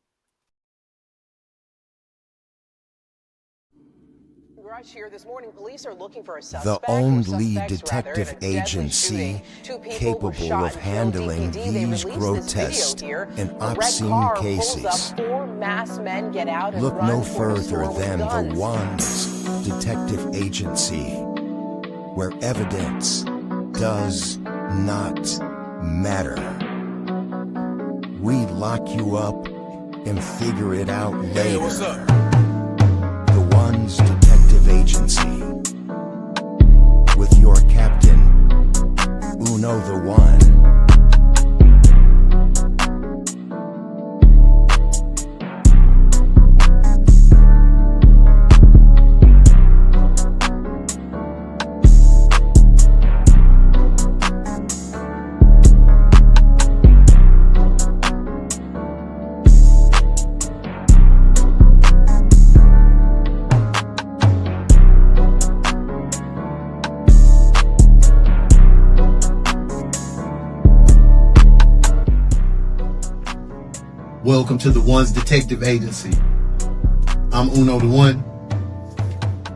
Here this morning, police are looking for a The only detective agency capable of handling these grotesque and obscene cases. Look no further than the Ones Detective Agency, where evidence does not matter. We lock you up and figure it out later. Hey, what's up? The Ones Detective Agency, with your captain, UnoDaOne. Welcome to the One's Detective Agency. I'm UnoDaOne.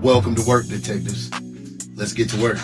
Welcome to work, detectives. Let's get to work.